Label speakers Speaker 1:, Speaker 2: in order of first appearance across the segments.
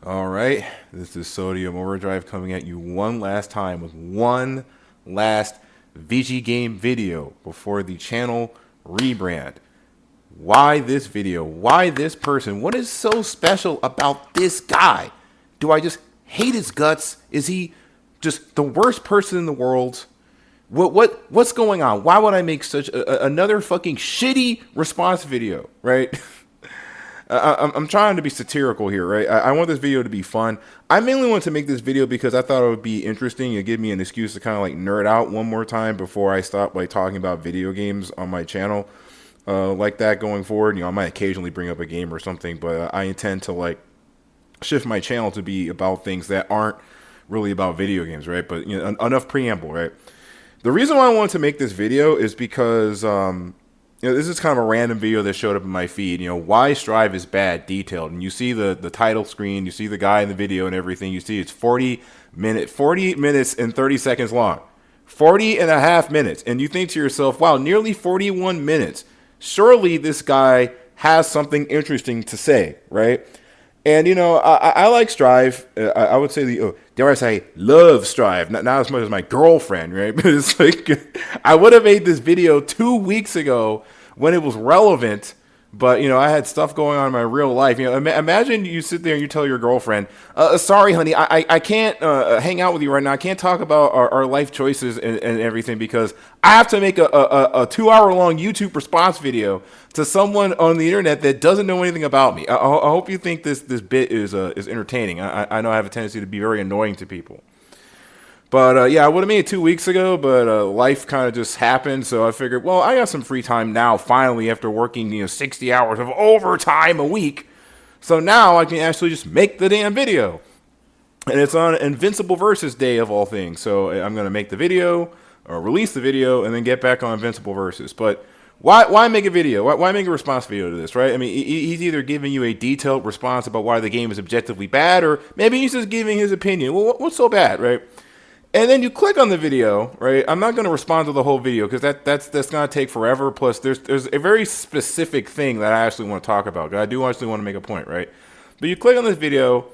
Speaker 1: All right, this is Sodium Overdrive coming at you one last time with one last VG game video before the channel rebrand. Why this video? Why this person? What is so special about this guy? Do I just hate his guts? Is he just the worst person in the world? What's going on? Why would I make such another fucking shitty response video, right? I'm trying to be satirical here, right? I want this video to be fun. I mainly want to make this video because I thought it would be interesting and give me an excuse to kind of like nerd out one more time before I stop like talking about video games on my channel like that going forward. You know, I might occasionally bring up a game or something, but I intend to like shift my channel to be about things that aren't really about video games, right? But you know, enough preamble, right? The reason why I wanted to make this video is because you know, this is kind of a random video that showed up in my feed. You know, why Strive is bad, detailed, and you see the title screen, you see the guy in the video and everything. You see it's 40 minutes and 30 seconds long, 40 and a half minutes, and you think to yourself, wow, nearly 41 minutes. Surely this guy has something interesting to say, right? And you know, I like Strive. I would say dare I say, love Strive. Not as much as my girlfriend, right? But it's like I would have made this video 2 weeks ago when it was relevant. But you know, I had stuff going on in my real life. You know, imagine you sit there and you tell your girlfriend, "Sorry, honey, I can't hang out with you right now. I can't talk about our life choices and everything because I have to make a 2 hour long YouTube response video to someone on the internet that doesn't know anything about me." I hope you think this bit is entertaining. I know I have a tendency to be very annoying to people. But yeah, I would have made it 2 weeks ago, but life kind of just happened. So I figured, well, I got some free time now, finally, after working 60 hours of overtime a week. So now I can actually just make the damn video. And it's on Invincible Versus Day of all things. So I'm going to make the video, or release the video, and then get back on Invincible Versus. But why make a video? Why make a response video to this, right? I mean, he's either giving you a detailed response about why the game is objectively bad, or maybe he's just giving his opinion. Well, what's so bad, right? And then you click on the video, right? I'm not going to respond to the whole video because that's going to take forever. Plus, there's a very specific thing that I actually want to talk about. I do actually want to make a point, right? But you click on this video,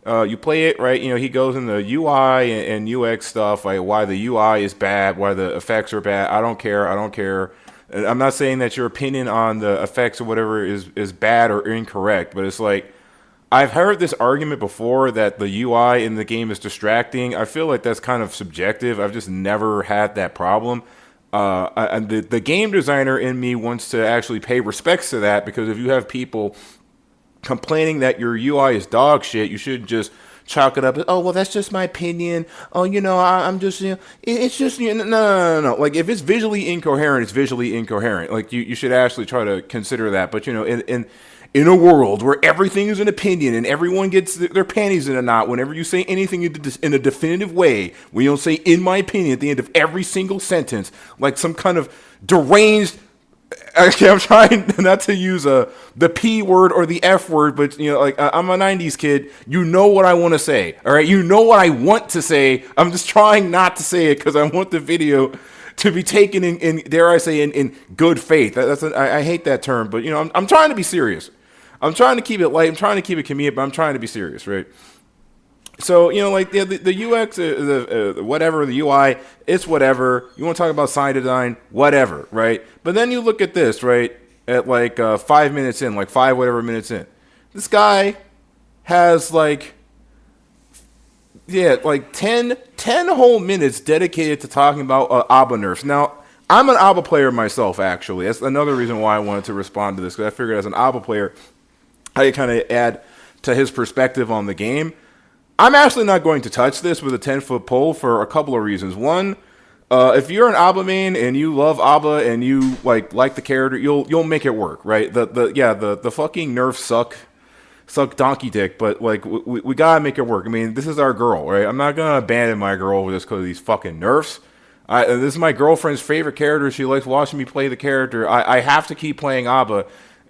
Speaker 1: you play it, right? You know, he goes into UI and UX stuff, like why the UI is bad, why the effects are bad. I don't care. I don't care. And I'm not saying that your opinion on the effects or whatever is bad or incorrect, but it's like, I've heard this argument before that the UI in the game is distracting. I feel like that's kind of subjective. I've just never had that problem. And the game designer in me wants to actually pay respects to that because if you have people complaining that your UI is dog shit, you should just chalk it up as, oh, well, that's just my opinion. Oh, you know, I'm just, you know, it's just, you know, no. Like, if it's visually incoherent, it's visually incoherent. Like, you should actually try to consider that. But, you know, in a world where everything is an opinion and everyone gets their panties in a knot whenever you say anything in a definitive way, when you don't say "in my opinion" at the end of every single sentence, like some kind of deranged. Okay, I'm trying not to use the P word or the F word, but you know, like I'm a '90s kid. You know what I want to say, all right? You know what I want to say. I'm just trying not to say it because I want the video to be taken in dare I say, in good faith. I hate that term, but you know, I'm trying to be serious. I'm trying to keep it light. I'm trying to keep it comedic, but I'm trying to be serious, right? So, you know, like the UX, whatever, the UI, it's whatever. You want to talk about sign design, whatever, right? But then you look at this, right, at like 5 minutes in, like five whatever minutes in. This guy has like, yeah, like 10 whole minutes dedicated to talking about ABBA nerfs. Now, I'm an ABBA player myself, actually. That's another reason why I wanted to respond to this, because I figured as an ABBA player, I could kind of add to his perspective on the game. I'm actually not going to touch this with a 10-foot pole for a couple of reasons. One, if you're an ABBA main and you love ABBA and you like the character, you'll make it work, right? The fucking nerfs suck donkey dick, but like we gotta make it work. I mean, this is our girl, right? I'm not gonna abandon my girl just because of these fucking nerfs. This is my girlfriend's favorite character. She likes watching me play the character. I have to keep playing ABBA.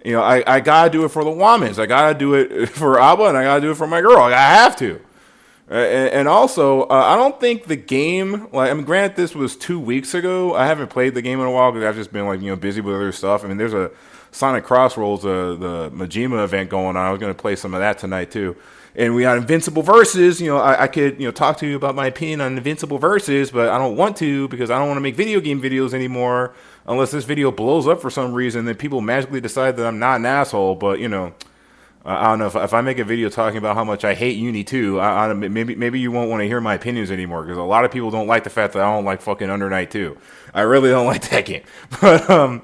Speaker 1: You know, I gotta do it for the Womans. I gotta do it for ABBA, and I gotta do it for my girl. I have to. And also, I don't think the game, like, I mean, granted, this was 2 weeks ago. I haven't played the game in a while because I've just been, like, you know, busy with other stuff. I mean, there's Sonic Crossroads, the Majima event going on. I was going to play some of that tonight too. And we got Invincible Versus. I could talk to you about my opinion on Invincible Versus, but I don't want to because I don't want to make video game videos anymore unless this video blows up for some reason. Then people magically decide that I'm not an asshole. But I don't know if I make a video talking about how much I hate Uni 2. Maybe you won't want to hear my opinions anymore because a lot of people don't like the fact that I don't like fucking Under Night 2. I really don't like that game. But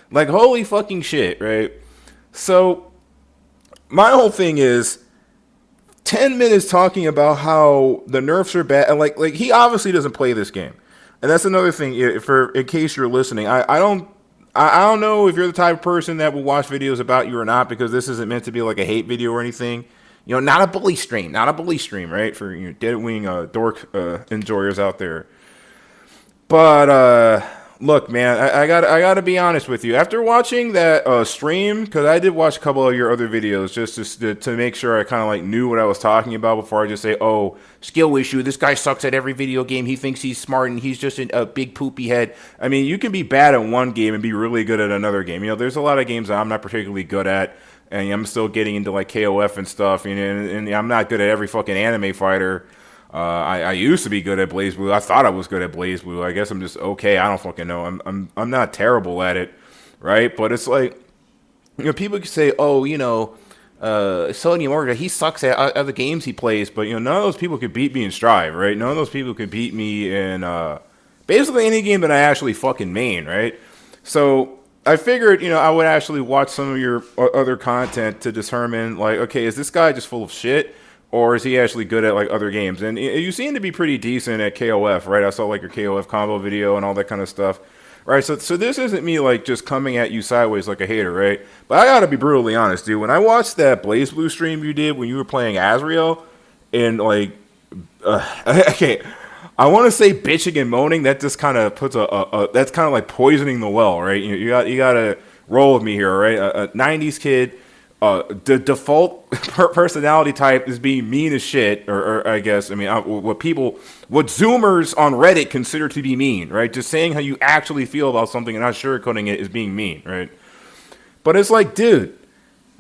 Speaker 1: like holy fucking shit, right? So my whole thing is 10 minutes talking about how the nerfs are bad, and like he obviously doesn't play this game, and that's another thing. In case you're listening, I don't know if you're the type of person that will watch videos about you or not, because this isn't meant to be like a hate video or anything. Not a bully stream, right? For dead wing dork enjoyers out there. But look, man, I gotta be honest with you. After watching that stream, because I did watch a couple of your other videos just to make sure I kind of like knew what I was talking about before I just say, oh, skill issue. This guy sucks at every video game. He thinks he's smart and he's just a big poopy head. I mean, you can be bad at one game and be really good at another game. There's a lot of games that I'm not particularly good at, and I'm still getting into like KOF and stuff. And I'm not good at every fucking anime fighter. I used to be good at BlazBlue. I thought I was good at BlazBlue. I guess I'm just okay. I don't fucking know. I'm not terrible at it, right? But it's like, people can say, oh, Sonic Morgan, he sucks at other games he plays, but none of those people could beat me in Strive, right? None of those people could beat me in basically any game that I actually fucking main, right? So I figured, I would actually watch some of your other content to determine, like, okay, is this guy just full of shit? Or is he actually good at like other games? And you seem to be pretty decent at KOF, right? I saw like your KOF combo video and all that kind of stuff, right? So this isn't me like just coming at you sideways like a hater, right? But I gotta be brutally honest, dude. When I watched that BlazBlue stream you did when you were playing Azrael, and like, okay, I want to say bitching and moaning. That just kind of puts that's kind of like poisoning the well, right? You gotta roll with me here, right? A 90s kid. The default personality type is being mean as shit, or I guess, what Zoomers on Reddit consider to be mean, right? Just saying how you actually feel about something and not sugarcoating it is being mean, right? But it's like, dude,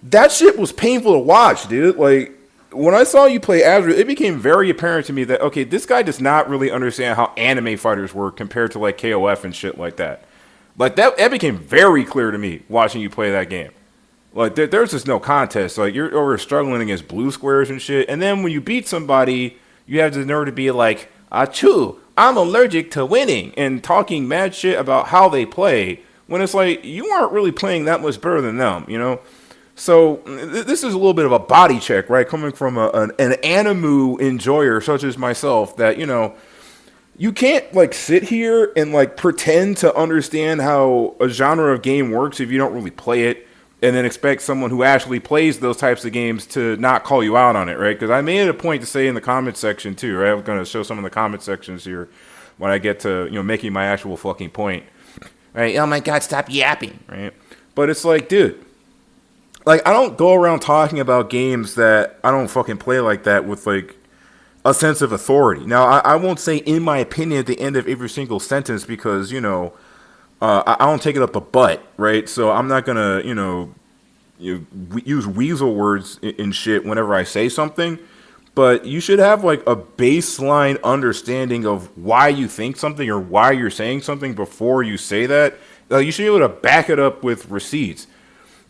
Speaker 1: that shit was painful to watch, dude. Like, when I saw you play Azrael, it became very apparent to me that, okay, this guy does not really understand how anime fighters work compared to, like, KOF and shit like that. Like, that became very clear to me watching you play that game. Like, there's just no contest. Like, you're over struggling against blue squares and shit. And then when you beat somebody, you have the nerve to be like, achoo, I'm allergic to winning. And talking mad shit about how they play. When it's like, you aren't really playing that much better than them, So, this is a little bit of a body check, right? Coming from an anime enjoyer such as myself that, you can't, like, sit here and, like, pretend to understand how a genre of game works if you don't really play it. And then expect someone who actually plays those types of games to not call you out on it, right? Because I made it a point to say in the comment section too, right? I'm going to show some of the comment sections here when I get to, making my actual fucking point, right? Oh my God, stop yapping, right? But it's like, dude, like, I don't go around talking about games that I don't fucking play like that with, like, a sense of authority. Now, I won't say in my opinion at the end of every single sentence because, I don't take it up the butt, right? So I'm not gonna, use weasel words and shit whenever I say something. But you should have like a baseline understanding of why you think something or why you're saying something before you say that. You should be able to back it up with receipts.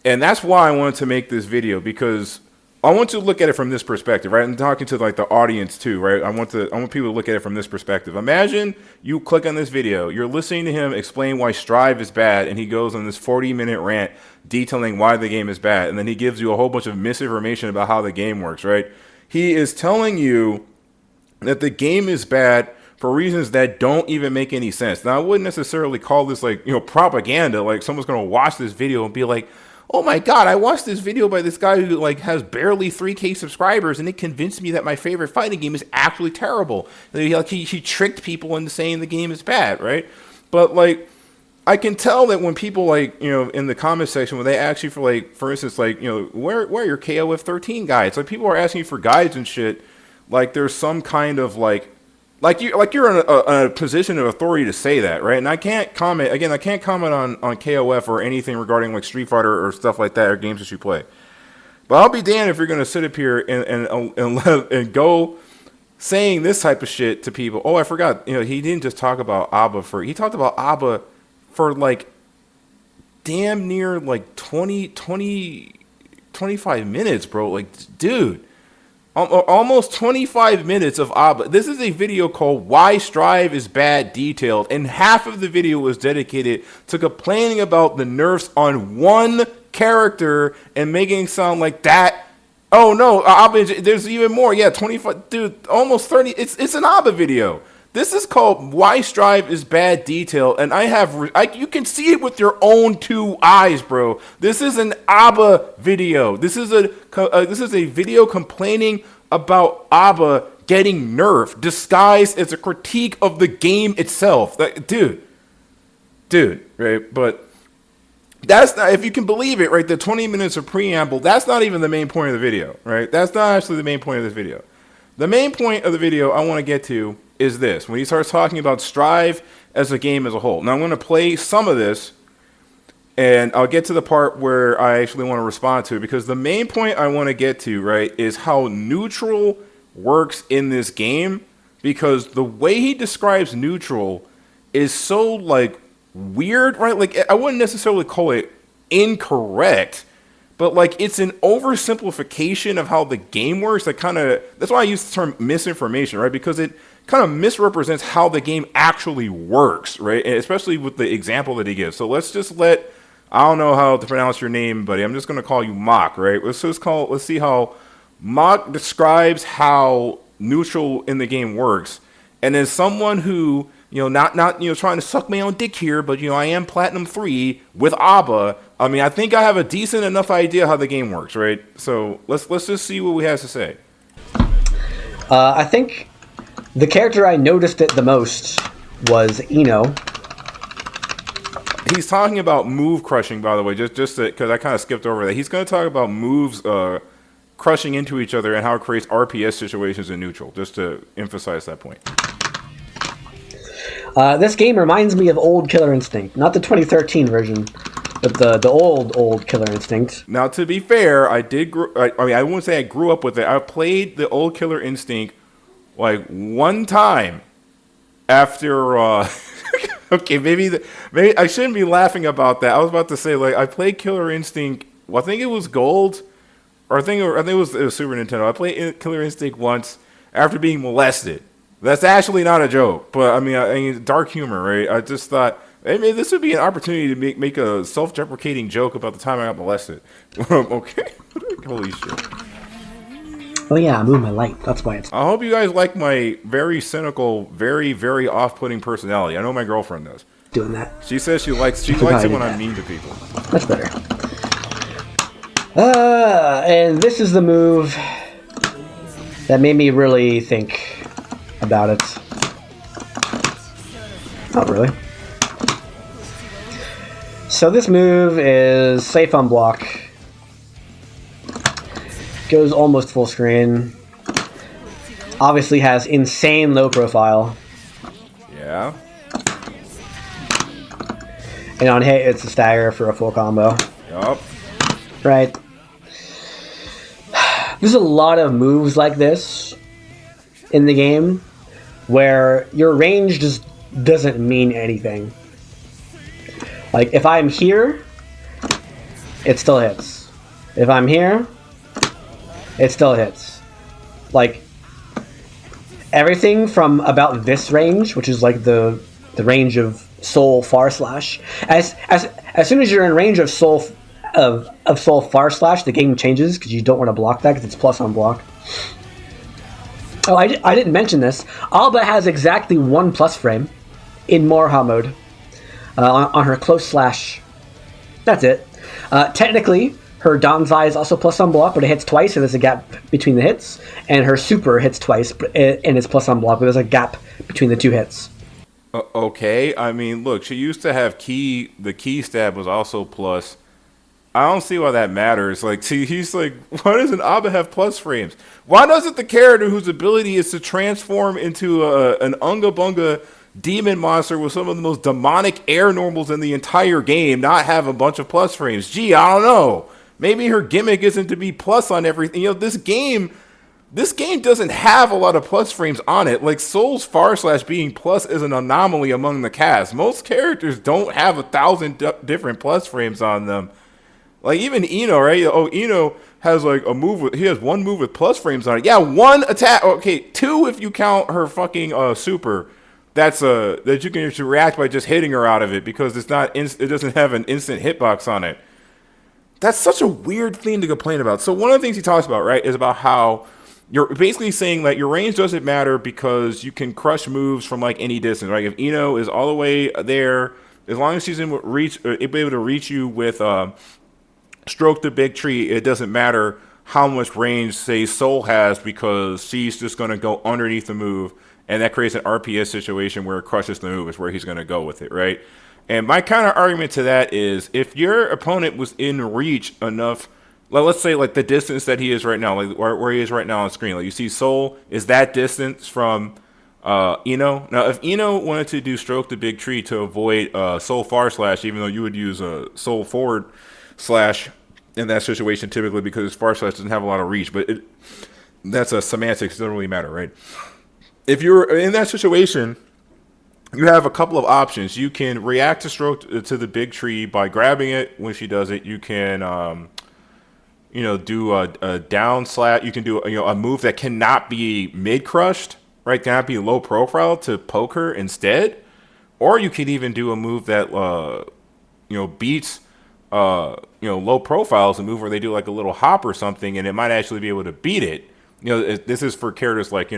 Speaker 1: And that's why I wanted to make this video, because I want to look at it from this perspective, right? I'm talking to like the audience too, right? I want people to look at it from this perspective. Imagine you click on this video, you're listening to him explain why Strive is bad, and he goes on this 40-minute rant detailing why the game is bad, and then he gives you a whole bunch of misinformation about how the game works, right? He is telling you that the game is bad for reasons that don't even make any sense. Now, I wouldn't necessarily call this like, propaganda, like someone's going to watch this video and be like, oh my God, I watched this video by this guy who like has barely 3K subscribers, and it convinced me that my favorite fighting game is actually terrible. Like he tricked people into saying the game is bad, right? But like, I can tell that when people like, in the comment section, when they ask you for like, for instance, like, where are your KOF 13 guides? Like, people are asking you for guides and shit. Like, there's some kind of like you're in a position of authority to say that, right? And I can't comment again. I can't comment on KOF or anything regarding like Street Fighter or stuff like that or games that you play. But I'll be damned if you're gonna sit up here and go saying this type of shit to people. Oh, I forgot. He didn't just talk about ABBA he talked about ABBA for like damn near like 25 minutes, bro. Like, dude. Almost 25 minutes of ABBA. This is a video called Why Strive is Bad Detailed, and half of the video was dedicated to complaining about the nerfs on one character and making it sound like that. Oh no, ABBA, there's even more. Yeah, 25, dude, almost 30. It's an ABBA video. This is called Why Strive is Bad Detail, and you can see it with your own two eyes, bro. This is an ABBA video. This is a video complaining about ABBA getting nerfed, disguised as a critique of the game itself. Dude, right? But that's not, if you can believe it, right? The 20 minutes of preamble, that's not even the main point of the video, right? That's not actually the main point of this video. The main point of the video I want to get to is this, when he starts talking about Strive as a game as a whole. Now I'm going to play some of this, and I'll get to the part where I actually want to respond to it, because the main point I want to get to, right, is how neutral works in this game, because the way he describes neutral is so, like, weird, right? Like, I wouldn't necessarily call it incorrect, but like it's an oversimplification of how the game works. That's why I use the term misinformation, right? Because it kind of misrepresents how the game actually works, right? And especially with the example that he gives. So let's just I don't know how to pronounce your name, buddy. I'm just going to call you Mock, right? Let's see how Mock describes how neutral in the game works. And then someone who, not trying to suck my own dick here, but I am Platinum 3 with ABBA. I mean, I think I have a decent enough idea how the game works, right? So let's just see what he has to say.
Speaker 2: I think the character I noticed it the most was Eno.
Speaker 1: He's talking about move crushing, by the way, just because I kind of skipped over that. He's going to talk about moves crushing into each other and how it creates RPS situations in neutral, just to emphasize that point.
Speaker 2: This game reminds me of old Killer Instinct, not the 2013 version, but the old Killer Instinct.
Speaker 1: Now, to be fair, I wouldn't say I grew up with it. I played the old Killer Instinct like one time after. Okay, maybe I shouldn't be laughing about that. I was about to say, like, I played Killer Instinct. Well, I think it was Gold, or I think it was Super Nintendo. I played Killer Instinct once after being molested. That's actually not a joke, but I mean, dark humor, right? I just thought, hey, maybe this would be an opportunity to make a self-deprecating joke about the time I got molested. Okay, holy shit.
Speaker 2: Oh yeah, I moved my light. That's why it's.
Speaker 1: I hope you guys like my very cynical, very, very off-putting personality. I know my girlfriend does.
Speaker 2: Doing that.
Speaker 1: She says she likes it when I'm mean to people.
Speaker 2: Much better. And this is the move that made me really think about it. Not really. So this move is safe on block. Goes almost full screen. Obviously has insane low profile.
Speaker 1: Yeah.
Speaker 2: And on hit, it's a stagger for a full combo.
Speaker 1: Yup.
Speaker 2: Right. There's a lot of moves like this in the game where your range just doesn't mean anything. Like, if I'm here, it still hits. If I'm here, it still hits. Like, everything from about this range, which is like the range of Soul Far Slash. As soon as you're in range of Soul Far Slash, the game changes because you don't want to block that because it's plus on block. Oh, I didn't mention this. Alba has exactly 1 plus frame in Morha mode on her close slash. That's it. Technically, her Danzai is also plus on block, but it hits twice, and there's a gap between the hits. And her super hits twice, and it's plus on block, but there's a gap between the 2 hits.
Speaker 1: Okay, I mean, look, she used to have the key stab was also plus, I don't see why that matters. Like, see, he's like, why doesn't Abba have plus frames? Why doesn't the character whose ability is to transform into an Unga Bunga demon monster with some of the most demonic air normals in the entire game not have a bunch of plus frames? Gee, I don't know. Maybe her gimmick isn't to be plus on everything. This game doesn't have a lot of plus frames on it. Like Soul's Far Slash being plus is an anomaly among the cast. Most characters don't have 1,000 different plus frames on them. Like even Ino, right? Oh, Ino has like a move he has one move with plus frames on it. Yeah, one attack. Okay, two if you count her fucking super. That's that you can react by just hitting her out of it because it doesn't have an instant hitbox on it. That's such a weird thing to complain about. So one of the things he talks about, right, is about how you're basically saying that your range doesn't matter because you can crush moves from like any distance, right? If Ino is all the way there, as long as she's in reach, able to reach you with stroke the big tree, it doesn't matter how much range, say, Soul has because she's just going to go underneath the move, and that creates an RPS situation where it crushes the move is where he's going to go with it, right? And my counter argument to that is if your opponent was in reach enough, let's say like the distance that he is right now, like where he is right now on screen, like you see Soul is that distance from Ino. Now, if Ino wanted to do stroke the big tree to avoid Soul Far Slash, even though you would use a Soul Forward Slash in that situation typically because Far Slash doesn't have a lot of reach, but that's a semantics, it doesn't really matter, right? If you're in that situation, you have a couple of options. You can react to stroke to the big tree by grabbing it when she does it. You can do a down slash. You can do a move that cannot be mid crushed, right? Cannot be low profile to poke her instead, or you can even do a move that beats low profiles, a move where they do like a little hop or something, and it might actually be able to beat it. This is for characters like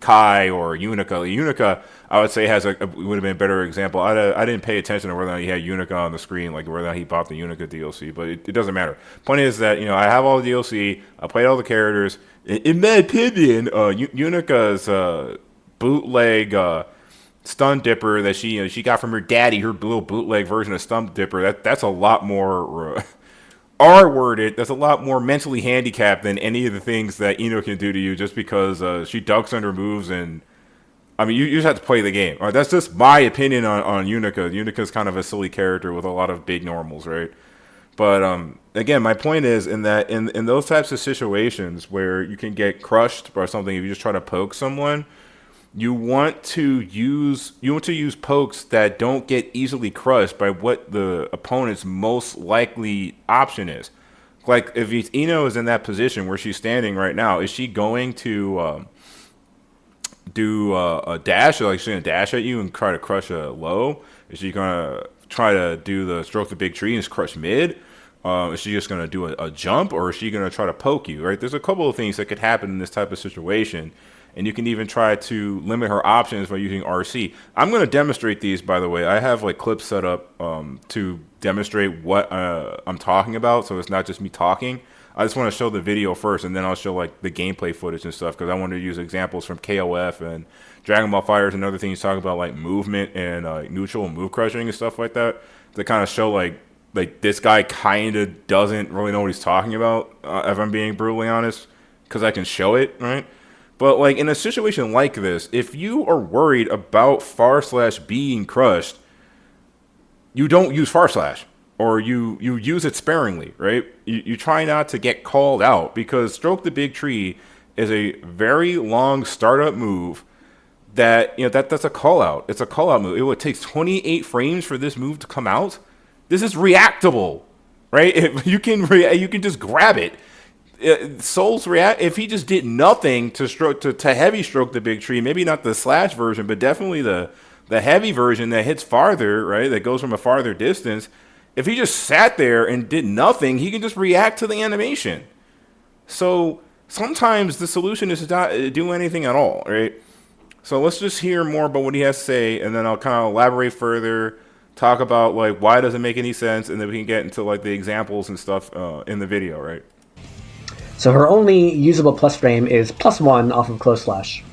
Speaker 1: Kai or Unica. Unica, I would say, would have been a better example. I didn't pay attention to whether or not he had Unica on the screen, like whether or not he bought the Unica DLC, but it doesn't matter. Point is that I have all the DLC, I played all the characters. In my opinion, Unica's bootleg Stun Dipper that she got from her daddy, her little bootleg version of Stun Dipper, that's a lot more R-worded. That's a lot more mentally handicapped than any of the things that Ino can do to you just because she ducks under moves. And I mean, you just have to play the game. All right, that's just my opinion on Unica. Unica's kind of a silly character with a lot of big normals, right? But again, my point is in those types of situations where you can get crushed by something if you just try to poke someone, you want to use pokes that don't get easily crushed by what the opponent's most likely option is. Like if Ino is in that position where she's standing right now, is she going to do a dash? Like she's gonna dash at you and try to crush a low? Is she gonna try to do the stroke the big tree and crush mid? Is she just gonna do a jump, or is she gonna try to poke you? Right? There's a couple of things that could happen in this type of situation. And you can even try to limit her options by using RC. I'm going to demonstrate these, by the way. I have like clips set up to demonstrate what I'm talking about, so it's not just me talking. I just want to show the video first, and then I'll show like the gameplay footage and stuff, because I want to use examples from KOF and Dragon Ball FighterZ and other things talk about like movement and neutral and move crushing and stuff like that, to kind of show like this guy kind of doesn't really know what he's talking about, if I'm being brutally honest, because I can show it, right? But like in a situation like this, if you are worried about Far Slash being crushed, you don't use Far Slash, or you use it sparingly, right? You try not to get called out, because Stroke the Big Tree is a very long startup move that that's a call out. It's a call out move. It takes 28 frames for this move to come out. This is reactable, right? If you can just grab it. Soul's react if he just did nothing to heavy stroke the big tree, maybe not the slash version, but definitely the heavy version that hits farther, right? That goes from a farther distance. If he just sat there and did nothing, he can just react to the animation. So sometimes the solution is to not do anything at all, right? So let's just hear more about what he has to say, and then I'll kind of elaborate further, talk about like why it doesn't make any sense, and then we can get into like the examples and stuff in the video, right?
Speaker 2: So her only usable plus frame is +1 off of Close Slash.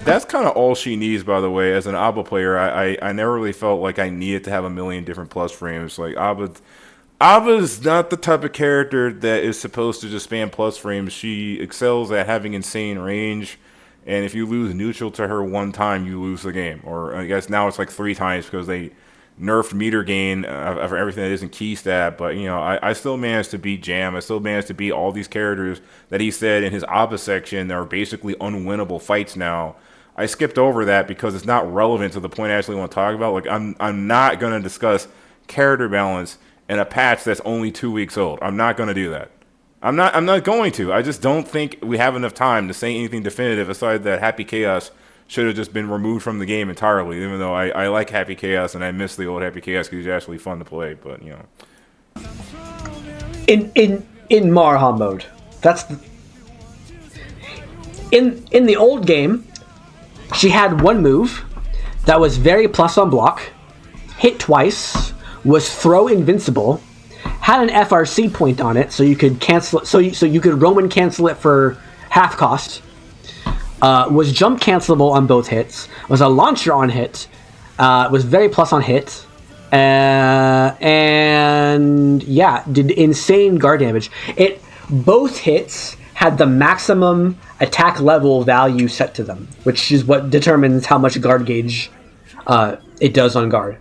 Speaker 1: that's kind of all she needs, by the way. As an ABBA player, I never really felt like I needed to have a million different plus frames. Like Abba's not the type of character that is supposed to just spam plus frames. She excels at having insane range, and if you lose neutral to her one time, you lose the game. Or I guess now it's like 3 times because they nerfed meter gain of everything that isn't key stat. But, I still managed to beat Jam. I still managed to beat all these characters that he said in his Abba section are basically unwinnable fights now. I skipped over that because it's not relevant to the point I actually want to talk about. Like, I'm not going to discuss character balance in a patch that's only 2 weeks old. I'm not going to do that. I'm not going to. I just don't think we have enough time to say anything definitive aside that Happy Chaos should have just been removed from the game entirely, even though I like Happy Chaos and I miss the old Happy Chaos because he's actually fun to play, but,
Speaker 2: In Marha mode, in the old game, she had one move that was very plus on block, hit twice, was throw invincible, had an FRC point on it, so you could cancel it, so you could Roman cancel it for half cost. Was jump cancelable on both hits. Was a launcher on hit. Was very plus on hit. And yeah, did insane guard damage. Both hits had the maximum attack level value set to them, which is what determines how much guard gauge it does on guard.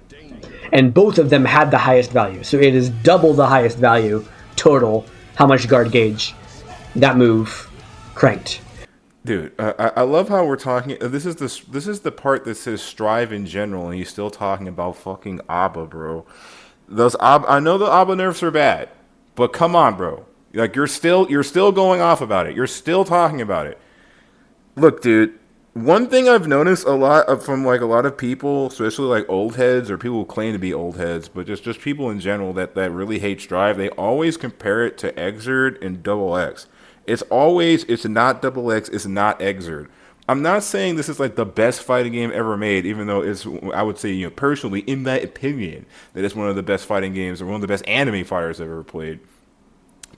Speaker 2: And both of them had the highest value, so it is double the highest value total. How much guard gauge that move cranked.
Speaker 1: Dude, I love how we're talking. This is the part that says strive in general, and he's still talking about fucking Abba, bro. I know the Abba nerfs are bad, but come on, bro. Like you're still going off about it. You're still talking about it. Look, dude. One thing I've noticed a lot from like a lot of people, especially like old heads or people who claim to be old heads, but just people in general that really hate strive, they always compare it to Exerd and Double X. It's not Double X, it's not Exerd. I'm not saying this is like the best fighting game ever made, even though I would say, personally, in my opinion, that it's one of the best fighting games or one of the best anime fighters I've ever played.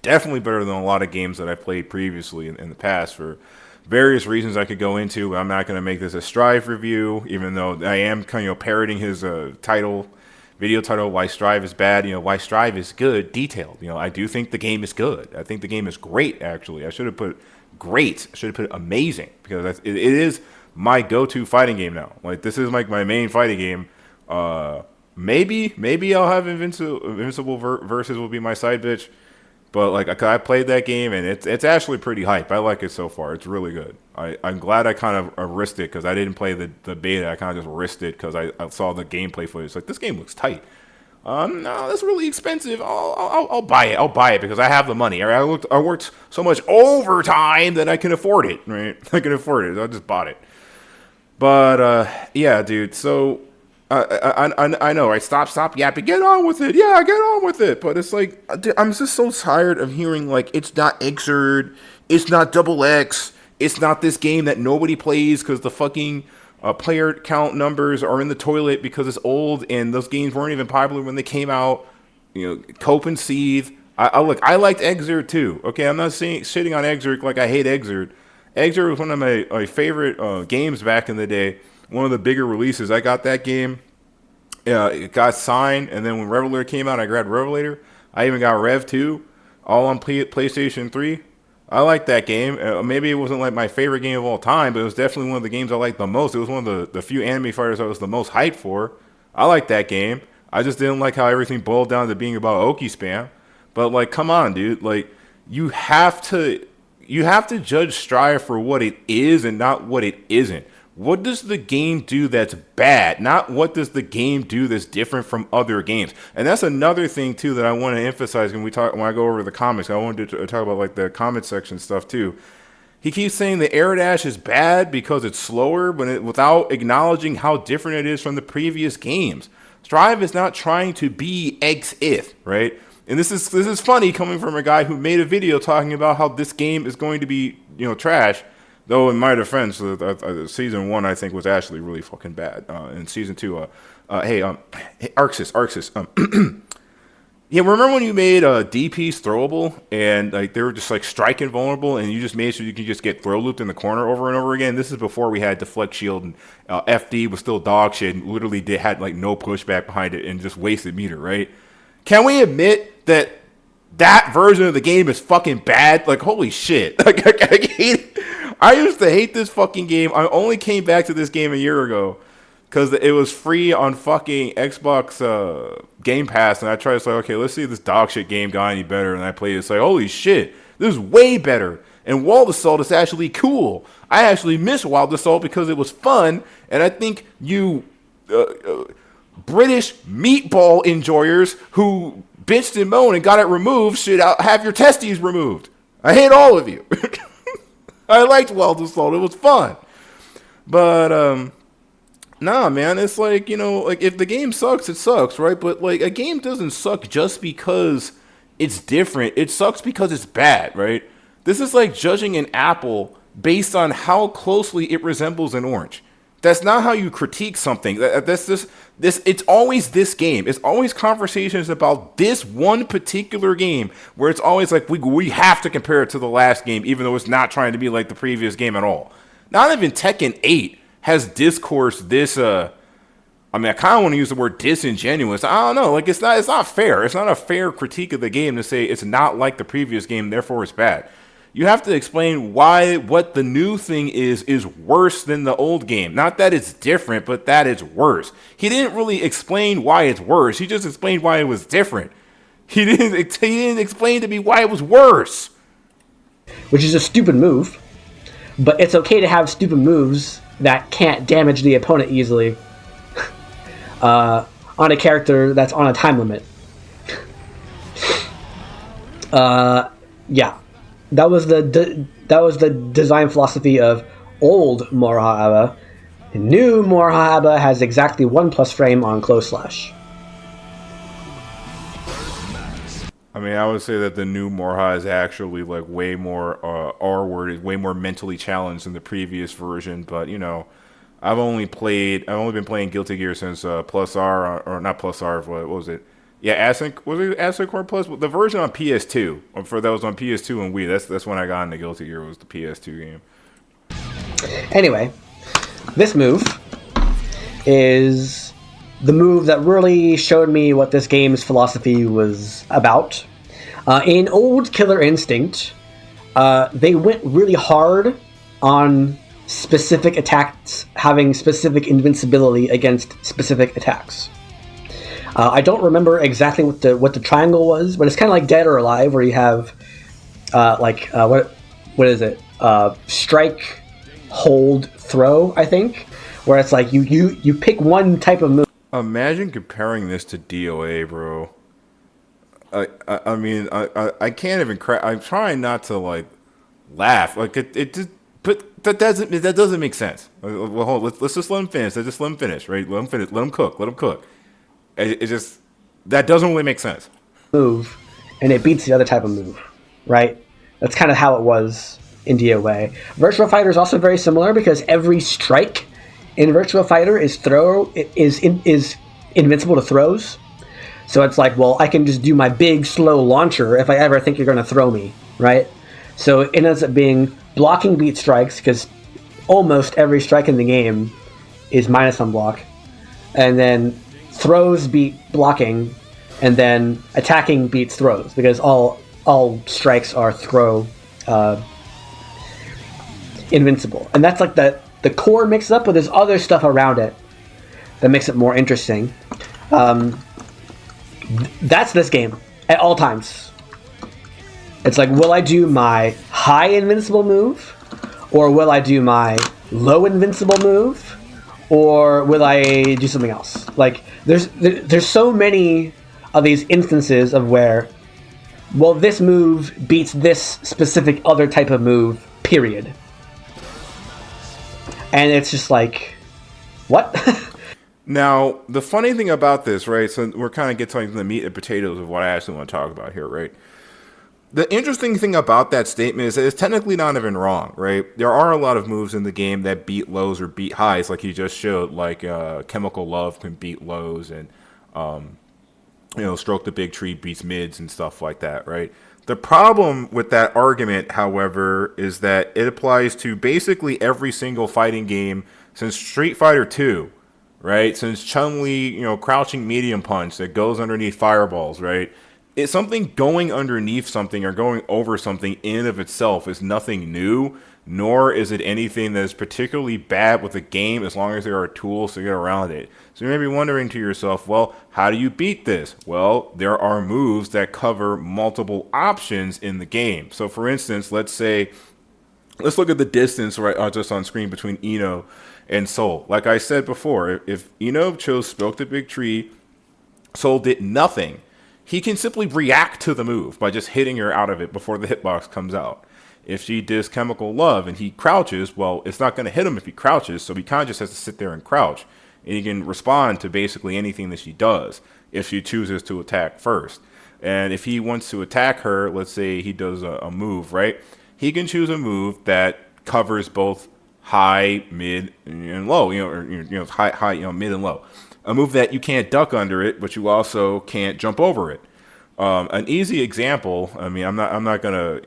Speaker 1: Definitely better than a lot of games that I played previously in the past for various reasons I could go into. But I'm not going to make this a Strive review, even though I am kind of parroting his video title, Why Strive is Bad, Why Strive is Good, detailed. I do think the game is good. I think the game is great, actually. I should have put great. I should have put amazing, because it is my go-to fighting game now. Like, this is like my main fighting game. Maybe I'll have Invincible Versus will be my side bitch. But like I played that game and it's actually pretty hype. I like it so far. It's really good. I'm glad I kind of risked it because I didn't play the beta. I kind of just risked it because I saw the gameplay footage. It's like, this game looks tight. No, that's really expensive. I'll buy it. I'll buy it because I have the money. I worked so much overtime that I can afford it. Right? I can afford it. I just bought it. But yeah, dude. So. I know, right? Stop yapping. Get on with it. Yeah, get on with it. But it's like, I'm just so tired of hearing, like, it's not Exerd, it's not Double X, it's not this game that nobody plays because the fucking player count numbers are in the toilet because it's old and those games weren't even popular when they came out. Cope and Seethe. I liked Exerd too. Okay, I'm not shitting on Exerd like I hate Exerd. Exerd was one of my favorite games back in the day. One of the bigger releases. I got that game. It got signed, and then when Revelator came out, I grabbed Revelator. I even got Rev 2, all on PlayStation 3. I liked that game. Maybe it wasn't like my favorite game of all time, but it was definitely one of the games I liked the most. It was one of the few anime fighters I was the most hyped for. I liked that game. I just didn't like how everything boiled down to being about Oki spam. But like, come on, dude. Like, you have to judge Strive for what it is and not what it isn't. What does the game do that's bad? Not what does the game do that's different from other games. And that's another thing too that I want to emphasize when I go over the comics. I wanted to talk about like the comment section stuff too. He keeps saying the air dash is bad because it's slower, but without acknowledging how different it is from the previous games. Strive is not trying to be X-Ith, right? And this is funny coming from a guy who made a video talking about how this game is going to be, trash. Though, in my defense, season 1, I think, was actually really fucking bad. And season 2, hey, Arxis, Yeah, remember when you made DPs throwable and like they were just like strike invulnerable, and you just made sure you could just get throw looped in the corner over and over again? This is before we had deflect shield, and FD was still dog shit and literally did had like no pushback behind it and just wasted meter, right? Can we admit that that version of the game is fucking bad? Like, holy shit! Like, I hate. I used to hate this fucking game. I only came back to this game a year ago because it was free on fucking Xbox Game Pass, and I tried to say, okay, let's see if this dog shit game got any better, and I played it. It's like, holy shit, this is way better. And Wild Assault is actually cool. I actually miss Wild Assault because it was fun, and I think you British meatball enjoyers who bitched and moaned and got it removed should have your testes removed. I hate all of you. I liked Wild Assault. It was fun. But, nah, man, it's like, like if the game sucks, it sucks, right? But like a game doesn't suck just because it's different. It sucks because it's bad, right? This is like judging an apple based on how closely it resembles an orange. That's not how you critique something. It's always this game. It's always conversations about this one particular game where it's always like we have to compare it to the last game, even though it's not trying to be like the previous game at all. Not even Tekken 8 has discourse this I kind of want to use the word disingenuous. I don't know. Like it's not fair. It's not a fair critique of the game to say it's not like the previous game, therefore it's bad. You have to explain why what the new thing is worse than the old game. Not that it's different, but that it's worse. He didn't really explain why it's worse. He just explained why it was different. He didn't explain to me why it was worse.
Speaker 2: Which is a stupid move, but it's okay to have stupid moves that can't damage the opponent easily on a character that's on a time limit. Yeah. That was the design philosophy of old Morihaba. New Morihaba has exactly 1+ frame on close slash.
Speaker 1: I would say that the new Morha is actually like way more R-word, is way more mentally challenged than the previous version. But I've only been playing Guilty Gear since Plus R or not Plus R. What was it? Yeah, Async Core Plus? The version on PS2, for those on PS2 and Wii, that's when I got into Guilty Gear, was the PS2 game.
Speaker 2: Anyway, this move is the move that really showed me what this game's philosophy was about. In old Killer Instinct, they went really hard on specific attacks having specific invincibility against specific attacks. I don't remember exactly what the triangle was, but it's kind of like Dead or Alive, where you have what is it? Strike, hold, throw. I think, where it's like you pick one type of move.
Speaker 1: Imagine comparing this to DOA, bro. I can't even crack. I'm trying not to like laugh. Like it just, but that doesn't make sense. Well, hold on, let's just let him finish. Let's just let him finish, right? Let him finish. Let him cook. Let him cook. It just, that doesn't really make sense.
Speaker 2: Move, and it beats the other type of move, right? That's kind of how it was in DOA. Virtua Fighter is also very similar because every strike in Virtua Fighter is invincible to throws. So it's like, well, I can just do my big slow launcher if I ever think you're going to throw me, right? So it ends up being blocking beat strikes because almost every strike in the game is minus on block, and then throws beat blocking, and then attacking beats throws because all strikes are throw invincible, and that's like the core mixed up, but there's other stuff around it that makes it more interesting. That's this game at all times. It's like, will I do my high invincible move, or will I do my low invincible move, or will I do something else? Like, there's so many of these instances of where, well, this move beats this specific other type of move, period. And it's just like, what?
Speaker 1: Now, the funny thing about this, right, so we're kind of getting to the meat and potatoes of what I actually want to talk about here, right? The interesting thing about that statement is that it's technically not even wrong, right? There are a lot of moves in the game that beat lows or beat highs, like you just showed, like Chemical Love can beat lows, and Stroke the Big Tree beats mids and stuff like that, right? The problem with that argument, however, is that it applies to basically every single fighting game since Street Fighter 2, right? Since Chun-Li, crouching medium punch that goes underneath fireballs, right? It's something going underneath something or going over something in and of itself is nothing new, nor is it anything that is particularly bad with the game as long as there are tools to get around it. So you may be wondering to yourself, well, how do you beat this? Well, there are moves that cover multiple options in the game. So for instance, let's look at the distance right just on screen between Ino and Soul. Like I said before, if Ino chose Stroke the Big Tree, Soul did nothing. He can simply react to the move by just hitting her out of it before the hitbox comes out. If she does Chemical Love and he crouches, well, it's not going to hit him if he crouches, so he kind of just has to sit there and crouch. And he can respond to basically anything that she does if she chooses to attack first. And if he wants to attack her, let's say he does a move, right? He can choose a move that covers both high, mid, and low, high, mid and low. A move that you can't duck under it, but you also can't jump over it. An easy example. I mean, I'm not gonna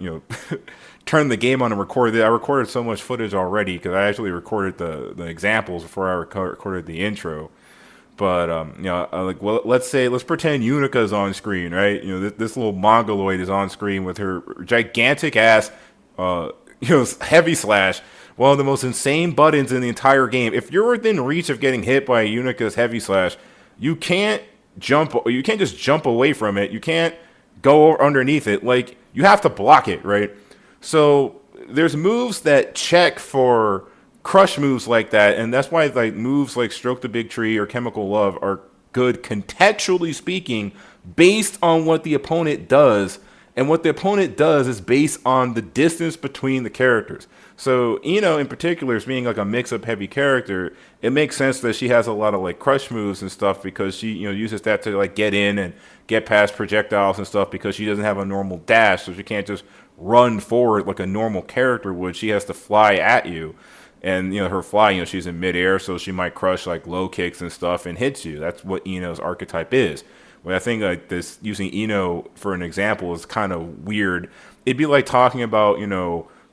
Speaker 1: turn the game on and record it. I recorded so much footage already because I actually recorded the examples before I recorded the intro. But let's pretend Unica's on screen, right? This little mongoloid is on screen with her gigantic ass, heavy slash. One of the most insane buttons in the entire game. If you're within reach of getting hit by Unica's heavy slash, you can't jump. You can't just jump away from it. You can't go underneath it. Like, you have to block it, right? So there's moves that check for crush moves like that, and that's why like moves like Stroke the Big Tree or Chemical Love are good contextually speaking, based on what the opponent does. And what the opponent does is based on the distance between the characters. So, in particular, as being like a mix-up heavy character, it makes sense that she has a lot of like crush moves and stuff because she, uses that to like get in and get past projectiles and stuff because she doesn't have a normal dash, so she can't just run forward like a normal character would. She has to fly at you. And, her fly, she's in midair, so she might crush like low kicks and stuff and hits you. That's what Ino's archetype is. But I think like this, using Ino for an example is kind of weird. It'd be like talking about,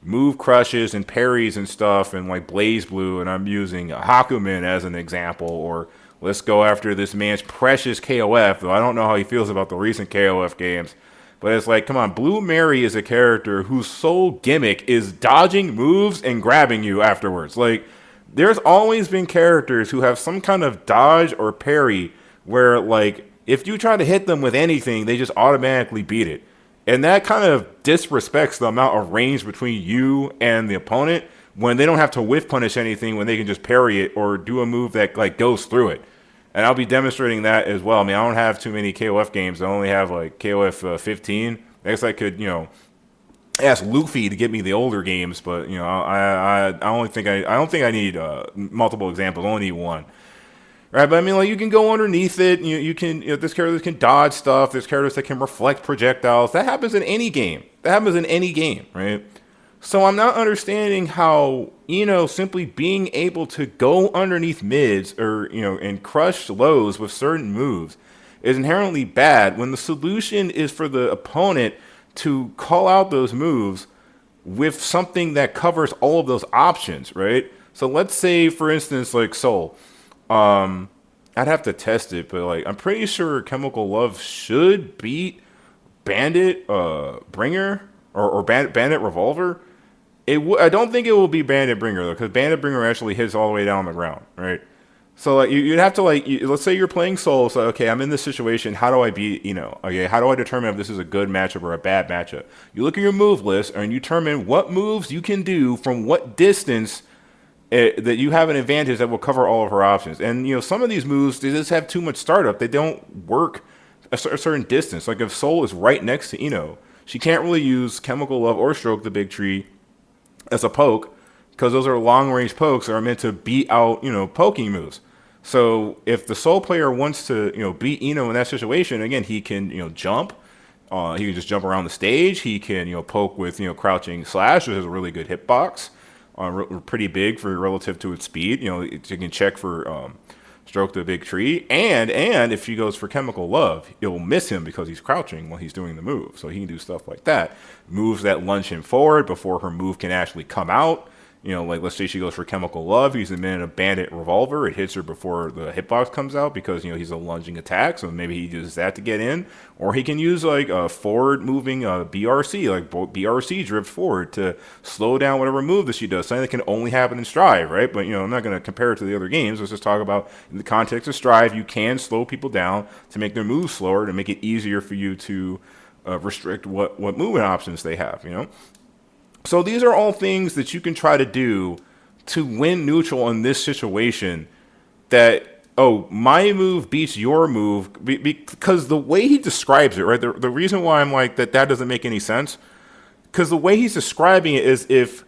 Speaker 1: move crushes and parries and stuff and like Blaze Blue, and I'm using Hakumen as an example, or let's go after this man's precious KOF, though I don't know how he feels about the recent KOF games. But it's like, come on, Blue Mary is a character whose sole gimmick is dodging moves and grabbing you afterwards. Like, there's always been characters who have some kind of dodge or parry where, like, if you try to hit them with anything, they just automatically beat it. And that kind of disrespects the amount of range between you and the opponent when they don't have to whiff punish anything, when they can just parry it or do a move that like goes through it. And I'll be demonstrating that as well. I mean, I don't have too many KOF games. I only have like KOF 15. I guess I could, ask Luffy to get me the older games, but I don't think I need multiple examples. I only need one. Right, but I mean, like, you can go underneath it. You can, this character can dodge stuff. There's characters that can reflect projectiles. That happens in any game. Right? So I'm not understanding how, simply being able to go underneath mids or, and crush lows with certain moves is inherently bad when the solution is for the opponent to call out those moves with something that covers all of those options, right? So let's say, for instance, like Soul. I'd have to test it, but like I'm pretty sure Chemical Love should beat Bandit Bringer or Bandit Revolver. I don't think it will be Bandit Bringer though, because Bandit Bringer actually hits all the way down the ground, right? So like you'd have to let's say you're playing Soul. So okay, I'm in this situation. How do I beat Okay, how do I determine if this is a good matchup or a bad matchup? You look at your move list and you determine what moves you can do from what distance. That you have an advantage that will cover all of her options. And, some of these moves, they just have too much startup. They don't work a certain distance. Like if Soul is right next to Ino, she can't really use Chemical Love or Stroke the Big Tree as a poke because those are long-range pokes that are meant to beat out, poking moves. So if the Soul player wants to, beat Ino in that situation, again, he can, jump. He can just jump around the stage. He can, poke with, crouching slash, which is a really good hitbox. Pretty big for relative to its speed. You can check for stroke the big tree, and if she goes for chemical love, it'll miss him because he's crouching while he's doing the move. So he can do stuff like that. Moves that lunge him forward before her move can actually come out. You know, like let's say she goes for chemical love, he's in a bandit revolver, it hits her before the hitbox comes out because, you know, he's a lunging attack, so maybe he uses that to get in. Or he can use like a forward moving BRC, like BRC drift forward to slow down whatever move that she does. Something that can only happen in Strive, right? But, you know, I'm not going to compare it to the other games. Let's just talk about in the context of Strive, you can slow people down to make their moves slower, to make it easier for you to restrict what movement options they have, you know? So these are all things that you can try to do to win neutral in this situation that, oh, my move beats your move, because the way he describes it, right, the reason why I'm like that doesn't make any sense, because the way he's describing it is if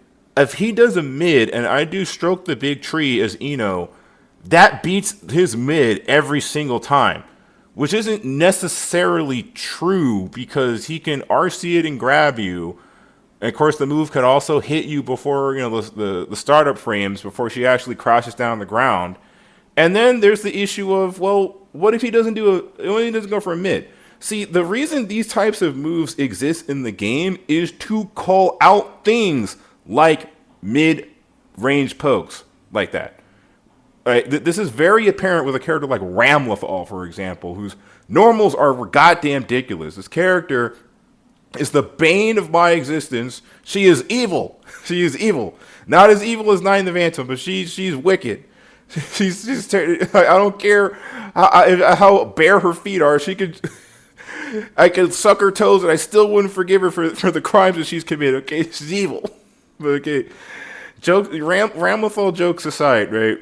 Speaker 1: he does a mid and I do stroke the big tree as Eno, that beats his mid every single time, which isn't necessarily true because he can RC it and grab you. And of course, the move could also hit you before, you know, the startup frames, before she actually crashes down the ground. And then there's the issue of, well, what if he doesn't go for a mid? See, the reason these types of moves exist in the game is to call out things like mid-range pokes like that. Right? This is very apparent with a character like Ramlethal, for example, whose normals are goddamn ridiculous. This character is the bane of my existence. She is evil. She is evil. Not as evil as Nine the Phantom, but she's wicked. She's I don't care how bare her feet are. I could suck her toes and I still wouldn't forgive her for the crimes that she's committed. Okay, she's evil. But okay, Ramlethal jokes aside, right?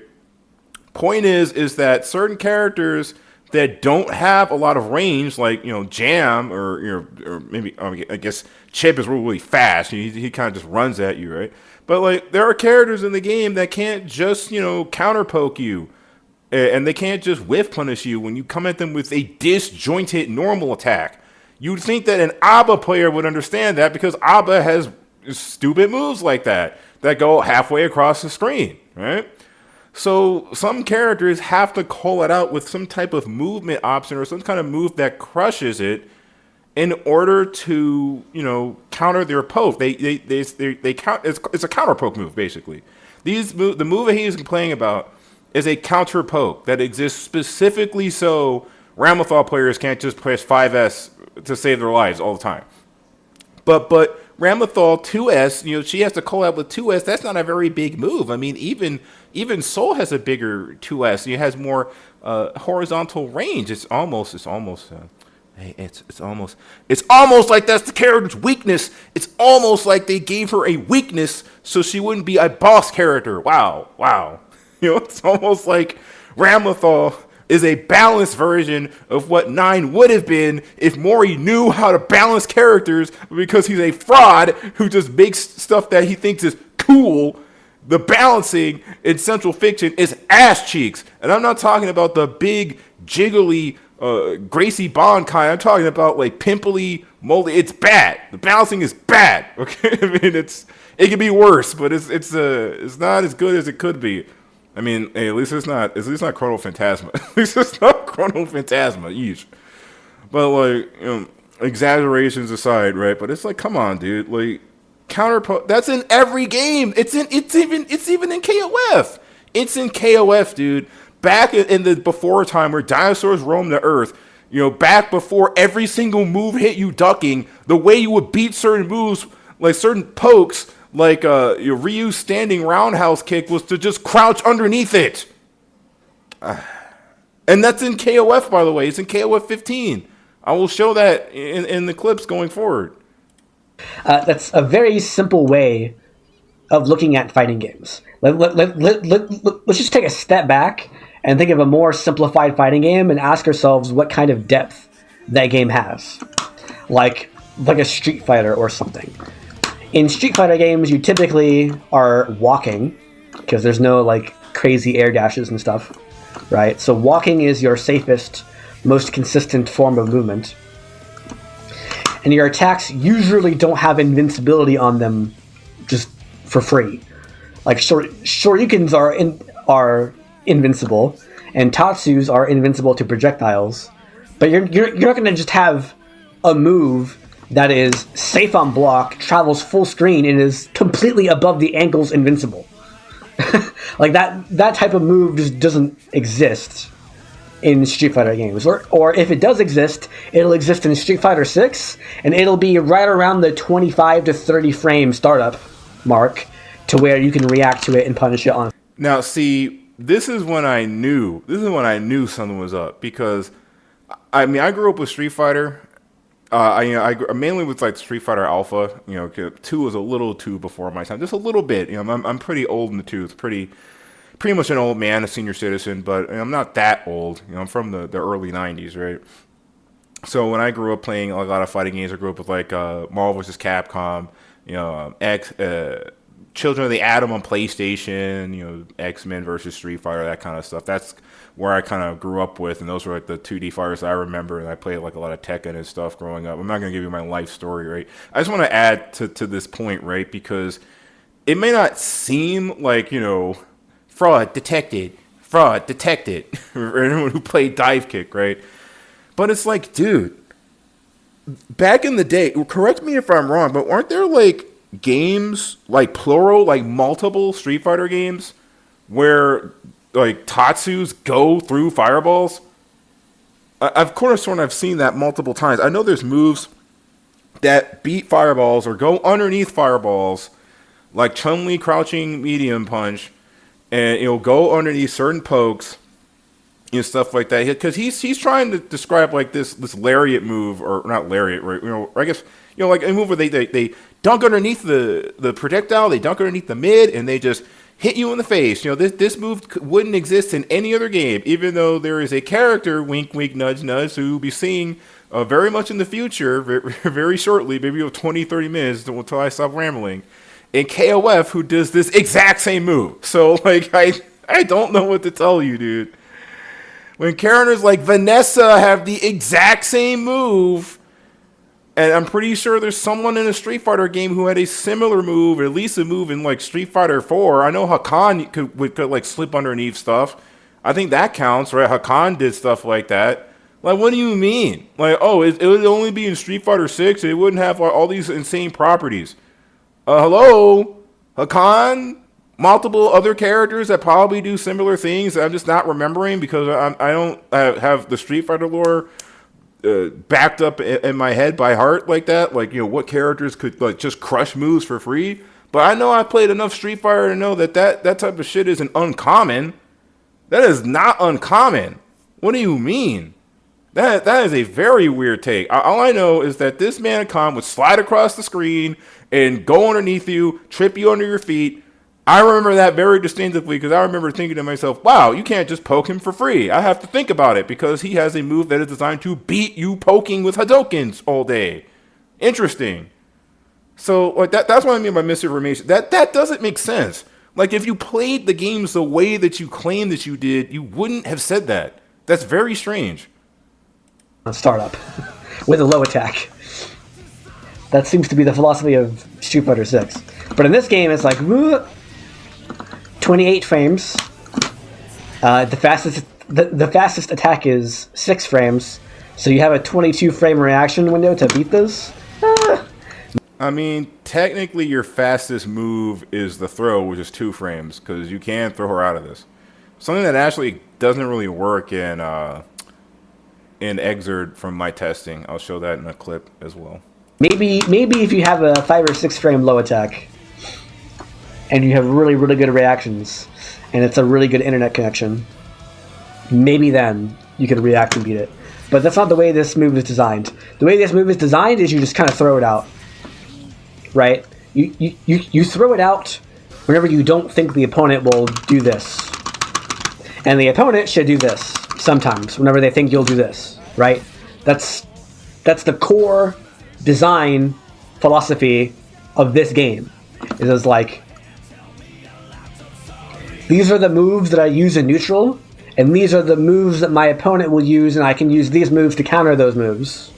Speaker 1: Point is that certain characters that don't have a lot of range, like, you know, Jam or maybe I guess Chip is really fast. He kind of just runs at you, right? But like there are characters in the game that can't just, you know, counter poke you, and they can't just whiff punish you when you come at them with a disjointed normal attack. You'd think that an ABBA player would understand that because ABBA has stupid moves like that go halfway across the screen, right? So some characters have to call it out with some type of movement option or some kind of move that crushes it in order to, you know, counter their poke. They count. It's a counter poke move basically. The move that he is complaining about is a counter poke that exists specifically so Ramlethal players can't just press 5S to save their lives all the time. But Ramlethal 2S, you know, she has to call out with 2S. That's not a very big move. I mean, even Soul has a bigger 2S. It has more horizontal range. It's almost like that's the character's weakness. It's almost like they gave her a weakness so she wouldn't be a boss character. Wow. You know, it's almost like Ramlethal is a balanced version of what 9 would have been if Mori knew how to balance characters, because he's a fraud who just makes stuff that he thinks is cool. The balancing in Central Fiction is ass cheeks. And I'm not talking about the big, jiggly, Gracie Bond kind. I'm talking about like pimply, moldy. It's bad. The balancing is bad. Okay, I mean it could be worse, but it's not as good as it could be. I mean, hey, at least it's not Chrono Phantasma. At least it's not Chrono Phantasma. Yeesh. But like, you know, exaggerations aside, right? But it's like, come on, dude. Like, that's in every game. It's even in KOF. It's in KOF, dude. Back in the before time where dinosaurs roamed the earth, you know, back before every single move hit you ducking, the way you would beat certain moves, like certain pokes, like your Ryu's standing roundhouse kick, was to just crouch underneath it. And that's in KOF, by the way. It's in KOF 15. I will show that in the clips going forward.
Speaker 2: That's a very simple way of looking at fighting games. Let's just take a step back and think of a more simplified fighting game and ask ourselves what kind of depth that game has. Like a Street Fighter or something. In Street Fighter games, you typically are walking because there's no like crazy air dashes and stuff, right? So walking is your safest, most consistent form of movement. And your attacks usually don't have invincibility on them just for free. Like Shoryukens are invincible, and Tatsus are invincible to projectiles. But you're not going to just have a move that is safe on block, travels full screen, and is completely above the ankles invincible. Like that type of move just doesn't exist in Street Fighter games. Or if it does exist, it'll exist in Street Fighter 6, and it'll be right around the 25 to 30 frame startup mark to where you can react to it and punish it on.
Speaker 1: Now, see, this is when I knew something was up, because I mean, I grew up with Street Fighter. I mainly with like Street Fighter Alpha. 2 was a little too before my time, just a little bit. I'm pretty old in the tooth, pretty much an old man, a senior citizen, but I'm not that old. I'm from the early '90s, right? So when I grew up playing a lot of fighting games, I grew up with like Marvel vs. Capcom, Children of the Atom on PlayStation, X-Men versus Street Fighter, that kind of stuff. That's where I kind of grew up with, and those were like the 2D fighters I remember, and I played like a lot of Tekken and stuff growing up. I'm not going to give you my life story, right? I just want to add to this point, right? Because it may not seem like, fraud detected, for anyone who played Dive Kick, right? But it's like, dude, back in the day, correct me if I'm wrong, but aren't there like games, like plural, like multiple Street Fighter games where like Tatsus go through fireballs? Of course, I've seen that multiple times. I know there's moves that beat fireballs or go underneath fireballs, like Chun-Li crouching medium punch, and it'll go underneath certain pokes, stuff like that. Because he's trying to describe like this lariat move, or not lariat, right? I guess like a move where they dunk underneath the projectile, they dunk underneath the mid, and they just hit you in the face. This move wouldn't exist in any other game, even though there is a character, wink, wink, nudge, nudge, who will be seeing very much in the future, very, very shortly, maybe 20, 30 minutes until I stop rambling, in KOF, who does this exact same move. So, like, I don't know what to tell you, dude. When characters like Vanessa have the exact same move, and I'm pretty sure there's someone in a Street Fighter game who had a similar move, at least a move in like Street Fighter 4. I know Hakan could like slip underneath stuff. I think that counts, right? Hakan did stuff like that. Like, what do you mean? Like, oh, it would only be in Street Fighter 6. It wouldn't have like, all these insane properties. Hello? Hakan? Multiple other characters that probably do similar things that I'm just not remembering because I don't have the Street Fighter lore backed up in my head by heart like that. Like, what characters could like just crush moves for free. But I know I played enough Street Fighter to know that type of shit isn't uncommon. That is not uncommon. What do you mean? That is a very weird take. All I know is that this Manacon would slide across the screen and go underneath you, trip you under your feet. I remember that very distinctively because I remember thinking to myself, wow, you can't just poke him for free. I have to think about it because he has a move that is designed to beat you poking with Hadokens all day. Interesting. So like that's what I mean by misinformation. That doesn't make sense. Like if you played the games the way that you claim that you did, you wouldn't have said that. That's very strange.
Speaker 2: Startup with a low attack. That seems to be the philosophy of Street Fighter 6. But in this game, it's like 28 frames. The fastest attack is 6 frames, so you have a 22 frame reaction window to beat this.
Speaker 1: I mean, technically, your fastest move is the throw, which is 2 frames, because you can throw her out of this. Something that actually doesn't really work in Exerd from my testing. I'll show that in a clip as well.
Speaker 2: Maybe if you have a 5 or 6 frame low attack, and you have really, really good reactions, and it's a really good internet connection, maybe then you can react and beat it. But that's not the way this move is designed. The way this move is designed is you just kind of throw it out, right? You throw it out whenever you don't think the opponent will do this. And the opponent should do this sometimes, whenever they think you'll do this, right? That's the core design philosophy of this game. It is like, these are the moves that I use in neutral, and these are the moves that my opponent will use, and I can use these moves to counter those moves.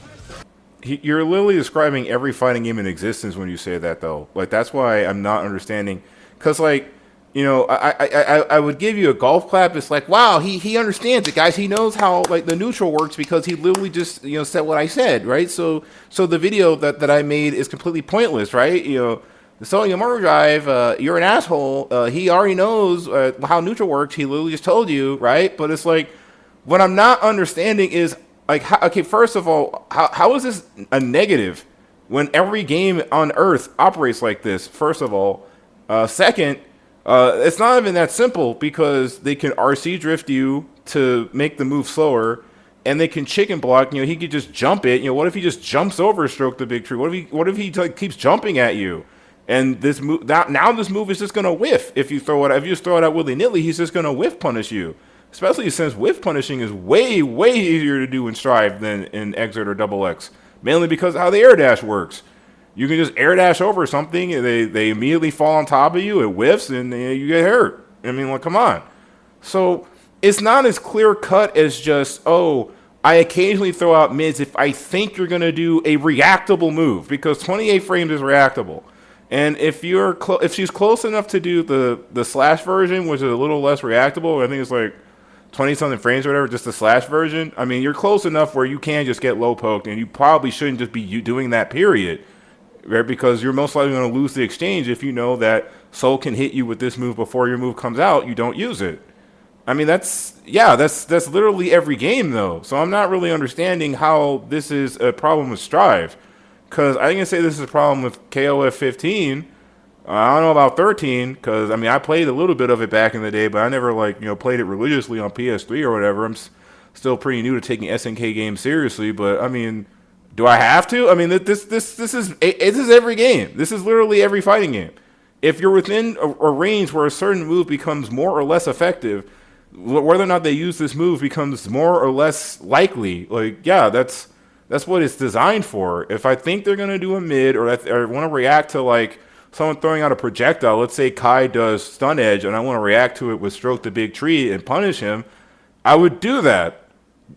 Speaker 1: You're literally describing every fighting game in existence when you say that, though. Like, that's why I'm not understanding. Because, like, I would give you a golf clap. It's like, wow, he understands it, guys. He knows how like the neutral works because he literally just said what I said, right? So the video that I made is completely pointless, right? Sony Motor Drive, you're an asshole. He already knows how neutral works. He literally just told you, right? But it's like, what I'm not understanding is like, okay, first of all, how is this a negative when every game on Earth operates like this? First of all, second. It's not even that simple because they can RC drift you to make the move slower, and they can chicken block. He could just jump it. What if he just jumps over Stroke the Big Tree? What if he like, keeps jumping at you? And this move now this move is just gonna whiff if you throw it. If you just throw it out willy nilly, he's just gonna whiff punish you. Especially since whiff punishing is way easier to do in Strive than in Exit or Double X, mainly because of how the air dash works. You can just air dash over something, and they immediately fall on top of you, it whiffs, and you get hurt. I mean, like, come on. So it's not as clear cut as just, oh, I occasionally throw out mids if I think you're going to do a reactable move, because 28 frames is reactable. And if she's close enough to do the slash version, which is a little less reactable, I think it's like 20-something frames or whatever, just the slash version, I mean, you're close enough where you can just get low poked, and you probably shouldn't just be doing that, period. Right, because you're most likely going to lose the exchange if you know that Soul can hit you with this move before your move comes out. You don't use it. I mean, that's literally every game though. So I'm not really understanding how this is a problem with Strive, because I can say this is a problem with KOF 15. I don't know about 13, because I mean I played a little bit of it back in the day, but I never played it religiously on PS3 or whatever. I'm still pretty new to taking SNK games seriously, but I mean. Do I have to? I mean, this is every game. This is literally every fighting game. If you're within a range where a certain move becomes more or less effective, whether or not they use this move becomes more or less likely. Like, yeah, that's what it's designed for. If I think they're gonna do a mid or want to react to like someone throwing out a projectile, let's say Kai does stun edge, and I want to react to it with Stroke the Big Tree and punish him, I would do that.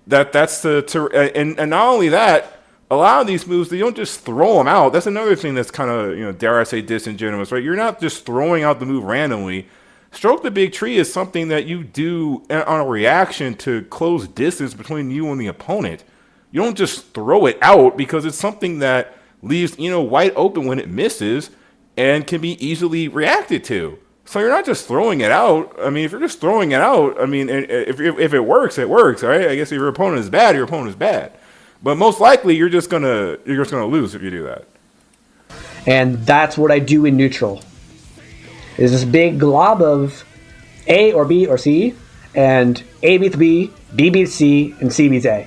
Speaker 1: And not only that. A lot of these moves, they don't just throw them out. That's another thing that's kind of, dare I say, disingenuous, right? You're not just throwing out the move randomly. Stroke the Big Tree is something that you do on a reaction to close distance between you and the opponent. You don't just throw it out because it's something that leaves, wide open when it misses and can be easily reacted to. So you're not just throwing it out. I mean, if you're just throwing it out, I mean, if it works, it works, right? I guess if your opponent is bad, your opponent is bad. But most likely, you're just gonna lose if you do that.
Speaker 2: And that's what I do in neutral. Is this big glob of A or B or C, and A beats B, B beats C, and C beats A.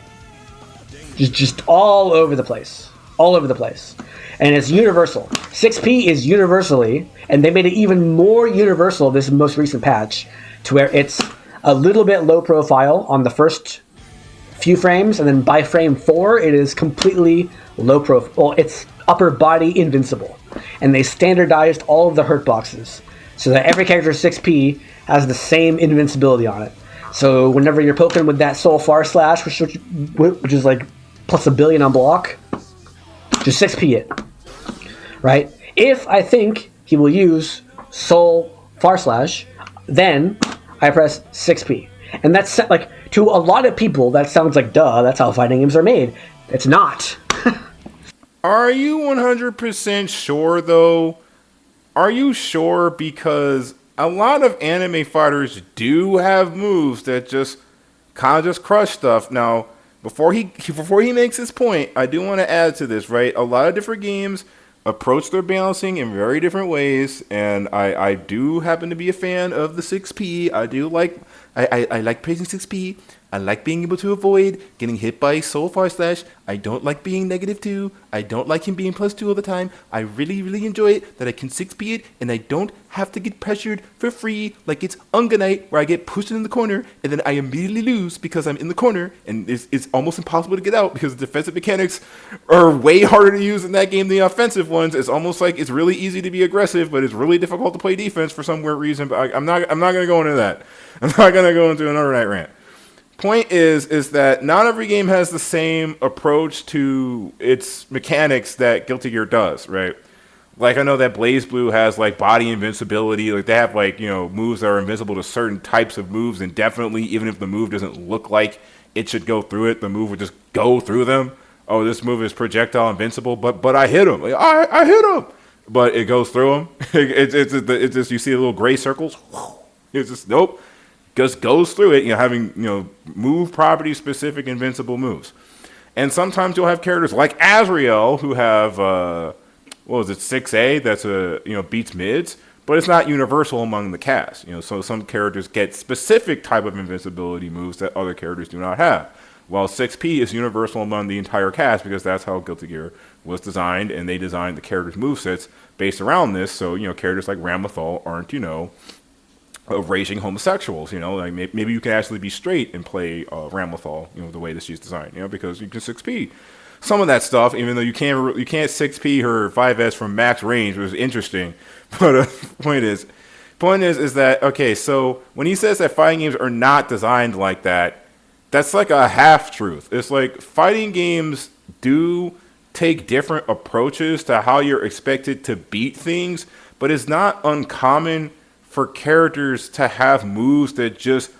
Speaker 2: Just all over the place. And it's universal. 6P is universally, and they made it even more universal this most recent patch, to where it's a little bit low profile on the first few frames, and then by frame 4 it is completely low profile. Well, it's upper body invincible, and they standardized all of the hurt boxes so that every character 6P has the same invincibility on it. So whenever you're poking with that Soul Far Slash, which is like plus 1 billion on block, just 6P it, right? If I think he will use Soul Far Slash, then I press 6P. And that's like, to a lot of people, that sounds like duh, that's how fighting games are made. It's not.
Speaker 1: Are you 100% sure, though? Are you sure? Because a lot of anime fighters do have moves that just kind of just crush stuff. Now, before he makes his point, I do want to add to this, right? A lot of different games approach their balancing in very different ways, and I do happen to be a fan of the 6P. I like praising 6P. I like being able to avoid getting hit by Soul Far Slash. I don't like being -2. I don't like him being +2 all the time. I really, really enjoy it that I can 6P it and I don't have to get pressured for free like it's Unganite, where I get pushed in the corner and then I immediately lose because I'm in the corner and it's almost impossible to get out because the defensive mechanics are way harder to use in that game than the offensive ones. It's almost like it's really easy to be aggressive, but it's really difficult to play defense for some weird reason. But I'm not going to go into that. I'm not going to go into another night rant. Point is that not every game has the same approach to its mechanics that Guilty Gear does, right? Like I know that Blaze Blue has like body invincibility. Like they have like moves that are invincible to certain types of moves indefinitely. Even if the move doesn't look like it should go through it, the move would just go through them. Oh, this move is projectile invincible, but I hit him. Like, I hit him, but it goes through him. It's just you see the little gray circles. It's just nope, just goes through it. Having move property specific invincible moves, and sometimes you'll have characters like Azrael who have what was it 6A? That's beats mids, but it's not universal among the cast. So some characters get specific type of invincibility moves that other characters do not have. While 6P is universal among the entire cast because that's how Guilty Gear was designed, and they designed the characters' movesets based around this. So, characters like Ramlethal aren't, raging homosexuals. Like maybe you can actually be straight and play Ramlethal, the way that she's designed, because you can 6P. Some of that stuff, even though you can't 6P her 5S from max range, was interesting. But point is that, okay, so when he says that fighting games are not designed like that, that's like a half-truth. It's like fighting games do take different approaches to how you're expected to beat things, but it's not uncommon for characters to have moves that just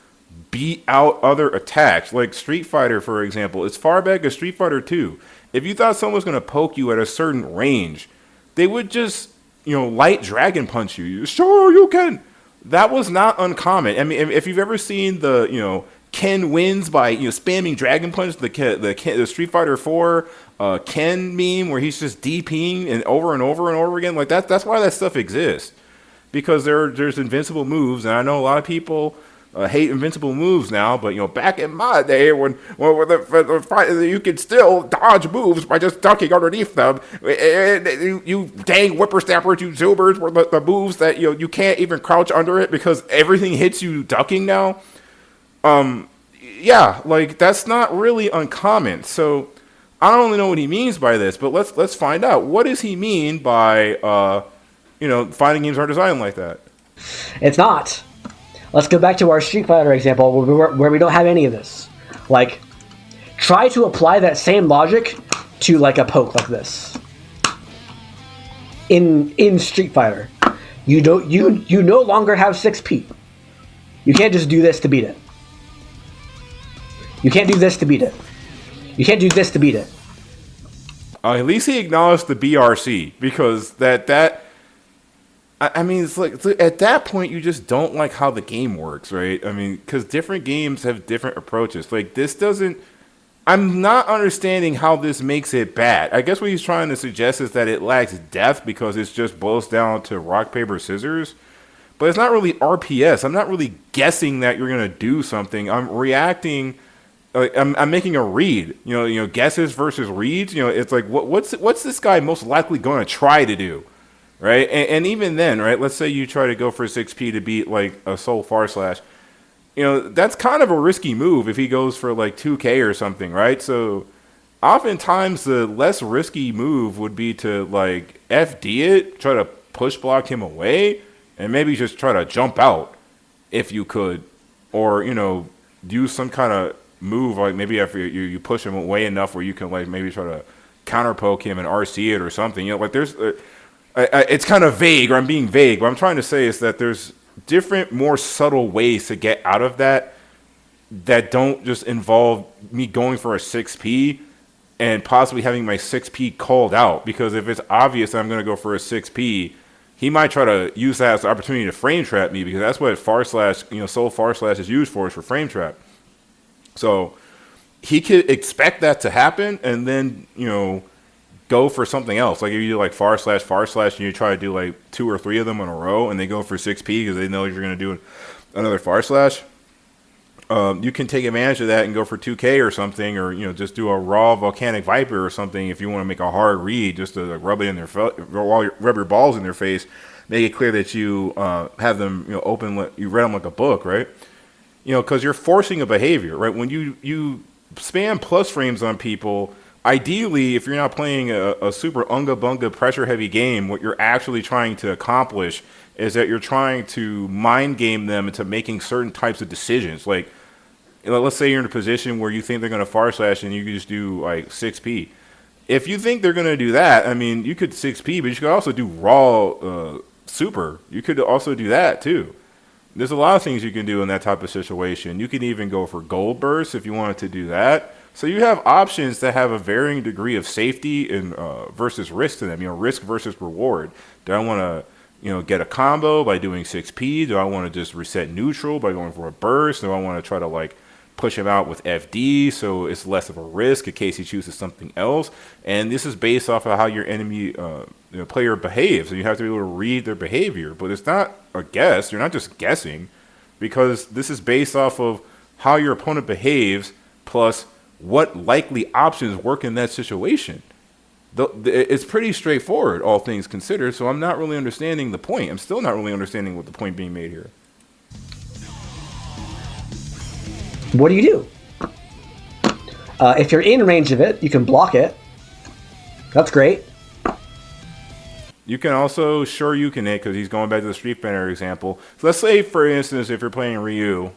Speaker 1: beat out other attacks. Like Street Fighter, for example. As far back as Street Fighter 2, if you thought someone was going to poke you at a certain range, they would just, light dragon punch you. Sure, you can. That was not uncommon. I mean, if you've ever seen the, Ken wins by spamming Dragon Punch, the Street Fighter 4 Ken meme where he's just DPing and over and over again. Like that's why that stuff exists, because there's invincible moves, and I know a lot of people hate invincible moves now, but back in my day when you could still dodge moves by just ducking underneath them. You dang whippersnappers, you zoomers, were the moves that you can't even crouch under it because everything hits you ducking now. Yeah, like that's not really uncommon. So I don't really know what he means by this, but let's find out. What does he mean by fighting games are designed like that?
Speaker 2: It's not. Let's go back to our Street Fighter example where we don't have any of this. Like, try to apply that same logic to like a poke like this. In Street Fighter, you no longer have 6P. You can't just do this to beat it. You can't do this to beat it. You can't do this to beat it.
Speaker 1: At least he acknowledged the BRC, because I mean, it's like at that point you just don't like how the game works, right? I mean, because different games have different approaches. Like this doesn't. I'm not understanding how this makes it bad. I guess what he's trying to suggest is that it lacks depth because it just boils down to rock paper scissors. But it's not really RPS. I'm not really guessing that you're gonna do something. I'm reacting. I'm making a read. Guesses versus reads. It's like what's this guy most likely going to try to do, right? And even then, right? Let's say you try to go for 6P to beat like a Soul Far Slash. That's kind of a risky move if he goes for like 2K or something, right? So oftentimes the less risky move would be to like FD it, try to push block him away, and maybe just try to jump out if you could, or use some kind of move, like maybe after you push him away enough where you can like maybe try to counter poke him and RC it or something. Like there's it's kind of vague, or I'm being vague. What I'm trying to say is that there's different, more subtle ways to get out of that don't just involve me going for a 6P and possibly having my 6P called out. Because if it's obvious that I'm going to go for a 6P, he might try to use that as an opportunity to frame trap me, because that's what Soul Far Slash is used for, is for frame trap. So he could expect that to happen and then, go for something else. Like if you do like Far Slash, and you try to do like 2 or 3 of them in a row and they go for 6P because they know you're going to do another Far Slash, you can take advantage of that and go for 2K or something, or, just do a raw Volcanic Viper or something if you want to make a hard read, just to like, rub your balls in their face, make it clear that you have them, open, you read them like a book, right? Because you're forcing a behavior, right? When you spam plus frames on people, ideally, if you're not playing a super unga-bunga pressure-heavy game, what you're actually trying to accomplish is that you're trying to mind game them into making certain types of decisions. Like, let's say you're in a position where you think they're going to Far Slash and you can just do like 6P. if you think they're going to do that, I mean, you could 6P, but you could also do raw super. You could also do that too. There's a lot of things you can do in that type of situation. You can even go for gold bursts if you wanted to do that. So you have options that have a varying degree of safety and versus risk to them. Risk versus reward. Do I want to, get a combo by doing 6P? Do I want to just reset neutral by going for a burst? Do I want to try to push him out with FD so it's less of a risk in case he chooses something else? And this is based off of how your enemy player behaves. And you have to be able to read their behavior. But it's not a guess. You're not just guessing, because this is based off of how your opponent behaves plus what likely options work in that situation. It's pretty straightforward, all things considered, so I'm not really understanding the point. I'm still not really understanding what the point being made here.
Speaker 2: What do? If you're in range of it, you can block it. That's great.
Speaker 1: You can also Shoryuken it, because he's going back to the Street Fighter example. So let's say, for instance, if you're playing Ryu,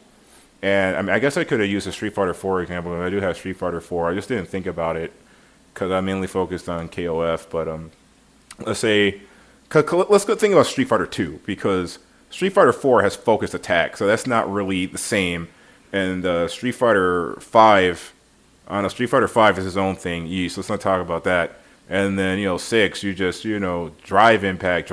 Speaker 1: and I guess I could have used a Street Fighter 4 example, but I do have Street Fighter 4. I just didn't think about it because I mainly focused on KOF. But let's say, let's go think about Street Fighter 2, because Street Fighter 4 has focused attack, so that's not really the same. And Street Fighter 5, I don't know, Street Fighter 5 is his own thing. So let's not talk about that. And then 6, you just drive impact,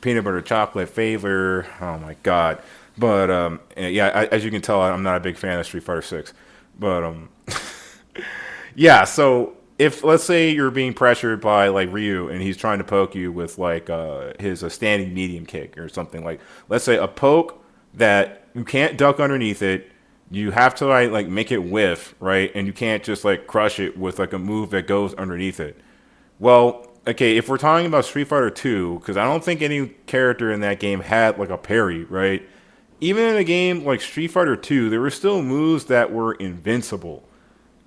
Speaker 1: peanut butter chocolate flavor. Oh my god. But yeah, as you can tell, I'm not a big fan of Street Fighter 6. But yeah, so if let's say you're being pressured by Ryu and he's trying to poke you with his standing medium kick or something, let's say a poke that you can't duck underneath it, you have to make it whiff, right? And you can't just crush it with a move that goes underneath it. Well, okay, if we're talking about Street Fighter 2, because I don't think any character in that game had a parry, right? Even in a game like Street Fighter 2, there were still moves that were invincible.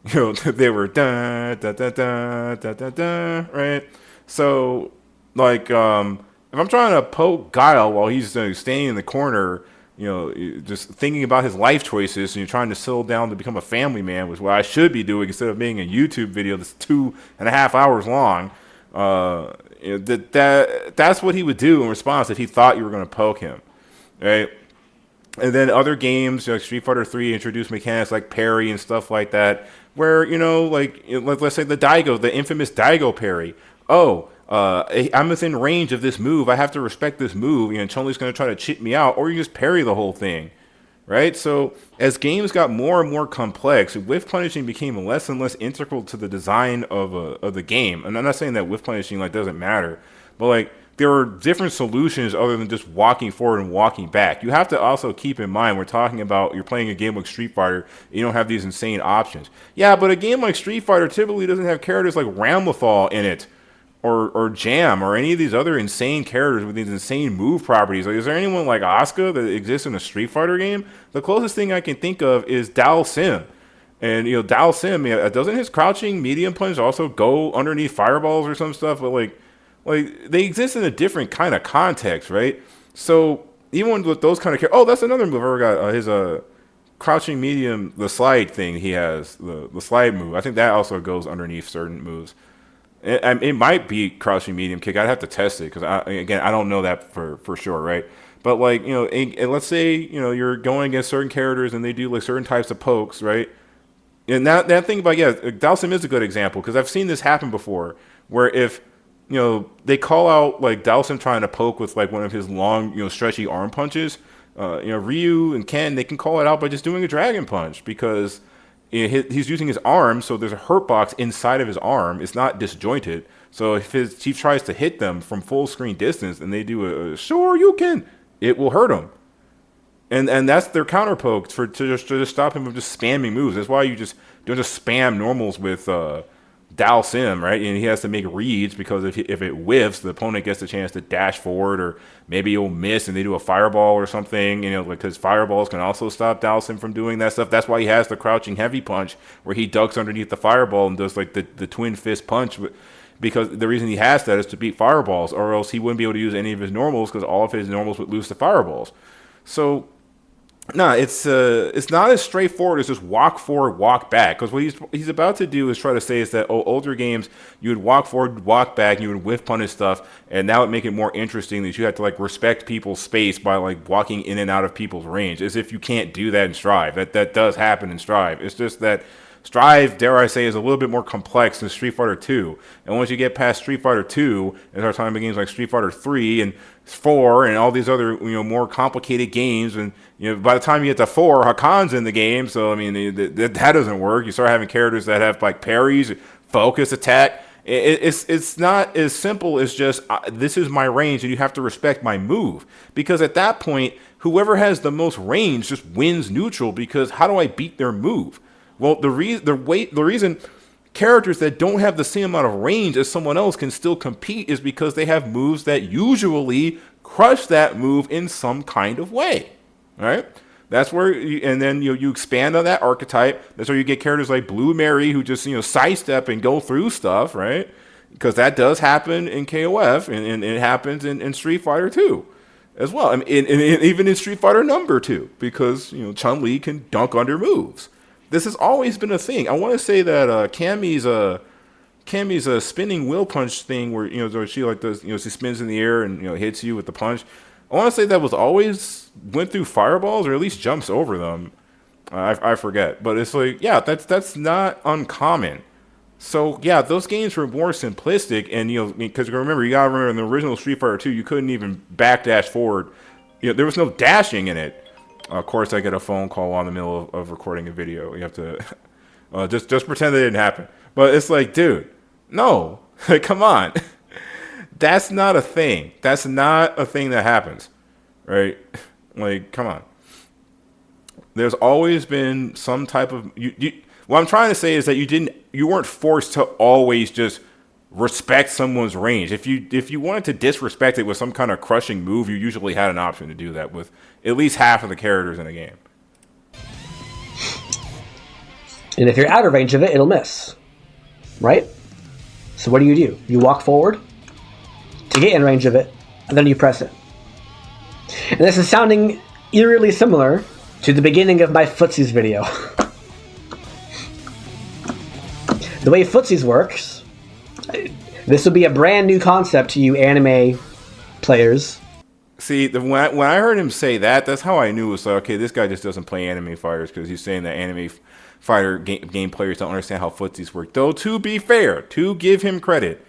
Speaker 1: They were da da da da da da da, right? So, if I'm trying to poke Guile while he's standing in the corner, just thinking about his life choices, and you're trying to settle down to become a family man, which is what I should be doing instead of being a YouTube video that's 2.5 hours long. That's what he would do in response if he thought you were going to poke him, right? And then other games like Street Fighter 3 introduced mechanics like parry and stuff like that, where let's say the infamous Daigo parry. I'm within range of this move. I have to respect this move. Chun-Li's going to try to cheat me out, or you just parry the whole thing, right? So as games got more and more complex, whiff punishing became less and less integral to the design of the game. And I'm not saying that whiff punishing doesn't matter, but there are different solutions other than just walking forward and walking back. You have to also keep in mind, we're talking about you're playing a game like Street Fighter, you don't have these insane options. Yeah, but a game like Street Fighter typically doesn't have characters like Ramlethal in it, or Jam, or any of these other insane characters with these insane move properties. Is there anyone like Asuka that exists in a Street Fighter game? The closest thing I can think of is Dal Sim. And, Dal Sim, doesn't his crouching medium punch also go underneath fireballs or some stuff? But, they exist in a different kind of context, right? So even with those kind of characters, that's another move I forgot. His crouching medium, the slide thing he has, the slide move. I think that also goes underneath certain moves. It might be crouching medium kick. I'd have to test it because I don't know that for sure, right? But let's say you're going against certain characters and they do certain types of pokes, right? And that thing about Dalsim is a good example because I've seen this happen before, where if they call out Dalsim trying to poke with one of his long stretchy arm punches, Ryu and Ken, they can call it out by just doing a dragon punch because he's using his arm, so there's a hurt box inside of his arm. It's not disjointed. So if his chief tries to hit them from full screen distance and they do a sure you can, it will hurt him. And that's their counter poke to just stop him from just spamming moves. That's why you just don't just spam normals with Dal Sim, right? And he has to make reads because if it whiffs, the opponent gets a chance to dash forward, or maybe he'll miss and they do a fireball or something, because fireballs can also stop Dal Sim from doing that stuff. That's why he has the crouching heavy punch where he ducks underneath the fireball and does the twin fist punch, because the reason he has that is to beat fireballs, or else he wouldn't be able to use any of his normals because all of his normals would lose to fireballs. So No, it's not as straightforward as just walk forward, walk back. Because what he's about to do is try to say is that older games you would walk forward, walk back, and you would whiff punish stuff, and that would make it more interesting that you have to like respect people's space by like walking in and out of people's range, as if you can't do that in Strive. That does happen in Strive. It's just that Strive, dare I say, is a little bit more complex than Street Fighter 2. And once you get past Street Fighter 2 and start talking about games like Street Fighter 3 and 4 and all these other, more complicated games, and by the time you get to 4, Hakan's in the game, so I mean that doesn't work. You start having characters that have like parries, focus attack. It's not as simple as just this is my range and you have to respect my move, because at that point whoever has the most range just wins neutral, because how do I beat their move? Well, the reason characters that don't have the same amount of range as someone else can still compete is because they have moves that usually crush that move in some kind of way, right? That's where, and then you expand on that archetype. That's where you get characters like Blue Mary who just sidestep and go through stuff, right? Because that does happen in KOF, and it happens in Street Fighter 2 as well. I mean, even in Street Fighter number 2, because Chun-Li can dunk under moves. This has always been a thing. I want to say that Cammy's spinning wheel punch thing, where she like does she spins in the air and hits you with the punch. I want to say that was always went through fireballs, or at least jumps over them. I forget, but it's like, yeah, that's not uncommon. So yeah, those games were more simplistic, and because remember, you gotta remember in the original Street Fighter 2, you couldn't even backdash forward. There was no dashing in it. Of course, I get a phone call in the middle of recording a video. You have to just pretend that it didn't happen. But it's like, dude, no, come on. That's not a thing. That's not a thing that happens, right? Like, come on. There's always been some type of what I'm trying to say is that you weren't forced to always just respect someone's range. If you wanted to disrespect it with some kind of crushing move, you usually had an option to do that with at least half of the characters in a game.
Speaker 2: And if you're out of range of it, it'll miss, right? So what do? You walk forward to get in range of it, and then you press it. And this is sounding eerily similar to the beginning of my footsies video. The way footsies works, this would be a brand new concept to you anime players.
Speaker 1: See, when I heard him say that, that's how I knew it was like, okay, this guy just doesn't play anime fighters, because he's saying that anime fighter game players don't understand how footsies work. Though, to be fair, to give him credit,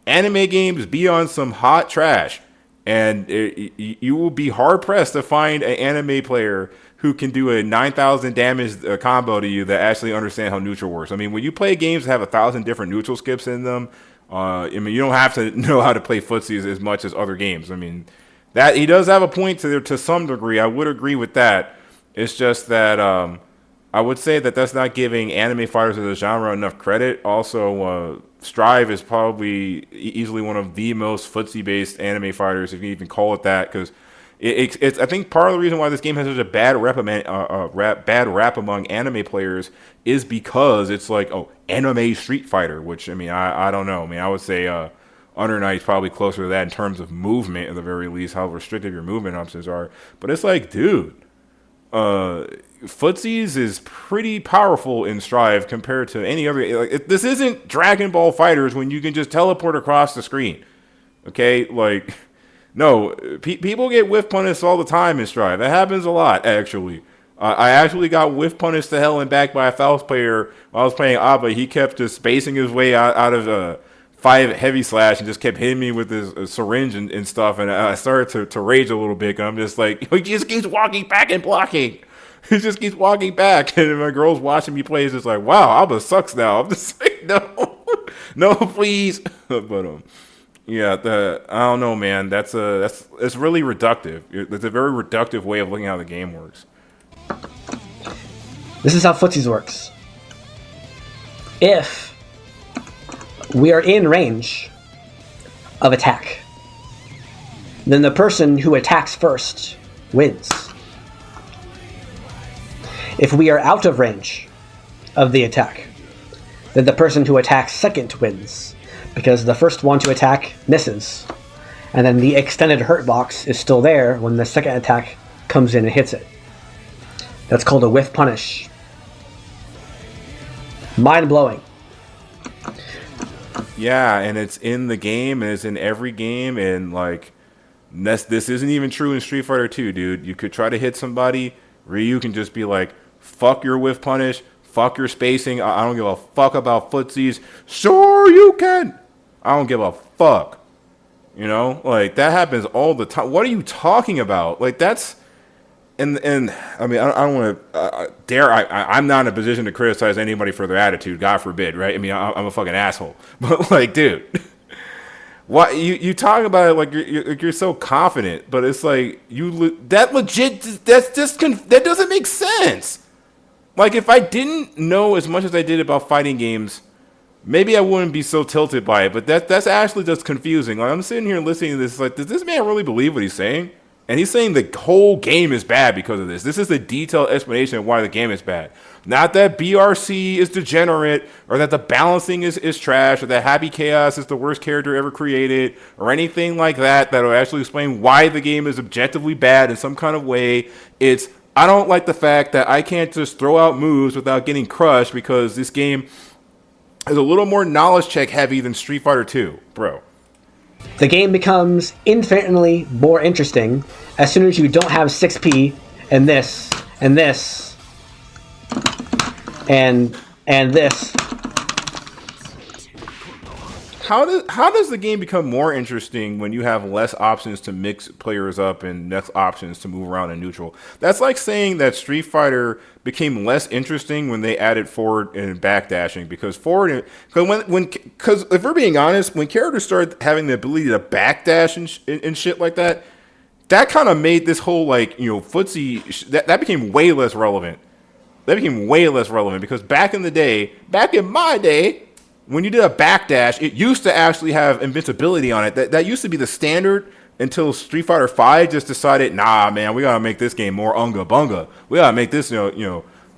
Speaker 1: anime games be on some hot trash, and you will be hard-pressed to find an anime player who can do a 9,000 damage combo to you that actually understand how neutral works. I mean, when you play games that have 1,000 different neutral skips in them, you don't have to know how to play footsies as much as other games. I mean, that he does have a point to some degree. I would agree with that. It's just that I would say that that's not giving anime fighters as a genre enough credit. Also, Strive is probably easily one of the most footsie-based anime fighters, if you even call it that, because it's I think part of the reason why this game has such a bad rap among anime players is because it's like, anime Street Fighter, which, I mean, I don't know. I mean, I would say Under Night's probably closer to that in terms of movement, at the very least, how restrictive your movement options are. But it's like, dude, footsies is pretty powerful in Strive compared to any other. This isn't Dragon Ball Fighters when you can just teleport across the screen. Okay, like, no, people get whiff punished all the time in Strive. That happens a lot, actually. I actually got whiff punished to hell and back by a Faust player while I was playing Abba. He kept just spacing his way out of 5 heavy slash and just kept hitting me with his syringe and stuff. And I started to rage a little bit. I'm just like, he just keeps walking back and blocking. He just keeps walking back. And my girl's watching me play. It's just like, wow, Abba sucks now. I'm just like, no, please. But yeah, I don't know, man. It's really reductive. It's a very reductive way of looking at how the game works.
Speaker 2: This is how footsies works. If we are in range of attack, then the person who attacks first wins. If we are out of range of the attack, then the person who attacks second wins, because the first one to attack misses, and then the extended hurt box is still there when the second attack comes in and hits it. That's called a whiff punish. Mind-blowing.
Speaker 1: Yeah, and it's in the game, and it's in every game, and like this isn't even true in Street Fighter 2, dude. You could try to hit somebody, Ryu can just be like, fuck your whiff punish, fuck your spacing, I don't give a fuck about footsies. Sure you can. I don't give a fuck. You know, like that happens all the time. What are you talking about? Like that's, and I mean, I don't want to I'm not in a position to criticize anybody for their attitude. God forbid, right? I mean, I'm a fucking asshole. But like, dude, what you talk about it like you're so confident, but it's like that doesn't make sense. Like if I didn't know as much as I did about fighting games, maybe I wouldn't be so tilted by it, but that's actually just confusing. Like, I'm sitting here listening to this, like, does this man really believe what he's saying? And he's saying the whole game is bad because of this. This is the detailed explanation of why the game is bad. Not that BRC is degenerate, or that the balancing is trash, or that Happy Chaos is the worst character ever created, or anything like that that'll actually explain why the game is objectively bad in some kind of way. It's, I don't like the fact that I can't just throw out moves without getting crushed because this game is a little more knowledge check heavy than Street Fighter 2, bro.
Speaker 2: The game becomes infinitely more interesting as soon as you don't have 6P and this and this and this.
Speaker 1: How does the game become more interesting when you have less options to mix players up and less options to move around in neutral? That's like saying that Street Fighter became less interesting when they added forward and backdashing, because because if we're being honest, when characters started having the ability to backdash and shit like that, that kind of made this whole like, you know, footsie that became way less relevant. That became way less relevant because back in my day, when you did a backdash, it used to actually have invincibility on it. That used to be the standard until Street Fighter V just decided, nah, man, we gotta make this game more unga bunga. We gotta make this,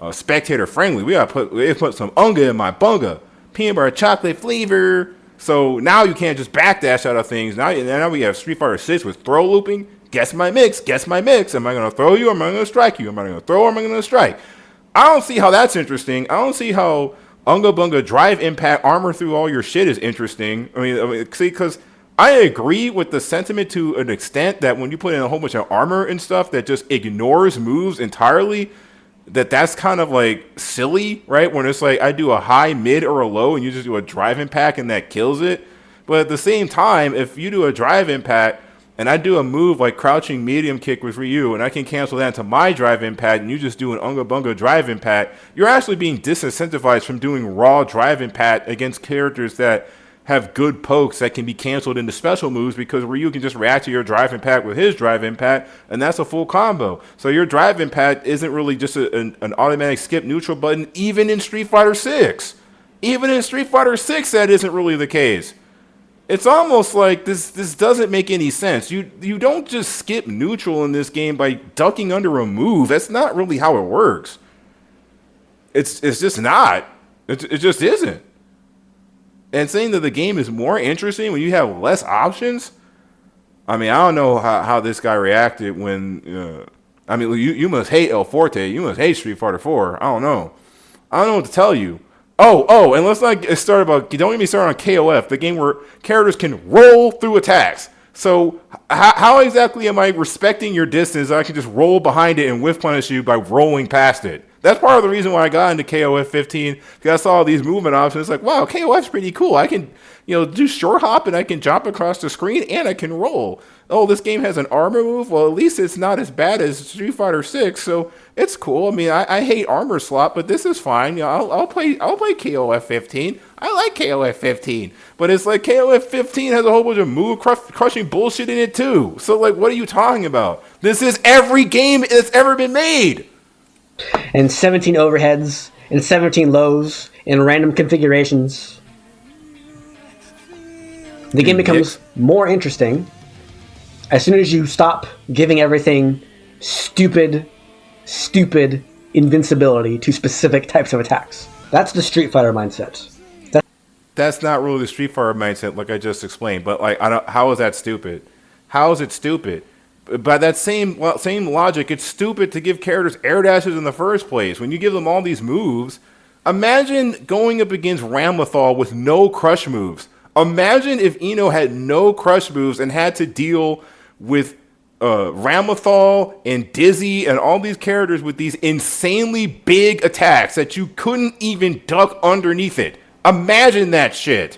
Speaker 1: spectator friendly. We gotta put some unga in my bunga, peanut butter chocolate flavor. So now you can't just backdash out of things. Now we have Street Fighter 6 with throw looping. Guess my mix. Am I gonna throw you? Or am I gonna strike you? Am I gonna throw? Or am I gonna strike? I don't see how that's interesting. I don't see how Unga Bunga drive impact armor through all your shit is interesting. I mean, see, because I agree with the sentiment to an extent that when you put in a whole bunch of armor and stuff that just ignores moves entirely, that's kind of like silly, right? When it's like I do a high, mid, or a low, and you just do a drive impact and that kills it. But at the same time, if you do a drive impact and I do a move like crouching medium kick with Ryu, and I can cancel that into my drive impact, and you just do an Unga Bunga drive impact, you're actually being disincentivized from doing raw drive impact against characters that have good pokes that can be canceled into special moves, because Ryu can just react to your drive impact with his drive impact, and that's a full combo. So your drive impact isn't really just an automatic skip neutral button, even in Street Fighter 6. Even in Street Fighter 6, that isn't really the case. It's almost like this doesn't make any sense. You don't just skip neutral in this game by ducking under a move. That's not really how it works. It's just not. It just isn't. And saying that the game is more interesting when you have less options, I mean, I don't know how this guy reacted when, I mean, you must hate El Forte. You must hate Street Fighter 4. I don't know what to tell you. Oh, and let's not get started don't get me started on KOF, the game where characters can roll through attacks. So how exactly am I respecting your distance? I can just roll behind it and whiff punish you by rolling past it. That's part of the reason why I got into KOF 15, because I saw all these movement options. It's like, wow, KOF's pretty cool. I can, do short hop, and I can jump across the screen, and I can roll. Oh, this game has an armor move? Well, at least it's not as bad as Street Fighter 6, so it's cool. I mean, I hate armor slot, but this is fine. I'll play KOF 15. I like KOF 15. But it's like KOF 15 has a whole bunch of move crushing bullshit in it too. So like, what are you talking about? This is every game that's ever been made.
Speaker 2: And 17 overheads, and 17 lows, in random configurations. The game becomes more interesting as soon as you stop giving everything stupid invincibility to specific types of attacks. That's the Street Fighter mindset.
Speaker 1: That's not really the Street Fighter mindset, like I just explained. But like, how is that stupid? How is it stupid? by that same logic, it's stupid to give characters air dashes in the first place. When you give them all these moves, imagine going up against Ramlethal with no crush moves. Imagine if Ino had no crush moves and had to deal with Ramlethal and Dizzy and all these characters with these insanely big attacks that you couldn't even duck underneath it. Imagine that shit.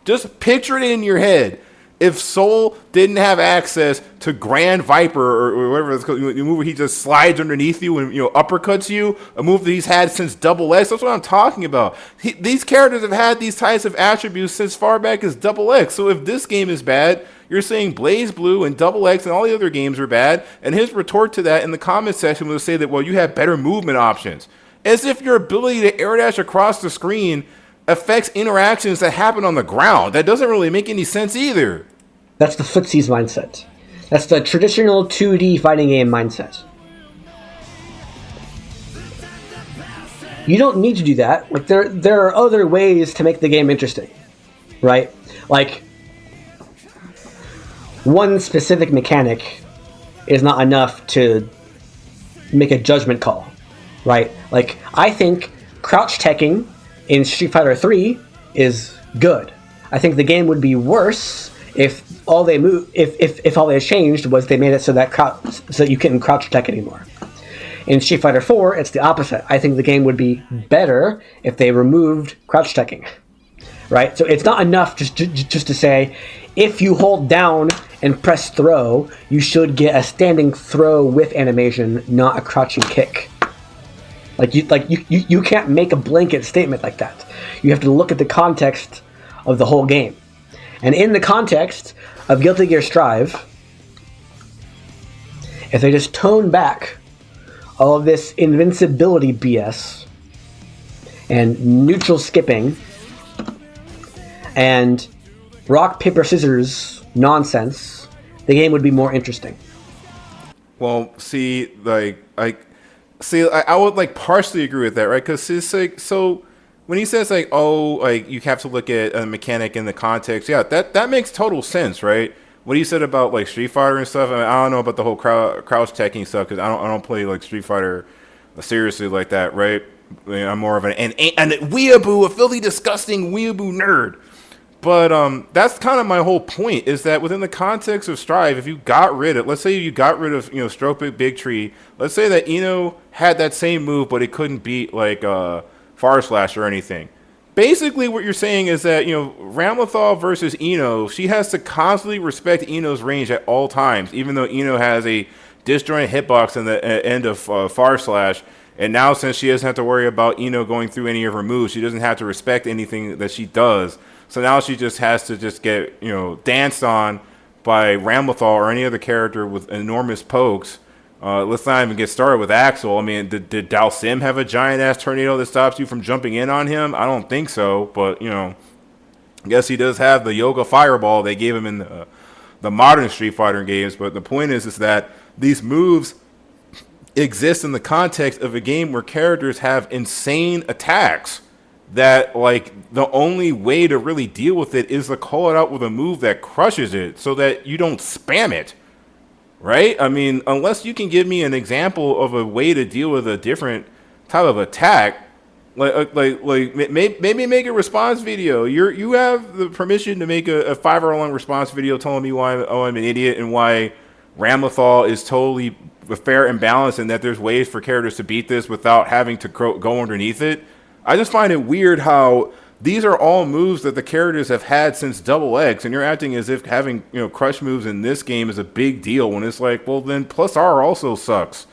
Speaker 1: Just picture it in your head. If Soul didn't have access to Grand Viper or whatever it's called, you move where he just slides underneath you and uppercuts you, a move that he's had since Double X. That's what I'm talking about. These characters have had these types of attributes since far back as Double X. So if this game is bad, you're saying Blaze Blue and Double X and all the other games are bad. And his retort to that in the comment section was to say that, well, you have better movement options. As if your ability to air dash across the screen affects interactions that happen on the ground. That doesn't really make any sense either.
Speaker 2: That's the footsies mindset. That's the traditional 2D fighting game mindset. You don't need to do that. Like there are other ways to make the game interesting, right? Like one specific mechanic is not enough to make a judgment call, right? Like I think crouch teching in Street Fighter 3 is good. I think the game would be worse if all they changed was they made it so that you couldn't crouch tech anymore. In Street Fighter 4, it's the opposite. I think the game would be better if they removed crouch teching, right? So it's not enough just to say if you hold down and press throw, you should get a standing throw with animation, not a crouching kick. You can't make a blanket statement like that. You have to look at the context of the whole game. And in the context of Guilty Gear Strive, if they just tone back all of this invincibility BS and neutral skipping and rock, paper, scissors nonsense, the game would be more interesting.
Speaker 1: Well, see, I would partially agree with that, right? Because it's like, so when he says you have to look at a mechanic in the context, yeah, that makes total sense, right? What he said about Street Fighter and stuff, I don't know about the whole crouch teching stuff because I don't play Street Fighter seriously like that, right? I'm more of an weeaboo, a filthy, disgusting weeaboo nerd. But that's kind of my whole point, is that within the context of Strive, if you got rid of, let's say you got rid of, Stroke Big Tree, let's say that Ino had that same move, but it couldn't beat Far Slash or anything. Basically what you're saying is that, Ramlethal versus Ino, she has to constantly respect Ino's range at all times, even though Ino has a disjointed hitbox in the end of Far Slash. And now since she doesn't have to worry about Ino going through any of her moves, she doesn't have to respect anything that she does. So now she just has to just get, danced on by Ramlethal or any other character with enormous pokes. Let's not even get started with Axel. I mean, did Dalsim have a giant-ass tornado that stops you from jumping in on him? I don't think so, but, I guess he does have the Yoga Fireball they gave him in the modern Street Fighter games. But the point is that these moves exist in the context of a game where characters have insane attacks that, the only way to really deal with it is to call it out with a move that crushes it so that you don't spam it. Right? I mean, unless you can give me an example of a way to deal with a different type of attack, maybe make a response video. You have the permission to make a 5-hour-long response video telling me why I'm an idiot and why Ramlethal is totally fair and balanced and that there's ways for characters to beat this without having to go underneath it. I just find it weird how these are all moves that the characters have had since Double X, and you're acting as if having crush moves in this game is a big deal when it's well then plus R also sucks.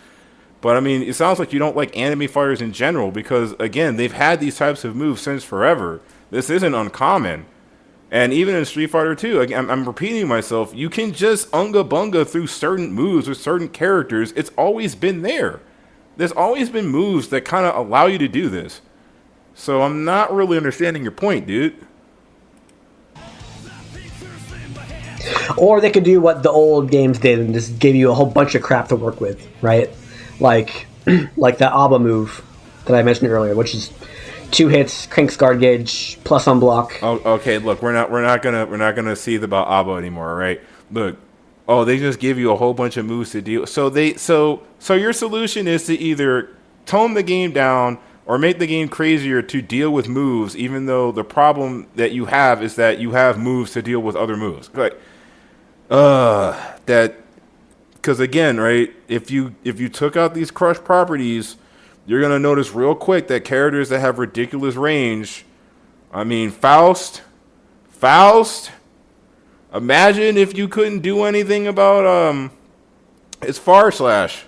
Speaker 1: But I mean, it sounds like you don't like anime fighters in general because again, they've had these types of moves since forever. This isn't uncommon. And even in Street Fighter 2, I'm repeating myself, you can just unga bunga through certain moves with certain characters. It's always been there. There's always been moves that kind of allow you to do this. So I'm not really understanding your point, dude.
Speaker 2: Or they could do what the old games did and just give you a whole bunch of crap to work with, right? Like that ABBA move that I mentioned earlier, which is 2 hits, cranks guard gauge, plus unblock.
Speaker 1: Oh, okay, look, we're not gonna see about ABBA anymore, right? Look, Oh, they just give you a whole bunch of moves to deal. So your solution is to either tone the game down or make the game crazier to deal with moves, even though the problem that you have is that you have moves to deal with other moves. Like, that, because again, right? If you took out these crush properties, you're gonna notice real quick that characters that have ridiculous range. I mean, Faust. Imagine if you couldn't do anything about his far slash.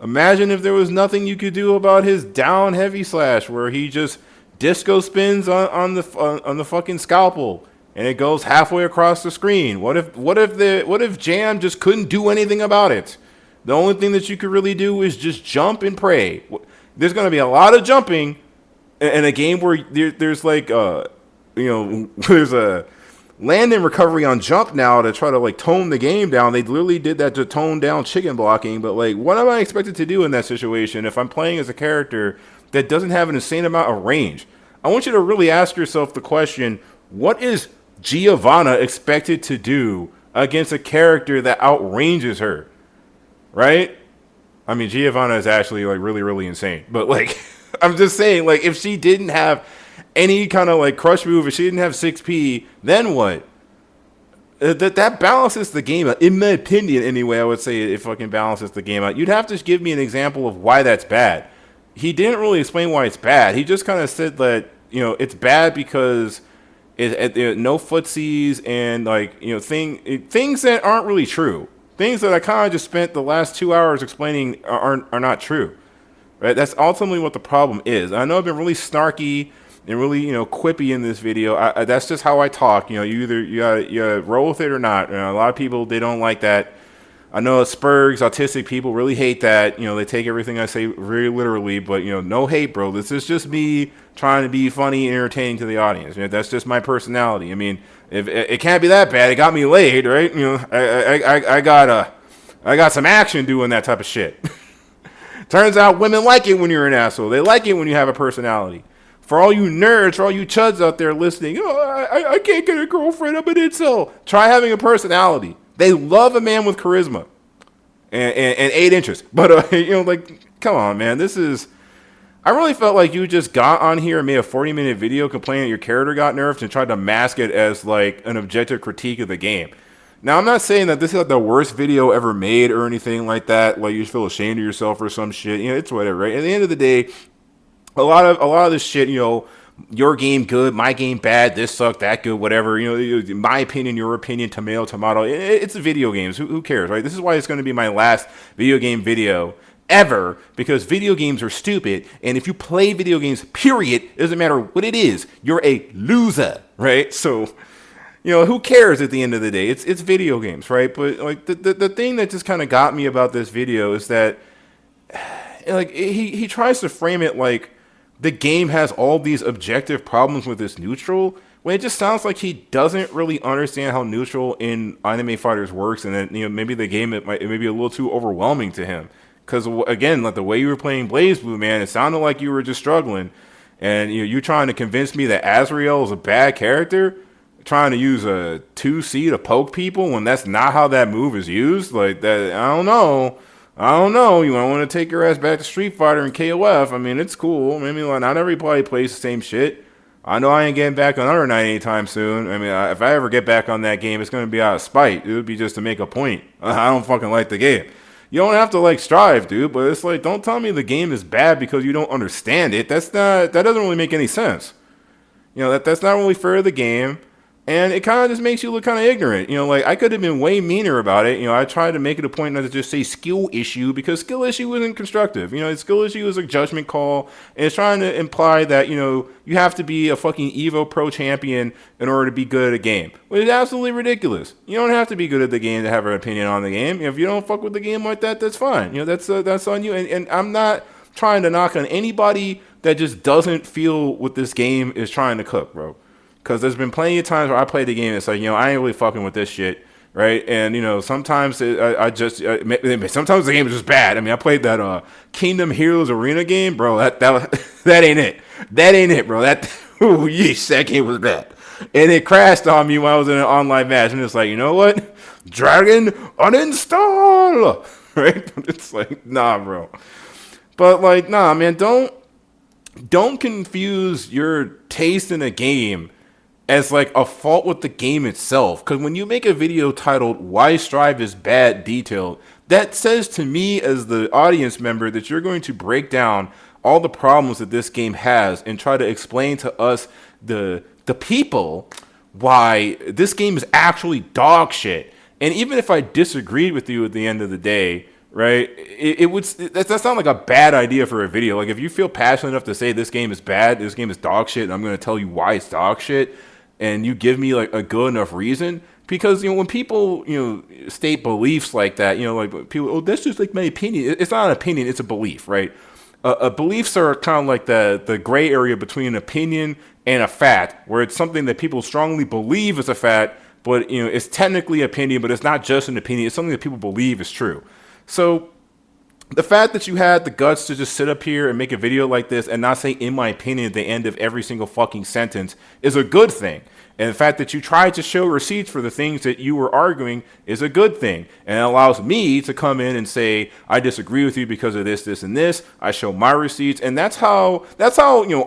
Speaker 1: Imagine if there was nothing you could do about his down heavy slash, where he just disco spins on the fucking scalpel and it goes halfway across the screen. What if Jam just couldn't do anything about it? The only thing that you could really do is just jump and pray. There's gonna be a lot of jumping in a game where there's like there's a land and recovery on jump now to try to like tone the game down. They literally did that to tone down chicken blocking. But like, what am I expected to do in that situation if I'm playing as a character that doesn't have an insane amount of range? I want you to really ask yourself the question: what is Giovanna expected to do against a character that outranges her? Right? I mean, Giovanna is actually like really, really insane. But like, I'm just saying, like, if she didn't have any kind of like crush move, if she didn't have 6P, then what? That balances the game out. In my opinion, anyway, I would say it fucking balances the game out. You'd have to just give me an example of why that's bad. He didn't really explain why it's bad. He just kind of said that, it's bad because no footsies and like, things that aren't really true. Things that I kind of just spent the last 2 hours explaining are not true. Right? That's ultimately what the problem is. I know I've been really snarky and really, quippy in this video. That's just how I talk. You gotta roll with it or not. A lot of people, they don't like that. I know Spurgs, autistic people really hate that. They take everything I say very literally. But no hate, bro. This is just me trying to be funny and entertaining to the audience. That's just my personality. I mean, if it can't be that bad. It got me laid, right? I got some action doing that type of shit. Turns out women like it when you're an asshole. They like it when you have a personality. For all you nerds, for all you chuds out there listening, I can't get a girlfriend, I'm an incel. Try having a personality. They love a man with charisma and 8 inches. But, come on, man. I really felt like you just got on here and made a 40-minute video complaining that your character got nerfed and tried to mask it as, like, an objective critique of the game. Now, I'm not saying that this is like the worst video ever made or anything like that. Like, you feel ashamed of yourself or some shit. It's whatever, right? At the end of the day, a lot of this shit, your game good, my game bad, this sucked, that good, whatever. My opinion, your opinion, tomato. It's video games. Who cares, right? This is why it's going to be my last video game video ever, because video games are stupid. And if you play video games, period, it doesn't matter what it is, you're a loser, right? So, who cares at the end of the day? It's video games, right? But like the thing that just kind of got me about this video is that like he tries to frame it like the game has all these objective problems with this neutral, when it just sounds like he doesn't really understand how neutral in anime fighters works, and then maybe the game it may be a little too overwhelming to him. Because again, like the way you were playing Blaze Blue, man, it sounded like you were just struggling, and you're trying to convince me that Azrael is a bad character, trying to use a 2C to poke people when that's not how that move is used. Like that, I don't know. You might want to take your ass back to Street Fighter and KOF. I mean, it's cool. Maybe like not everybody plays the same shit. I know I ain't getting back on Under Night anytime soon. I mean, if I ever get back on that game, it's going to be out of spite. It would be just to make a point. I don't fucking like the game. You don't have to like strive, dude. But it's like, don't tell me the game is bad because you don't understand it. That doesn't really make any sense. That's not really fair to the game. And it kind of just makes you look kind of ignorant. Like I could have been way meaner about it. I tried to make it a point not to just say skill issue, because skill issue isn't constructive. Skill issue is a judgment call. And it's trying to imply that, you have to be a fucking Evo Pro champion in order to be good at a game. Which is absolutely ridiculous. You don't have to be good at the game to have an opinion on the game. If you don't fuck with the game like that, that's fine. That's on you. And I'm not trying to knock on anybody that just doesn't feel what this game is trying to cook, bro. Because there's been plenty of times where I play the game and it's like, I ain't really fucking with this shit, right? And, sometimes sometimes the game is just bad. I mean, I played that Kingdom Heroes Arena game, bro. That ain't it. That ain't it, bro. That game was bad. And it crashed on me when I was in an online match. And it's like, you know what? Dragon uninstall. Right? It's like, nah, bro. But like, nah, man, don't confuse your taste in a game as like a fault with the game itself. Because when you make a video titled "Why Strive is Bad Detailed," that says to me as the audience member that you're going to break down all the problems that this game has and try to explain to us the people why this game is actually dog shit. And even if I disagreed with you at the end of the day, right, it would that sound like a bad idea for a video. Like if you feel passionate enough to say this game is bad, this game is dog shit, and I'm going to tell you why it's dog shit, and you give me like a good enough reason, because when people state beliefs like that, like people, oh, that's just like my opinion. It's not an opinion, it's a belief, right? Beliefs are kind of like the gray area between an opinion and a fact, where it's something that people strongly believe is a fact, but it's technically opinion, but it's not just an opinion. It's something that people believe is true. So the fact that you had the guts to just sit up here and make a video like this and not say, in my opinion, at the end of every single fucking sentence is a good thing. And the fact that you tried to show receipts for the things that you were arguing is a good thing. And it allows me to come in and say, I disagree with you because of this, this, and this. I show my receipts. And that's how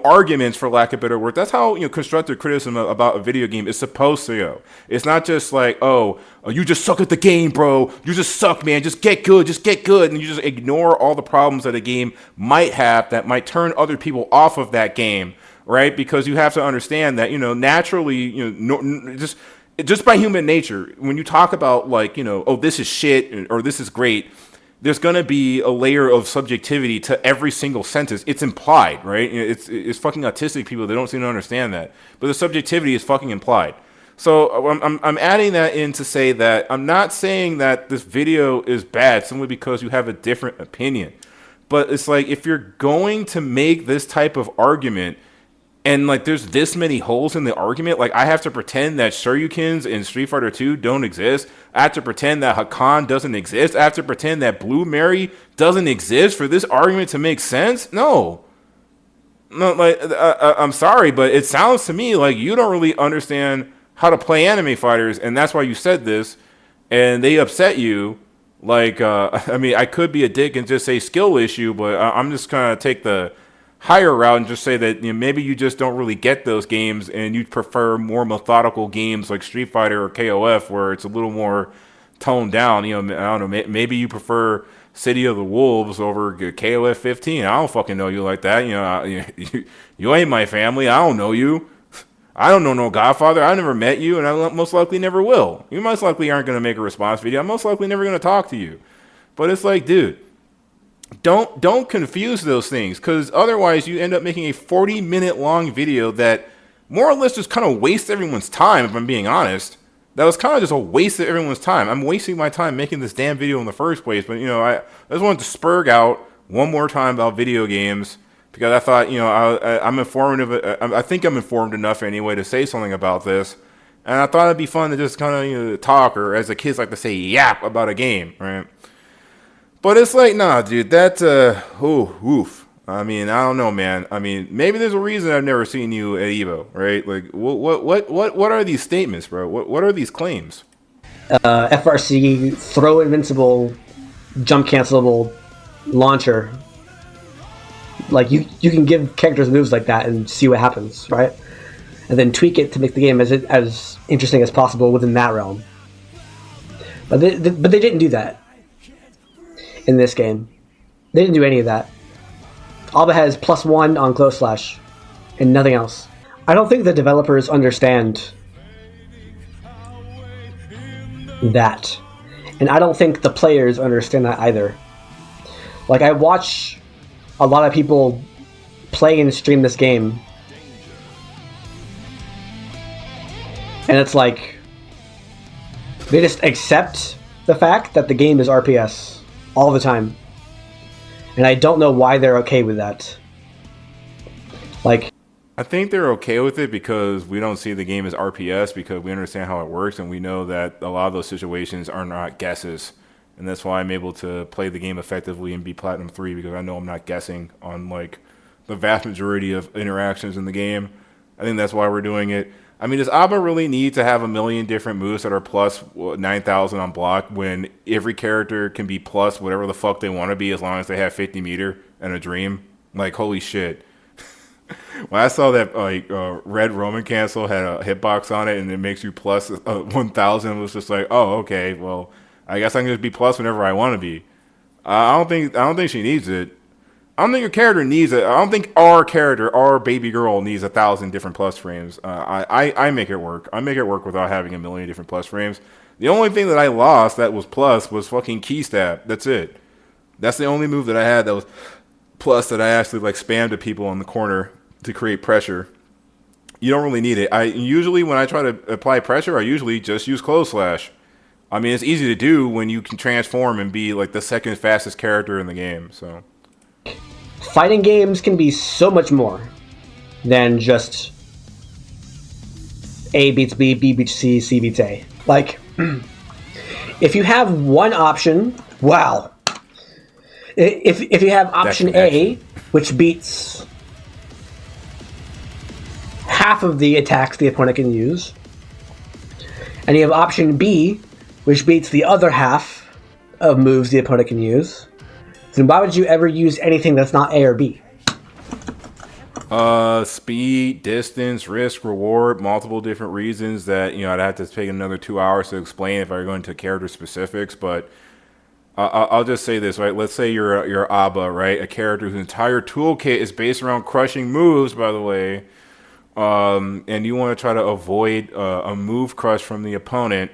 Speaker 1: arguments, for lack of better word, that's how, constructive criticism about a video game is supposed to go. It's not just like, oh, you just suck at the game, bro. You just suck, man. Just get good. Just get good. And you just ignore all the problems that a game might have that might turn other people off of that game. Right, because you have to understand that naturally, just by human nature, when you talk about like oh, this is shit or this is great, there's gonna be a layer of subjectivity to every single sentence. It's implied, right? It's fucking autistic people that don't seem to understand that, but the subjectivity is fucking implied. So I'm adding that in to say that I'm not saying that this video is bad simply because you have a different opinion, but it's like if you're going to make this type of argument. And like, there's this many holes in the argument. Like, I have to pretend that Shoryukens in Street Fighter 2 don't exist. I have to pretend that Hakan doesn't exist. I have to pretend that Blue Mary doesn't exist for this argument to make sense. No, like, I'm sorry, but it sounds to me like you don't really understand how to play anime fighters, and that's why you said this, and they upset you. Like, I mean, I could be a dick and just say skill issue, but I'm just gonna take the higher route and just say that maybe you just don't really get those games and you prefer more methodical games like Street Fighter or KOF where it's a little more toned down. I don't know, maybe you prefer City of the Wolves over KOF 15. I don't fucking know you like that. You ain't my family. I don't know you. I don't know no Godfather. I never met you, and I most likely never will. You most likely aren't going to make a response video. I'm most likely never going to talk to you. But it's like, dude, don't confuse those things, because otherwise you end up making a 40-minute long video that more or less just kind of wastes everyone's time, if I'm being honest. That was kind of just a waste of everyone's time. I'm wasting my time making this damn video in the first place, but I just wanted to spurg out one more time about video games, because I thought, I'm informative. I think I'm informed enough anyway to say something about this, and I thought it'd be fun to just kind of talk, or as the kids like to say, yap about a game, right? But it's like, nah, dude, that's oof. I mean, I don't know, man. I mean, maybe there's a reason I've never seen you at Evo, right? Like, what are these statements, bro? What are these claims?
Speaker 2: FRC, throw invincible, jump cancelable, launcher. Like, you can give characters moves like that and see what happens, right? And then tweak it to make the game as interesting as possible within that realm. But they didn't do that in this game. They didn't do any of that. Alba has +1 on close slash and nothing else. I don't think the developers understand that. And I don't think the players understand that either. Like, I watch a lot of people play and stream this game, and it's like they just accept the fact that the game is RPS all the time. And I don't know why they're okay with that. Like,
Speaker 1: I think they're okay with it because we don't see the game as RPS, because we understand how it works, and we know that a lot of those situations are not guesses. And that's why I'm able to play the game effectively and be Platinum 3, because I know I'm not guessing on like the vast majority of interactions in the game. I think that's why we're doing it. I mean, does ABBA really need to have a million different moves that are plus 9,000 on block when every character can be plus whatever the fuck they want to be as long as they have 50 meter and a dream? Like, holy shit. When I saw that red Roman cancel had a hitbox on it and it makes you plus 1,000, it was just like, oh, okay, well, I guess I can just be plus whenever I want to be. I don't think she needs it. I don't think your character needs it. I don't think our character, our baby girl, needs 1,000 different plus frames. I make it work. I make it work without having a million different plus frames. The only thing that I lost that was plus was fucking key stab. That's it. That's the only move that I had that was plus that I actually like spammed at people in the corner to create pressure. You don't really need it. I usually when I try to apply pressure, I usually just use close slash. I mean, it's easy to do when you can transform and be like the second fastest character in the game. So.
Speaker 2: Fighting games can be so much more than just A beats B, B beats C, C beats A. Like, if you have one option, wow. If you have option A, which beats half of the attacks the opponent can use, and you have option B, which beats the other half of moves the opponent can use, then why would you ever use anything that's not A or B?
Speaker 1: Speed, distance, risk, reward, multiple different reasons that, I'd have to take another 2 hours to explain if I were going into character specifics, but I'll just say this, right? Let's say you're Abba, right? A character whose entire toolkit is based around crushing moves, by the way, and you want to try to avoid a move crush from the opponent.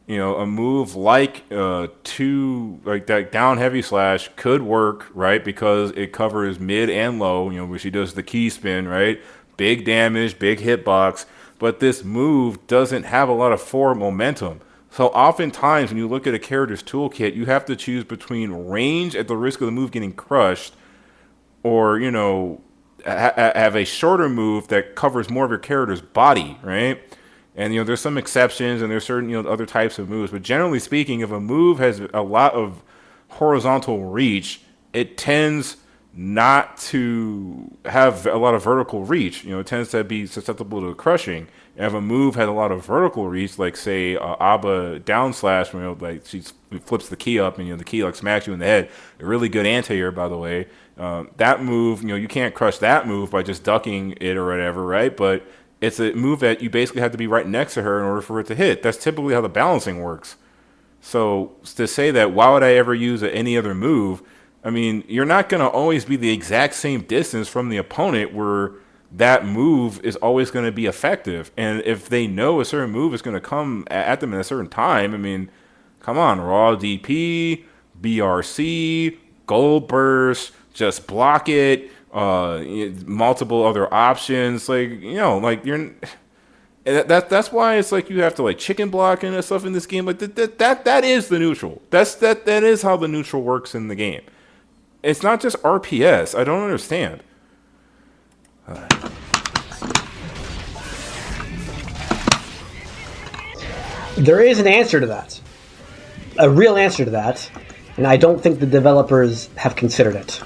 Speaker 1: A move like that down heavy slash could work, right? Because it covers mid and low, where she does the key spin, right? Big damage, big hitbox. But this move doesn't have a lot of forward momentum. So oftentimes when you look at a character's toolkit, you have to choose between range at the risk of the move getting crushed or, have a shorter move that covers more of your character's body, right? And, there's some exceptions and there's certain, other types of moves. But generally speaking, if a move has a lot of horizontal reach, it tends not to have a lot of vertical reach. It tends to be susceptible to crushing. And if a move has a lot of vertical reach, like, say, Abba down slash, like she flips the key up and, the key, like, smacks you in the head. A really good anti-air, by the way. That move, you can't crush that move by just ducking it or whatever, right? But it's a move that you basically have to be right next to her in order for it to hit. That's typically how the balancing works. So to say that, why would I ever use any other move? I mean, you're not going to always be the exact same distance from the opponent where that move is always going to be effective. And if they know a certain move is going to come at them at a certain time, I mean, come on, raw DP, BRC, gold burst, just block it. Multiple other options, that's why it's like you have to like chicken block and stuff in this game. Like that is the neutral. That is how the neutral works in the game. It's not just RPS. I don't understand.
Speaker 2: There is an answer to that, a real answer to that, and I don't think the developers have considered it.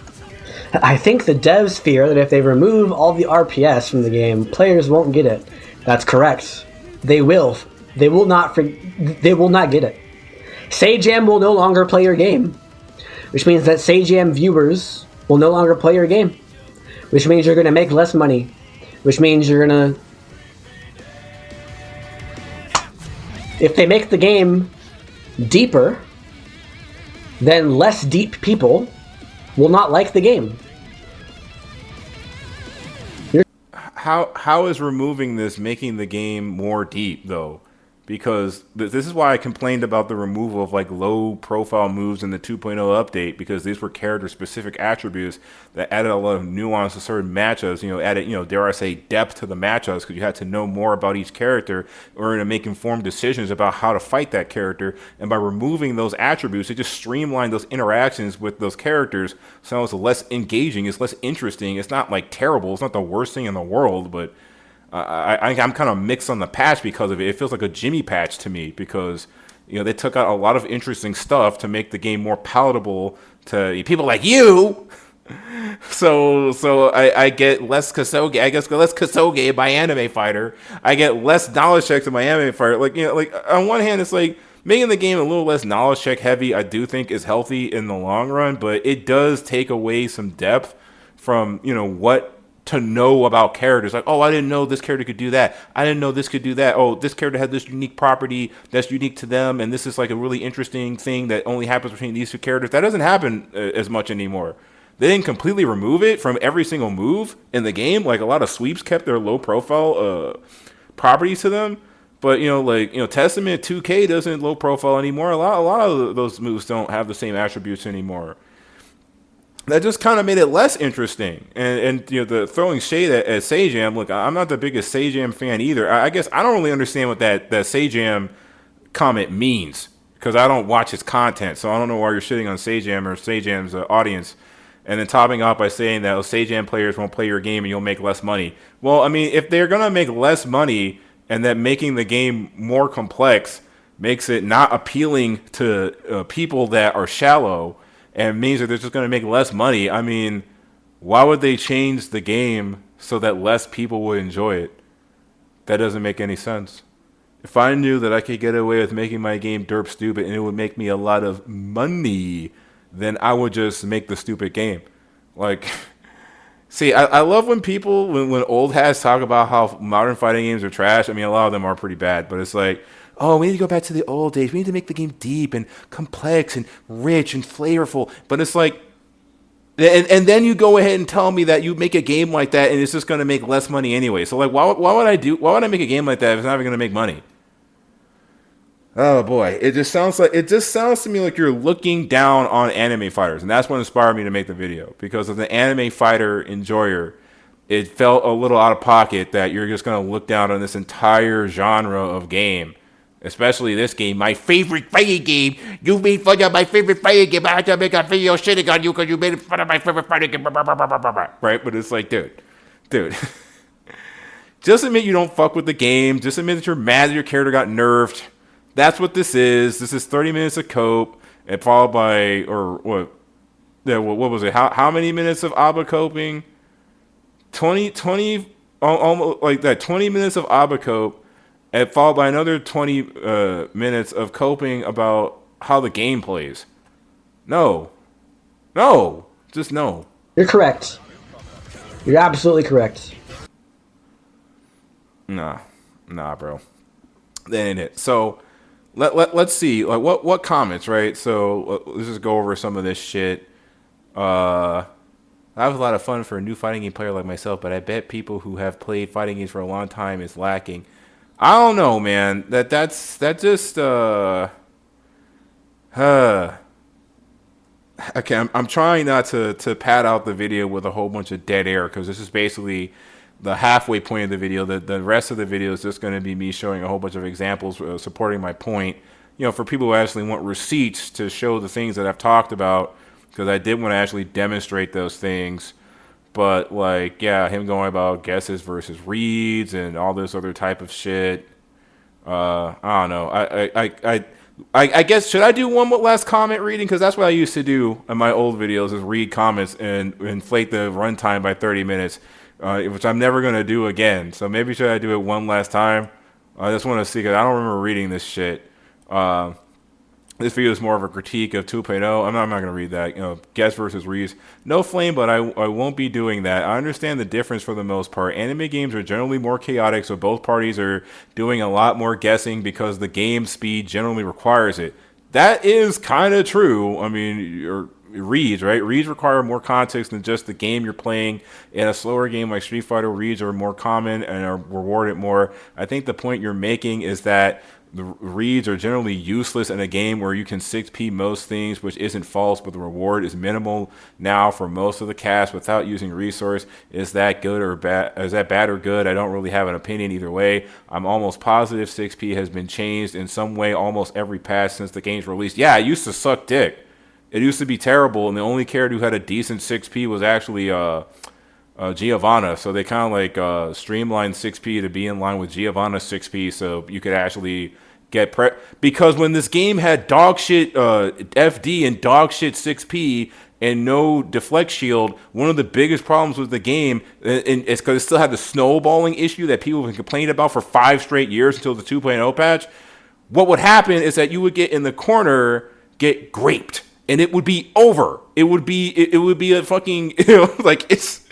Speaker 2: I think the devs fear that if they remove all the RPS from the game, players won't get it. That's correct. They will. They will not get it. Sajam will no longer play your game, which means that Sajam viewers will no longer play your game, which means you're going to make less money, which means you're going to... If they make the game deeper, then less deep people will not like the game.
Speaker 1: How is removing this making the game more deep, though? Because this is why I complained about the removal of like low profile moves in the 2.0 update, because these were character specific attributes that added a lot of nuance to certain matchups, added, dare I say, depth to the matchups, because you had to know more about each character in order to make informed decisions about how to fight that character. And by removing those attributes, it just streamlined those interactions with those characters, so it's less engaging, it's less interesting. It's not like terrible, it's not the worst thing in the world, but I'm kind of mixed on the patch because of it. It feels like a Jimmy patch to me because, they took out a lot of interesting stuff to make the game more palatable to people like you. So I get less Kasoge. I guess less Kasoge in my anime fighter. I get less knowledge checks in my anime fighter. Like, like on one hand, it's like making the game a little less knowledge check heavy. I do think is healthy in the long run, but it does take away some depth from what to know about characters. Like, oh, I didn't know this character could do that. I didn't know this could do that. Oh, this character had this unique property that's unique to them, and this is like a really interesting thing that only happens between these two characters. That doesn't happen as much anymore. They didn't completely remove it from every single move in the game. Like, a lot of sweeps kept their low profile properties to them. But Testament 2K doesn't low profile anymore. A lot of those moves don't have the same attributes anymore. That just kind of made it less interesting. And the throwing shade at Sajam. Look, I'm not the biggest Sajam fan either. I guess I don't really understand what that Sajam comment means, because I don't watch his content, so I don't know why you're shitting on Sajam or Sajam's audience. And then topping off by saying that Sajam players won't play your game and you'll make less money. Well, I mean, if they're gonna make less money and that making the game more complex makes it not appealing to people that are shallow, and means that they're just going to make less money, I mean, why would they change the game so that less people would enjoy it? That doesn't make any sense. If I knew that I could get away with making my game derp stupid and it would make me a lot of money, then I would just make the stupid game. Like, see, I love when people, when old hats talk about how modern fighting games are trash. I mean, a lot of them are pretty bad, but it's like, oh, we need to go back to the old days. We need to make the game deep and complex and rich and flavorful. But it's like, and then you go ahead and tell me that you make a game like that and it's just going to make less money anyway. So like, why would I make a game like that if it's not even going to make money? Oh boy, it just sounds to me like you're looking down on anime fighters, and that's what inspired me to make the video. Because as an anime fighter enjoyer, it felt a little out of pocket that you're just going to look down on this entire genre of game. Especially this game, my favorite fighting game. You made fun of my favorite fighting game. I had to make a video shitting on you because you made fun of my favorite fighting game. Right? But it's like, dude. Just admit you don't fuck with the game. Just admit that you're mad that your character got nerfed. That's what this is. This is 30 minutes of cope, and followed by, or what? Yeah, what was it? How many minutes of ABBA coping? 20, almost like that. 20 minutes of ABBA cope, and followed by another 20 minutes of coping about how the game plays. No, just no.
Speaker 2: You're correct. You're absolutely correct.
Speaker 1: Nah, bro. That ain't it. So let's see. Like what comments, right? So let's just go over some of this shit. That was a lot of fun for a new fighting game player like myself, but I bet people who have played fighting games for a long time is lacking. I don't know, man. That's just Okay, I'm trying not to pad out the video with a whole bunch of dead air, because this is basically the halfway point of the video. The rest of the video is just going to be me showing a whole bunch of examples supporting my point. For people who actually want receipts to show the things that I've talked about, because I did want to actually demonstrate those things. But like, yeah, him going about guesses versus reads and all this other type of shit. I don't know. I guess, should I do one last comment reading? Because that's what I used to do in my old videos, is read comments and inflate the runtime by 30 minutes, which I'm never going to do again. So maybe should I do it one last time? I just want to see, because I don't remember reading this shit. This video is more of a critique of 2.0. I'm not going to read that. Guess versus reads. No flame, but I won't be doing that. I understand the difference for the most part. Anime games are generally more chaotic, so both parties are doing a lot more guessing because the game speed generally requires it. That is kind of true. I mean, reads, right? Reads require more context than just the game you're playing. In a slower game like Street Fighter, reads are more common and are rewarded more. I think the point you're making is that the reads are generally useless in a game where you can 6P most things, which isn't false, but the reward is minimal now for most of the cast without using resource. Is that good or bad? Is that bad or good? I don't really have an opinion either way. I'm almost positive 6P has been changed in some way almost every patch since the game's released. Yeah, it used to suck dick. It used to be terrible, and the only character who had a decent 6P was actually Giovanna. So they kind of like streamlined 6P to be in line with Giovanna's 6P, so you could actually Because when this game had dog shit FD and dog shit 6P and no deflect shield, one of the biggest problems with the game, and it's because it still had the snowballing issue that people have been complaining about for 5 straight years until the 2.0 patch. What would happen is that you would get in the corner, get graped, and it would be over. It would be a fucking, like, it's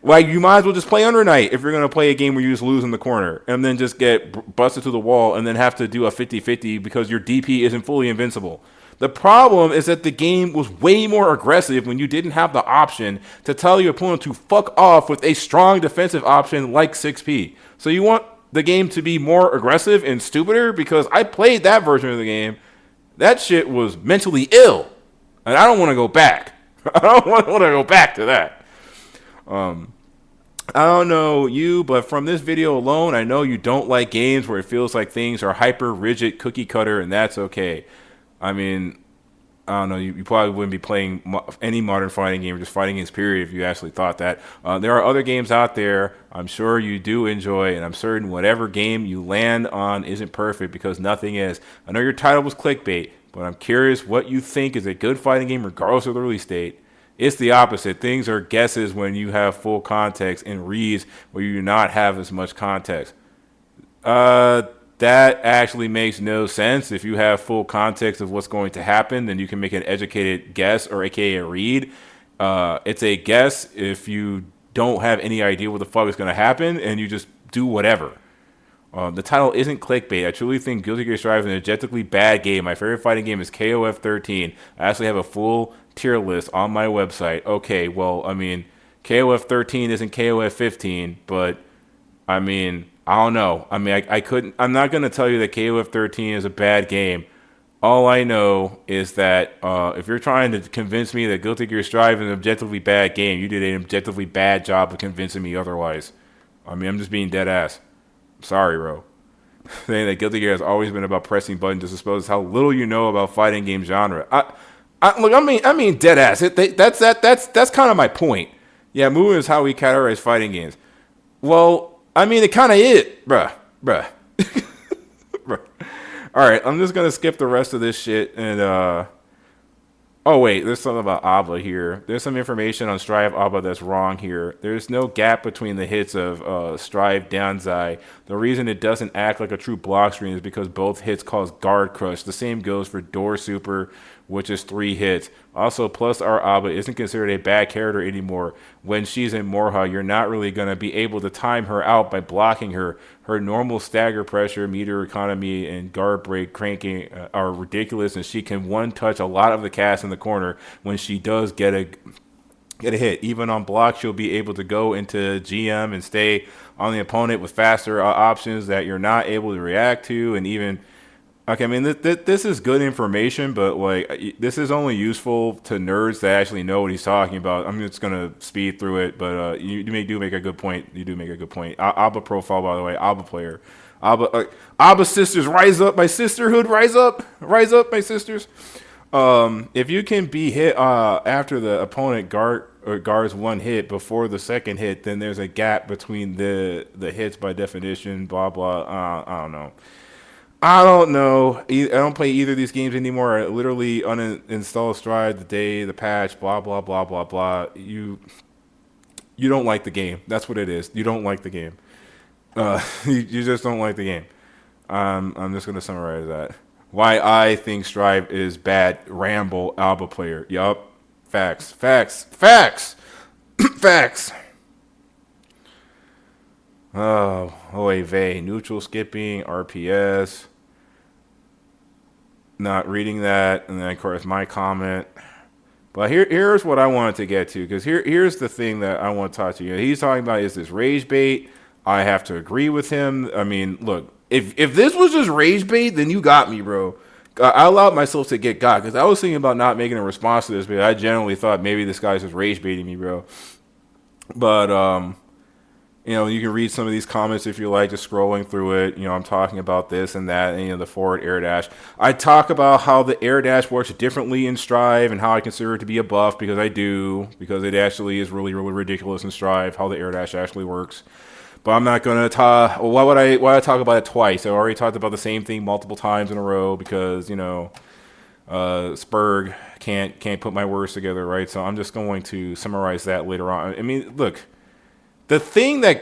Speaker 1: like you might as well just play Under Night if you're going to play a game where you just lose in the corner and then just get busted to the wall and then have to do a 50-50 because your DP isn't fully invincible. The problem is that the game was way more aggressive when you didn't have the option to tell your opponent to fuck off with a strong defensive option like 6P. So you want the game to be more aggressive and stupider, because I played that version of the game. That shit was mentally ill, and I don't want to go back. I don't want to go back to that. I don't know you, but from this video alone, I know you don't like games where it feels like things are hyper rigid, cookie cutter, and that's okay. I mean, I don't know. You probably wouldn't be playing any modern fighting game or just fighting games, period, if you actually thought that. There are other games out there I'm sure you do enjoy, and I'm certain whatever game you land on isn't perfect, because nothing is. I know your title was clickbait, but I'm curious what you think is a good fighting game regardless of the release date. It's the opposite. Things are guesses when you have full context, and reads where you do not have as much context. That actually makes no sense. If you have full context of what's going to happen, then you can make an educated guess, or aka a read. It's a guess if you don't have any idea what the fuck is going to happen, and you just do whatever. The title isn't clickbait. I truly think Guilty Gear Strive is an objectively bad game. My favorite fighting game is KOF 13. I actually have a full tier list on my website. Okay, well, I mean, KOF 13 isn't KOF 15, but I mean, I don't know. I mean, I'm not going to tell you that KOF 13 is a bad game. All I know is that if you're trying to convince me that Guilty Gear Strive is an objectively bad game, you did an objectively bad job of convincing me otherwise. I mean, I'm just being dead ass. Sorry, bro. Saying that Guilty Gear has always been about pressing buttons just exposes how little you know about fighting game genre. Look, I mean, dead ass. That's kind of my point. Yeah, moving is how we categorize fighting games. Well, I mean, it kind of is, bruh. Bruh. All right, I'm just gonna skip the rest of this shit and oh wait, there's something about ABBA here. There's some information on Strive ABBA that's wrong here. There's no gap between the hits of Strive Danzai. The reason it doesn't act like a true block screen is because both hits cause guard crush. The same goes for Door Super, which is 3 hits. Also, plus our ABBA isn't considered a bad character anymore. When she's in Morha, you're not really going to be able to time her out by blocking her. Her normal stagger pressure, meter economy, and guard break cranking are ridiculous, and she can one-touch a lot of the cast in the corner when she does get a hit. Even on block, she'll be able to go into GM and stay on the opponent with faster options that you're not able to react to, and even... Okay, I mean, this is good information, but, like, this is only useful to nerds that actually know what he's talking about. I'm just going to speed through it, but you do make a good point. You do make a good point. ABBA profile, by the way, ABBA player. ABBA sisters, rise up, my sisterhood, rise up, my sisters. If you can be hit after the opponent guards one hit before the second hit, then there's a gap between the hits by definition, blah, blah. I don't know. I don't play either of these games anymore. I literally uninstall Strive the day the patch, blah, blah, blah, blah, blah. You don't like the game. That's what it is. You don't like the game. You just don't like the game. I'm just going to summarize that. Why I think Strive is bad. Ramble, ABBA player. Yup. Facts. Facts. Oh, OAV. Neutral skipping, RPS. Not reading that, and then of course my comment. But here's what I wanted to get to, because here's the thing that I want to talk to you. He's talking about, is this rage bait? I have to agree with him. I mean, look, if this was just rage bait, then you got me, bro. I allowed myself to get got, because I was thinking about not making a response to this, but I generally thought maybe this guy's just rage baiting me, bro. But you know, you can read some of these comments if you like, just scrolling through it. You know, I'm talking about this and that, and, you know, the forward air dash. I talk about how the air dash works differently in Strive and how I consider it to be a buff, because I do, because it actually is really, really ridiculous in Strive how the air dash actually works. But I'm not gonna talk. Why would I talk about it twice? I already talked about the same thing multiple times in a row because Spurg can't put my words together, right? So I'm just going to summarize that later on. I mean, look, the thing that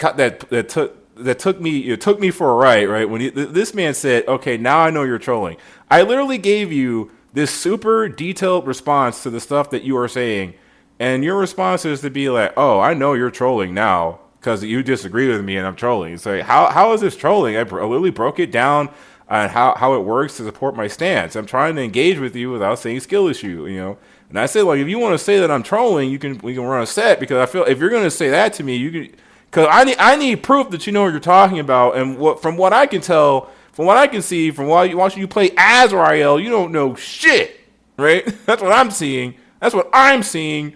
Speaker 1: took me for a ride, right? When this man said, "Okay, now I know you're trolling," I literally gave you this super detailed response to the stuff that you are saying, and your response is to be like, "Oh, I know you're trolling now because you disagree with me and I'm trolling." It's like, how is this trolling? I literally broke it down on how it works to support my stance. I'm trying to engage with you without saying skill issue, And I said, like, if you want to say that I'm trolling, we can run a set, because I feel if you're going to say that to me, you can, because I need proof that you know what you're talking about. And from what I can tell, from what I can see, from watching you play as Ariel, you don't know shit, right? That's what I'm seeing. That's what I'm seeing.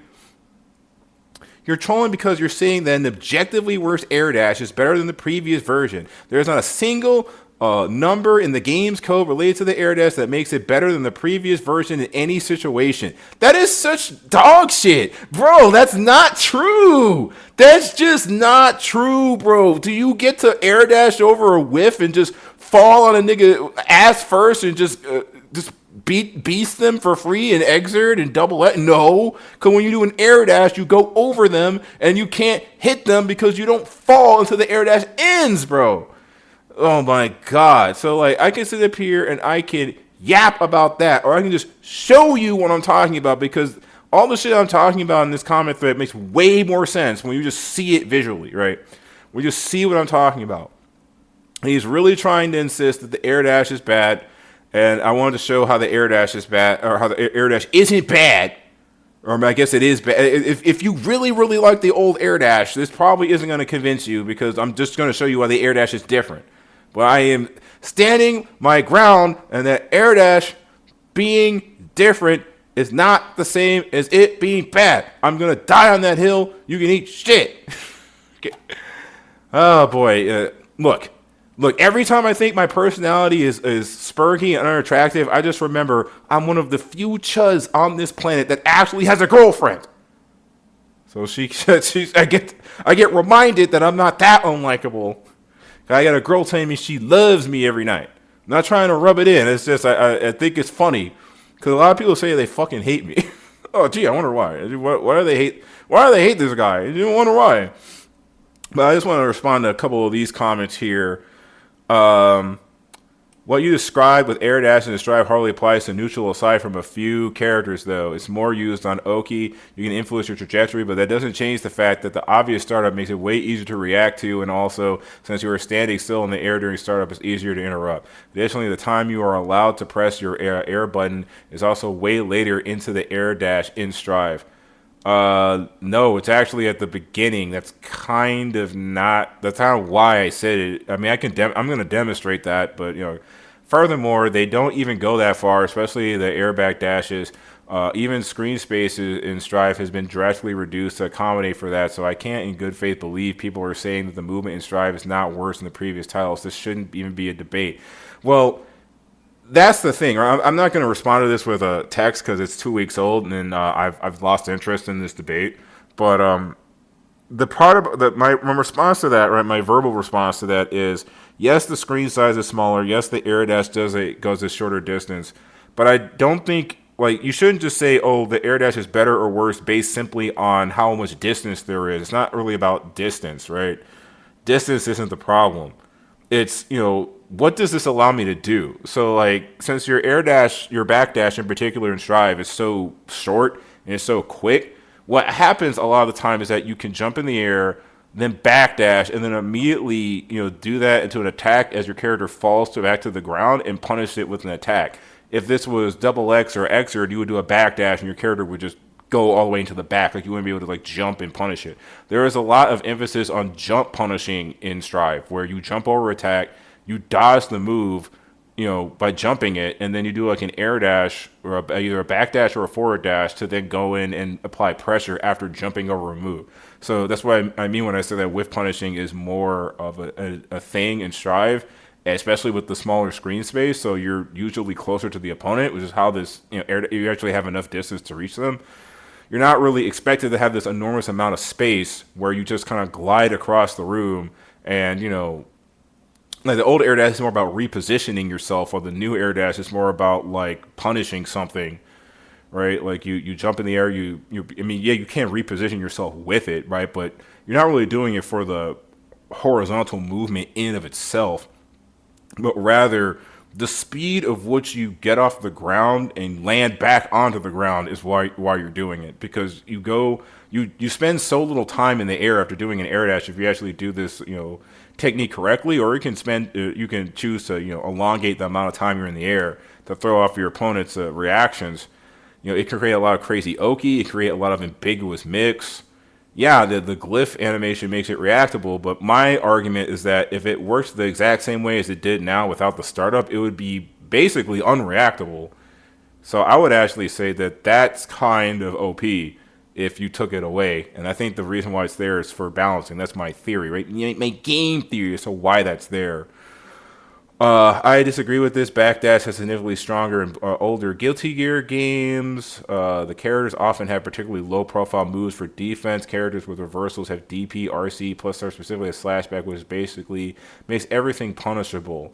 Speaker 1: You're trolling because you're saying that an objectively worse air dash is better than the previous version. There's not a single number in the game's code related to the air dash that makes it better than the previous version in any situation. That is such dog shit. Bro, that's not true. That's just not true, bro. Do you get to air dash over a whiff and just fall on a nigga ass first and just beast them for free and exert and double it? No, because when you do an air dash, you go over them and you can't hit them because you don't fall until the air dash ends, bro. Oh my God. So like, I can sit up here and I can yap about that, or I can just show you what I'm talking about, because all the shit I'm talking about in this comment thread makes way more sense when you just see it visually, right? We just see what I'm talking about. He's really trying to insist that the air dash is bad, and I wanted to show how the air dash is bad, or how the air dash isn't bad. Or I guess it is bad. If you really, really like the old air dash, this probably isn't going to convince you, because I'm just going to show you why the air dash is different. But I am standing my ground, and that air dash being different is not the same as it being bad. I'm going to die on that hill. You can eat shit. Okay. Oh, boy. Look, every time I think my personality is spurgy and unattractive, I just remember I'm one of the few chuds on this planet that actually has a girlfriend. So I get reminded that I'm not that unlikable. I got a girl telling me she loves me every night. I'm not trying to rub it in. It's just I think it's funny, because a lot of people say they fucking hate me. Oh, gee, I wonder why. Why do they hate this guy? You wonder why. But I just want to respond to a couple of these comments here. What you described with air dash and strive hardly applies to neutral, aside from a few characters, though. It's more used on Oki. You can influence your trajectory, but that doesn't change the fact that the obvious startup makes it way easier to react to, and also, since you are standing still in the air during startup, it's easier to interrupt. Additionally, the time you are allowed to press your air button is also way later into the air dash in strive. No, it's actually at the beginning. That's kind of why I said it. I mean, I'm going to demonstrate that, but furthermore, they don't even go that far, especially the airback dashes. Even screen space in Strive has been drastically reduced to accommodate for that, so I can't in good faith believe people are saying that the movement in Strive is not worse than the previous titles. This shouldn't even be a debate. Well, that's the thing. I'm not going to respond to this with a text because it's 2 weeks old, and I've lost interest in this debate. But the part of my response to that, right, my verbal response to that is, yes, the screen size is smaller. Yes, the air dash goes a shorter distance. But I don't think, like, you shouldn't just say, oh, the air dash is better or worse based simply on how much distance there is. It's not really about distance, right? Distance isn't the problem. It's, what does this allow me to do? So, like, since your back dash in particular in Strive is so short and it's so quick, what happens a lot of the time is that you can jump in the air, then backdash, and then immediately, do that into an attack as your character falls back to the ground and punish it with an attack. If this was double X or Xrd, you would do a backdash and your character would just go all the way into the back. Like, you wouldn't be able to, like, jump and punish it. There is a lot of emphasis on jump punishing in Strive, where you jump over attack, you dodge the move, by jumping it, and then you do like an air dash or either a back dash or a forward dash to then go in and apply pressure after jumping over a move. So that's what I mean when I say that whiff punishing is more of a thing in Strive, especially with the smaller screen space. So you're usually closer to the opponent, which is how this, you actually have enough distance to reach them. You're not really expected to have this enormous amount of space where you just kind of glide across the room And, like the old air dash is more about repositioning yourself, while the new air dash is more about like punishing something, right? Like you jump in the air, I mean, yeah, you can reposition yourself with it, right? But you're not really doing it for the horizontal movement in and of itself, but rather the speed of which you get off the ground and land back onto the ground is why you're doing it. Because you spend so little time in the air after doing an air dash if you actually do this technique correctly, or you can choose to elongate the amount of time you're in the air to throw off your opponent's reactions. It can create a lot of crazy oki, it can create a lot of ambiguous mix. Yeah, the glyph animation makes it reactable, but my argument is that if it works the exact same way as it did now without the startup, it would be basically unreactable. So I would actually say that that's kind of OP if you took it away. And I think the reason why it's there is for balancing. That's my theory, right? My game theory as to why that's there. I disagree with this. Backdash has significantly stronger and older Guilty Gear games. The characters often have particularly low-profile moves for defense. Characters with reversals have DP, RC, plus are specifically a slashback, which basically makes everything punishable.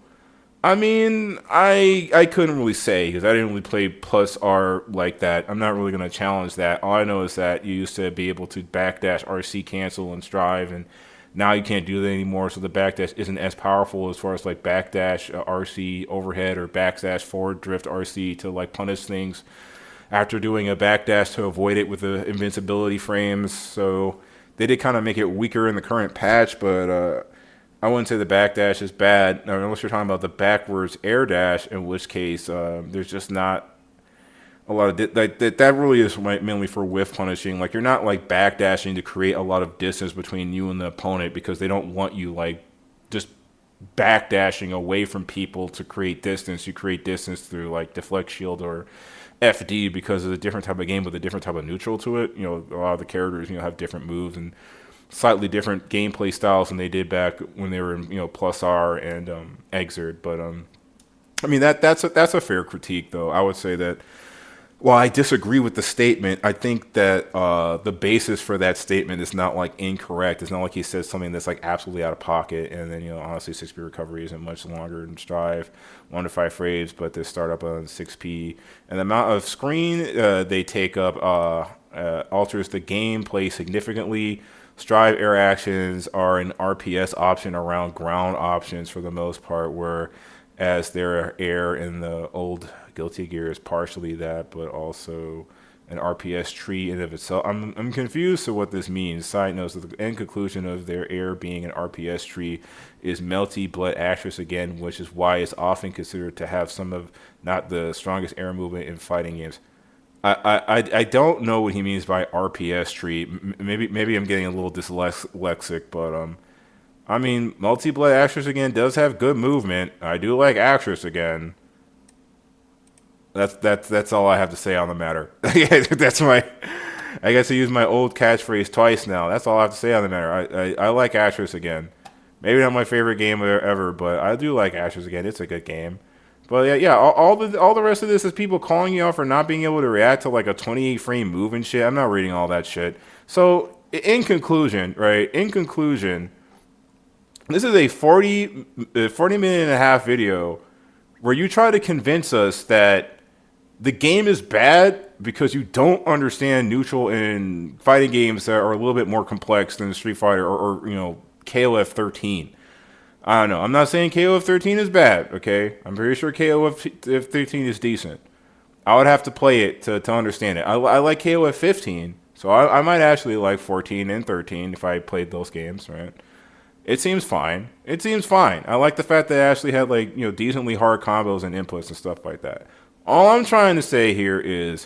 Speaker 1: I mean, I couldn't really say because I didn't really play plus R like that. I'm not really going to challenge that. All I know is that you used to be able to backdash, RC, cancel, and strive, and now you can't do that anymore, so the backdash isn't as powerful as far as like backdash RC overhead or backdash forward drift RC to like punish things after doing a backdash to avoid it with the invincibility frames. So they did kind of make it weaker in the current patch, but I wouldn't say the backdash is bad, unless you're talking about the backwards air dash, in which case there's just not a lot of that really is mainly for whiff punishing. Like you're not like backdashing to create a lot of distance between you and the opponent because they don't want you like just backdashing away from people to create distance. You create distance through like deflect shield or FD because it's a different type of game with a different type of neutral to it. A lot of the characters have different moves and slightly different gameplay styles than they did back when they were in plus R and Exerd. But I mean that's a fair critique though. I would say that. Well, I disagree with the statement. I think that the basis for that statement is not like incorrect. It's not like he says something that's like absolutely out of pocket. And then honestly, 6P recovery isn't much longer than Strive, 1 to 5 frames, but they start up on 6P. And the amount of screen they take up alters the gameplay significantly. Strive air actions are an RPS option around ground options for the most part, whereas their air in the old Guilty Gear is partially that, but also an RPS tree in and of itself. I'm confused to what this means. Side notes, the end conclusion of their air being an RPS tree is melty blood ashes again, which is why it's often considered to have some of not the strongest air movement in fighting games. I don't know what he means by RPS tree. Maybe I'm getting a little dyslexic, but I mean, melty blood ashes again does have good movement. I do like Actress again. That's all I have to say on the matter. That's my. I guess I used my old catchphrase twice now. That's all I have to say on the matter. I like Actress again. Maybe not my favorite game ever, but I do like Actress again. It's a good game. But yeah. All the rest of this is people calling you out for not being able to react to like a 28 frame move and shit. I'm not reading all that shit. So in conclusion, this is a 40 minute and a half video where you try to convince us that the game is bad because you don't understand neutral in fighting games that are a little bit more complex than Street Fighter or KOF 13. I don't know. I'm not saying KOF 13 is bad, okay? I'm pretty sure KOF 13 is decent. I would have to play it to understand it. I like KOF 15, so I might actually like 14 and 13 if I played those games, right? It seems fine. I like the fact that it actually had like decently hard combos and inputs and stuff like that. All I'm trying to say here is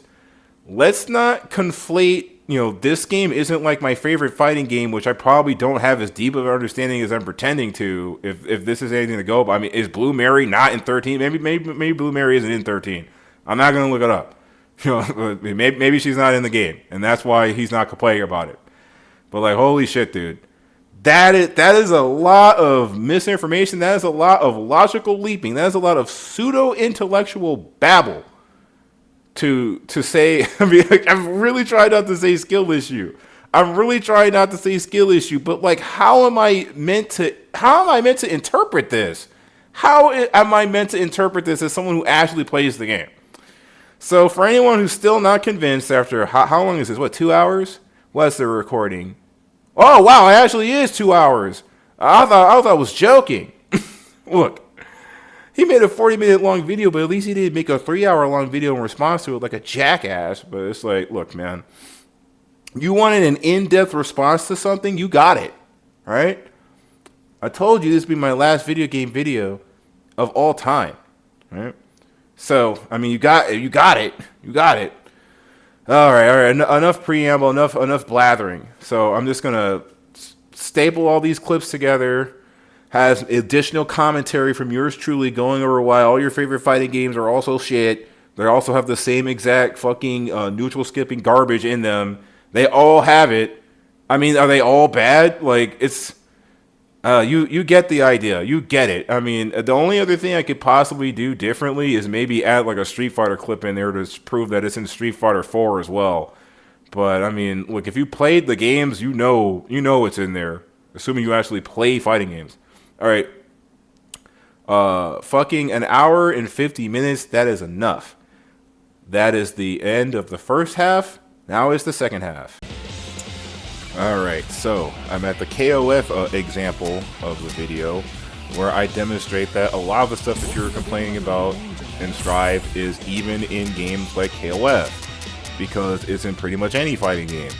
Speaker 1: let's not conflate, this game isn't like my favorite fighting game, which I probably don't have as deep of an understanding as I'm pretending to, if this is anything to go by. I mean, is Blue Mary not in 13? Maybe Blue Mary isn't in 13. I'm not going to look it up. Maybe she's not in the game, and that's why he's not complaining about it. But like, holy shit, dude. That is a lot of misinformation. That is a lot of logical leaping. That is a lot of pseudo-intellectual babble to say. I mean, I've really tried not to say skill issue. I'm really trying not to say skill issue, but like, how am I meant to interpret this? Am I meant to interpret this as someone who actually plays the game? So for anyone who's still not convinced after, how long is this? What, 2 hours? What's the recording? Oh, wow, it actually is 2 hours. I thought I was joking. Look, he made a 40-minute long video, but at least he didn't make a 3-hour long video in response to it like a jackass. But it's like, look, man, you wanted an in-depth response to something, you got it, right? I told you this would be my last video game video of all time, right? So, I mean, you got it. All right. Enough preamble, enough blathering. So I'm just gonna staple all these clips together. Has additional commentary from yours truly going over why all your favorite fighting games are also shit. They also have the same exact fucking neutral skipping garbage in them. They all have it. I mean, are they all bad? Like, it's you get the idea. You get it. I mean, the only other thing I could possibly do differently is maybe add like a Street Fighter clip in there to prove that it's in Street Fighter 4 as well. But I mean, look, if you played the games, you know it's in there. Assuming you actually play fighting games. All right. Fucking an hour and 50 minutes. That is enough. That is the end of the first half. Now is the second half. All right, so I'm at the KOF example of the video where I demonstrate that a lot of the stuff that you're complaining about in Strive is even in games like KOF, because it's in pretty much any fighting game,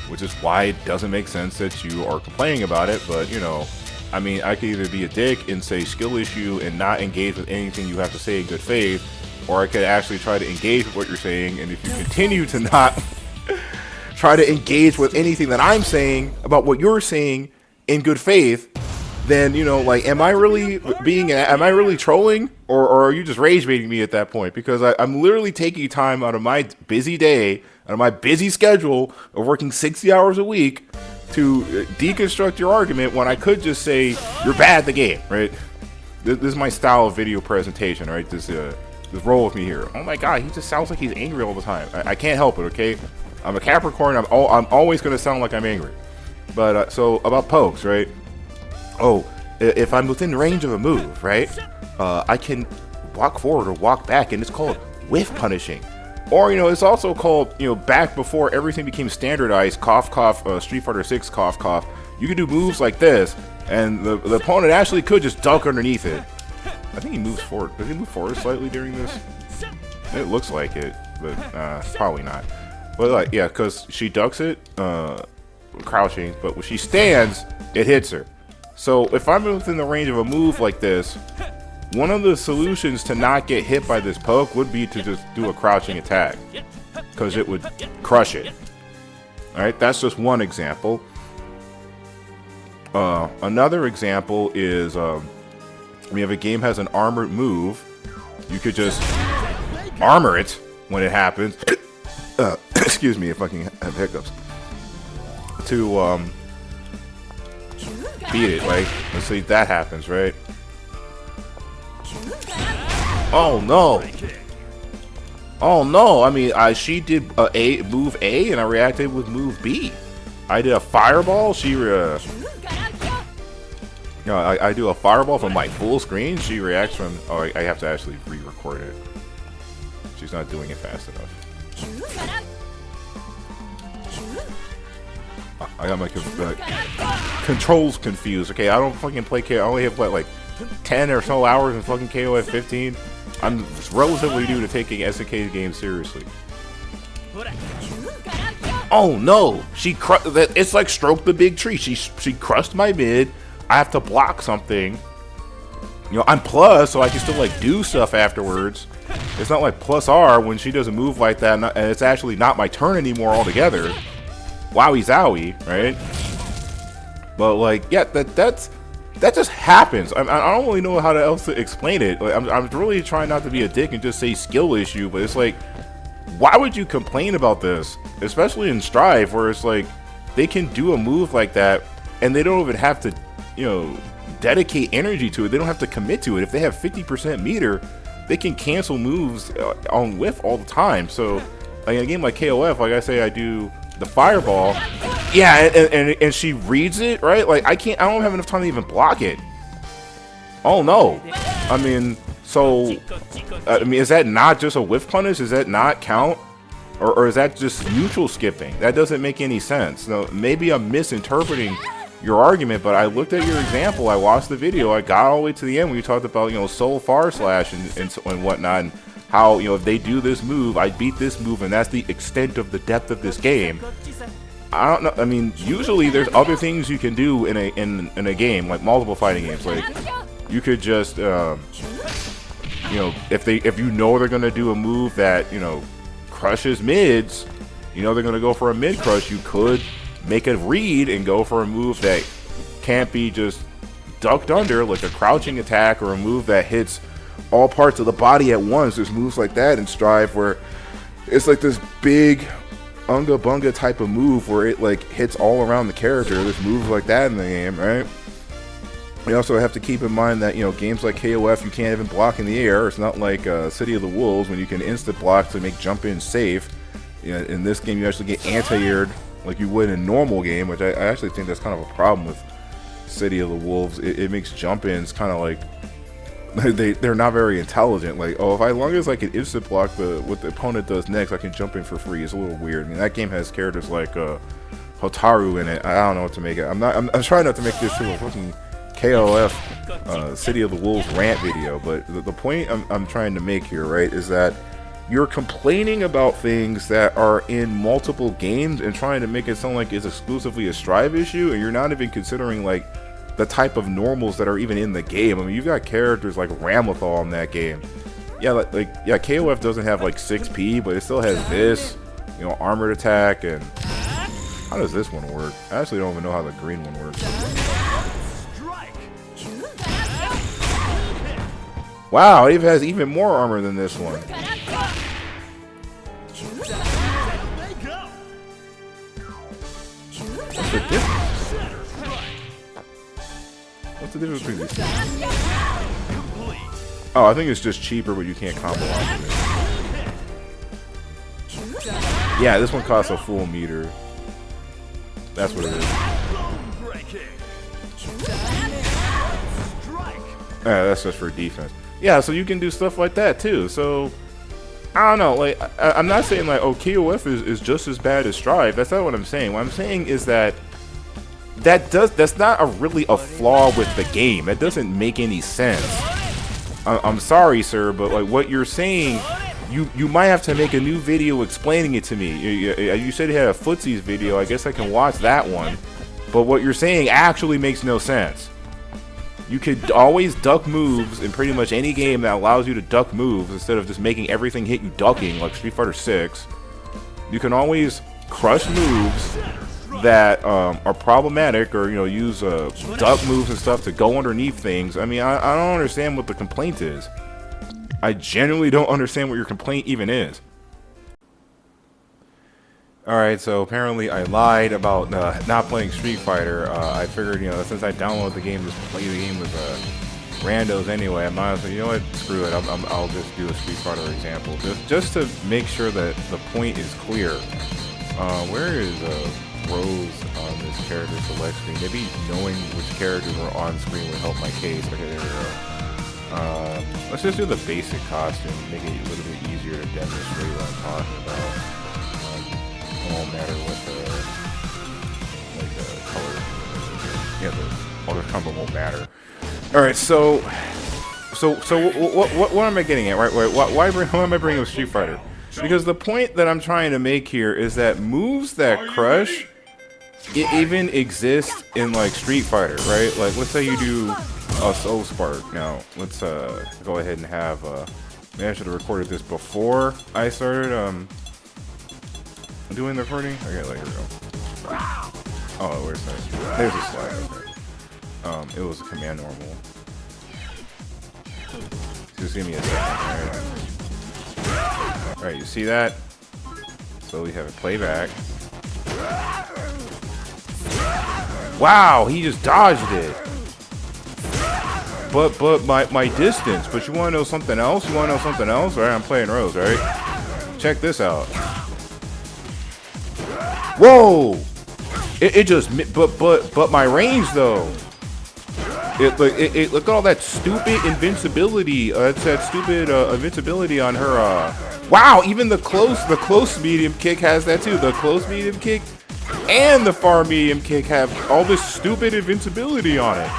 Speaker 1: which is why it doesn't make sense that you are complaining about it. But, you know, I mean, I could either be a dick and say skill issue and not engage with anything you have to say in good faith, or I could actually try to engage with what you're saying, and if you continue to not try to engage with anything that I'm saying about what you're saying in good faith, then, you know, like, am I really trolling, or are you just rage baiting me at that point? Because I'm literally taking time out of my busy day, out of my busy schedule of working 60 hours a week to deconstruct your argument when I could just say you're bad at the game, right? This is my style of video presentation, right? Just roll with me here. Oh my god, he just sounds like he's angry all the time. I can't help it, okay? I'm a Capricorn. I'm always going to sound like I'm angry. But so about pokes, right? Oh, if I'm within range of a move, right? I can walk forward or walk back, and it's called whiff punishing. Or, you know, it's also called, you know, back before everything became standardized, cough, cough, Street Fighter 6, cough, cough. You could do moves like this, and the opponent actually could just duck underneath it. I think he moves forward. Does he move forward slightly during this? It looks like it, but probably not. But like, yeah, because she ducks it, crouching, but when she stands, it hits her. So if I'm within the range of a move like this, one of the solutions to not get hit by this poke would be to just do a crouching attack, because it would crush it. Alright, that's just one example. Another example is, if a game has an armored move, you could just armor it when it happens. Excuse me if I can have hiccups. To beat it, right? Let's see, that happens, right? Oh no! Oh no! I mean, she did move A, and I reacted with move B. I did a fireball. I do a fireball from my full screen. She reacts from. Oh, I have to actually re-record it. She's not doing it fast enough. I got my controls confused. Okay, I don't fucking play KO. I only have like 10 or so hours in fucking KOF 15. I'm relatively new to taking SNK's game seriously. Oh no! It's like Stroke the Big Tree. She crushed my mid. I have to block something. You know, I'm plus, so I can still like do stuff afterwards. It's not like plus R when she does a move like that, and it's actually not my turn anymore altogether. Wowie zowie, right? But like, yeah, that just happens. I don't really know how else to explain it. Like, I'm really trying not to be a dick and just say skill issue, but it's like, why would you complain about this? Especially in Strive, where it's like, they can do a move like that, and they don't even have to, you know, dedicate energy to it. They don't have to commit to it. If they have 50% meter, they can cancel moves on whiff all the time. So, like in a game like KOF, like I say, I do the fireball, Yeah, and she reads it, right? Like, I don't have enough time to even block it. Oh, no. I mean, so, is that not just a whiff punish? Does that not count? Or is that just neutral skipping? That doesn't make any sense. No, maybe I'm misinterpreting your argument, but I looked at your example, I watched the video, I got all the way to the end when you talked about, soul far slash and whatnot, and how, if they do this move, I beat this move, and that's the extent of the depth of this game. I don't know. I mean, usually there's other things you can do in a game, like multiple fighting games. Like, you could just, if you know they're gonna do a move that crushes mids, they're gonna go for a mid crush. You could make a read and go for a move that can't be just ducked under, like a crouching attack, or a move that hits all parts of the body at once. There's moves like that in Strive where it's like this big unga bunga type of move where it like hits all around the character. There's moves like that in the game, right? We also have to keep in mind that games like KOF, you can't even block in the air. It's not like City of the Wolves when you can instant block to make jump in safe. In this game you actually get anti-aired like you would in a normal game, which I actually think that's kind of a problem with City of the Wolves. It makes jump ins kind of like they're not very intelligent. Like, oh, as long as I can instant block what the opponent does next, I can jump in for free. It's a little weird. I mean, that game has characters like Hotaru in it. I don't know what to make it. I'm trying not to make this too a fucking KOF City of the Wolves rant video, but the point I'm trying to make here, right, is that you're complaining about things that are in multiple games and trying to make it sound like it's exclusively a Strive issue, and you're not even considering like the type of normals that are even in the game. I mean, you've got characters like Ramlethal in that game. Yeah, yeah, KOF doesn't have like 6P, but it still has this, armored attack. And how does this one work? I actually don't even know how the green one works. Wow, it has even more armor than this one. What's the difference? What's the difference between these two? Oh, I think it's just cheaper, but you can't combo off of it. Yeah, this one costs a full meter. That's what it is. Yeah, that's just for defense. Yeah, so you can do stuff like that too. So I don't know. Like, I'm not saying like, oh, KOF is just as bad as Strive. That's not what I'm saying. What I'm saying is that that's not really a flaw with the game. That doesn't make any sense. I'm sorry, sir, but like what you're saying, you might have to make a new video explaining it to me. You said you had a footsies video. I guess I can watch that one. But what you're saying actually makes no sense. You could always duck moves in pretty much any game that allows you to duck moves instead of just making everything hit you ducking like Street Fighter 6. You can always crush moves that are problematic, or use duck moves and stuff to go underneath things. I mean, I don't understand what the complaint is. I genuinely don't understand what your complaint even is. Alright, so apparently I lied about not playing Street Fighter. I figured, since I downloaded the game, just play the game with randos anyway. I might as well, you know what, screw it, I'll just do a Street Fighter example. Just to make sure that the point is clear. Where is Rose on this character select screen? Maybe knowing which characters are on screen would help my case. Okay, there we go. Let's just do the basic costume, make it a little bit easier to demonstrate what I'm talking about. It won't matter what the color. Yeah, the other combo won't matter. All right, so what am I getting at? Right? Why am I bringing up Street Fighter? Because the point that I'm trying to make here is that moves that crush, it even exists in like Street Fighter, right? Like, let's say you do a Soul Spark. Now, let's go ahead and have. Maybe I should have recorded this before I started doing the recording. Okay, like, here we go. Oh, where's that? There's a slide. Okay. It was a command normal. Just give me a second. Alright, you see that? So we have it play back. Wow, he just dodged it. But my distance. But you want to know something else? Alright, I'm playing Rose, right? Check this out. Whoa! It just, but my range though. Look at all that stupid invincibility. It's that stupid invincibility on her. Wow, even the close medium kick has that too. The close medium kick and the far medium kick have all this stupid invincibility on it.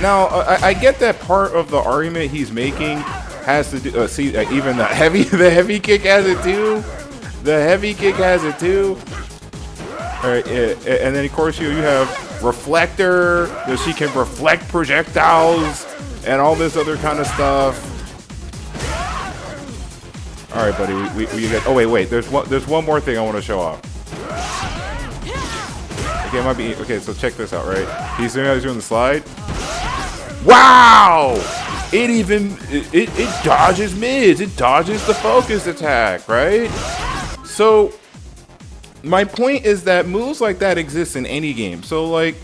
Speaker 1: Now, I get that part of the argument he's making has to do. See, even the heavy kick has it too. The heavy kick has it too. All right, and then of course you have reflector, that she can reflect projectiles and all this other kind of stuff. All right, buddy, we get. Oh wait, there's one more thing I want to show off. Okay, it might be okay. So check this out, right? He's doing the slide. Wow! It dodges mids. It dodges the focus attack, right? So my point is that moves like that exist in any game. So like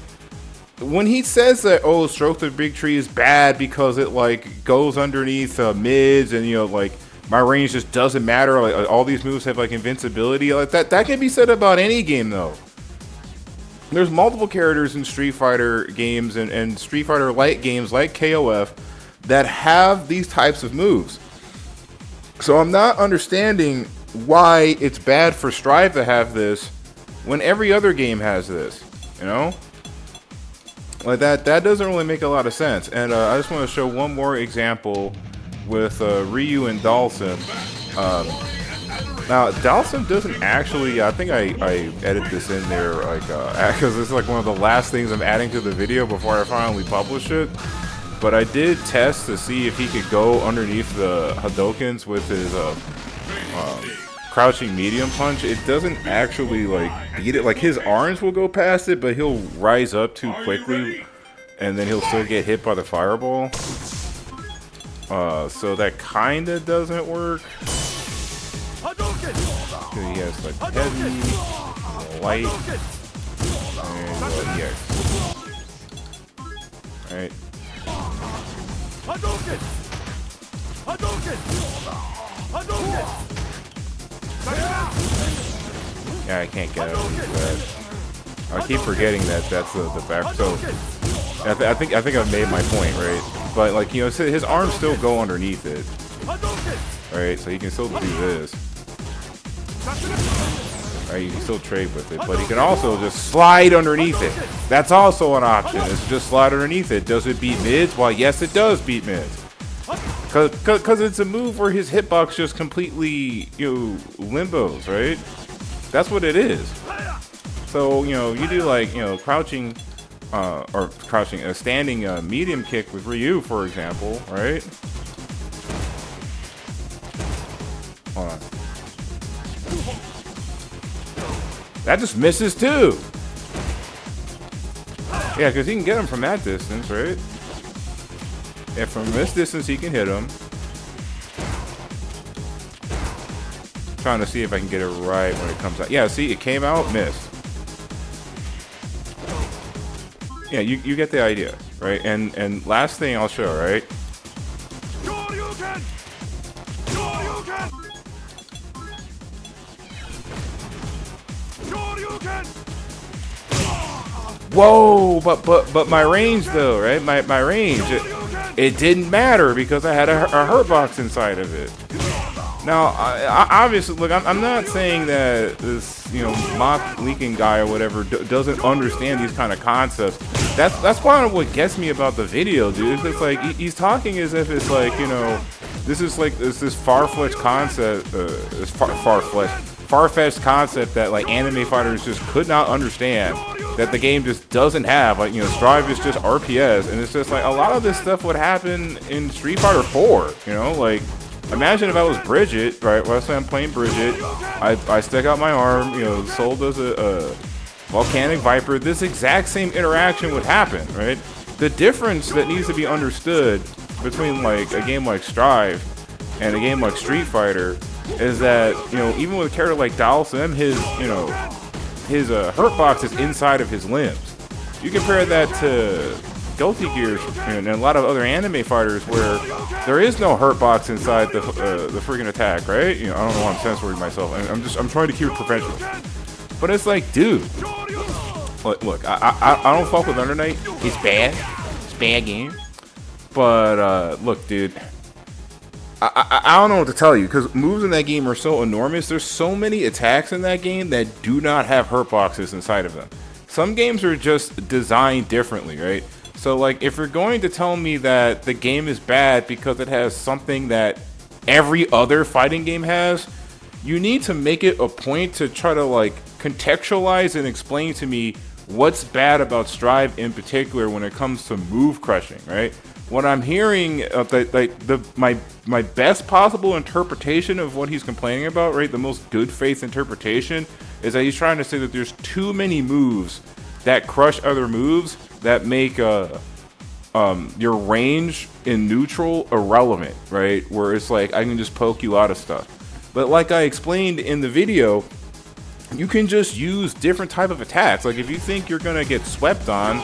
Speaker 1: when he says that, oh, stroke the big tree is bad because it like goes underneath mids and, you know, like my range just doesn't matter. Like all these moves have like invincibility. Like that can be said about any game though. There's multiple characters in Street Fighter games and Street Fighter Lite games like KOF that have these types of moves. So I'm not understanding why it's bad for Strive to have this when every other game has this, you know? Like that doesn't really make a lot of sense. And I just want to show one more example with Ryu and Dalsim. Now Dalsim doesn't actually, I think I edit this in there like because this is like one of the last things I'm adding to the video before I finally publish it. But I did test to see if he could go underneath the Hadokens with his crouching medium punch. It doesn't actually like beat it. Like his arms will go past it, but he'll rise up too quickly and then he'll still get hit by the fireball. So that kinda doesn't work. He has like heavy, light, and EX. Alright. Yeah, I can't get out of that. I keep forgetting that that's the back. So I think I've made my point, right? But like, you know, his arms still go underneath it, right? So he can still do this. Right, you can still trade with it, but he can also just slide underneath it. That's also an option. It's just slide underneath it. Does it beat mids? Well, yes, it does beat mids. Cause it's a move where his hitbox just completely, you know, limbos, right? That's what it is. So, you know, you do like, you know, crouching, a standing medium kick with Ryu, for example, right? Hold on. That just misses too. Yeah, because he can get him from that distance, right? Yeah, from this distance he can hit him. Trying to see if I can get it right when it comes out. Yeah, see, it came out, missed. Yeah, you get the idea, right? And last thing I'll show, right? Whoa, but my range though, right? My range, it didn't matter because I had a hurt box inside of it. Now, I obviously, look, I'm not saying that this, you know, mock leaking guy or whatever doesn't understand these kind of concepts. That's part of what gets me about the video, dude. It's just like he's talking as if it's like, you know, this is like this far-fetched concept, this far-fetched concept that like anime fighters just could not understand. That the game just doesn't have, like, you know, Strive is just RPS, and it's just like a lot of this stuff would happen in Street Fighter 4, you know, like imagine if I was Bridget, right? Let's say I'm playing Bridget, I stick out my arm, you know, Soul does a volcanic viper, this exact same interaction would happen, right? The difference that needs to be understood between like a game like Strive and a game like Street Fighter is that, you know, even with a character like Dalsim, his, you know, his hurt box is inside of his limbs. You compare that to Guilty Gear and a lot of other anime fighters where there is no hurt box inside the freaking attack, right? You know, I don't know why I'm censoring myself. I'm trying to keep it professional. But it's like, dude, look, I don't fuck with Under Night. It's bad. It's a bad game. But look, dude, I don't know what to tell you, because moves in that game are so enormous. There's so many attacks in that game that do not have hurt boxes inside of them. Some games are just designed differently, right? So, like, if you're going to tell me that the game is bad because it has something that every other fighting game has, you need to make it a point to try to, like, contextualize and explain to me what's bad about Strive in particular when it comes to move crushing, right? What I'm hearing, my best possible interpretation of what he's complaining about, right, the most good faith interpretation, is that he's trying to say that there's too many moves that crush other moves that make your range in neutral irrelevant, right? Where it's like, I can just poke you out of stuff. But like I explained in the video, you can just use different type of attacks. Like, if you think you're gonna get swept on,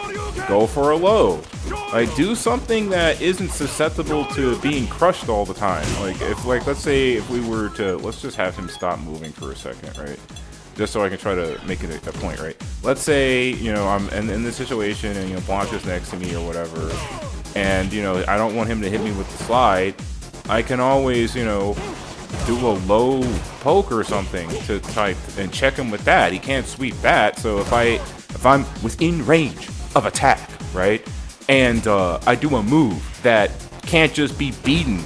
Speaker 1: go for a low. Like, do something that isn't susceptible to being crushed all the time. Like, if, like, let's say if we were to, let's just have him stop moving for a second, right? Just so I can try to make it a point, right? Let's say, you know, I'm in this situation and, you know, Blanca's next to me or whatever, and, you know, I don't want him to hit me with the slide. I can always, you know, do a low poke or something to try and check him with that. He can't sweep that. So if I'm within range of attack, right, and I do a move that can't just be beaten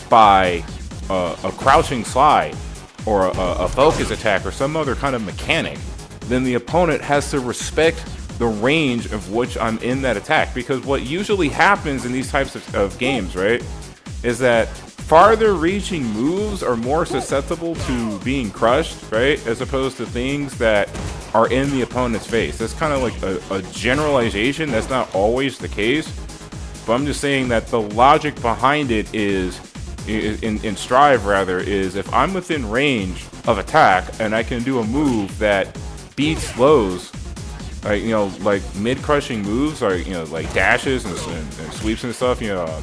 Speaker 1: by a crouching slide or a focus attack or some other kind of mechanic, then the opponent has to respect the range of which I'm in that attack. Because what usually happens in these types of games, right, is that farther reaching moves are more susceptible to being crushed, right, as opposed to things that are in the opponent's face. That's kind of like a generalization. That's not always the case, but I'm just saying that the logic behind it is, in Strive rather, is if I'm within range of attack and I can do a move that beats lows, like, you know, like mid-crushing moves, or, you know, like dashes and sweeps and stuff, you know,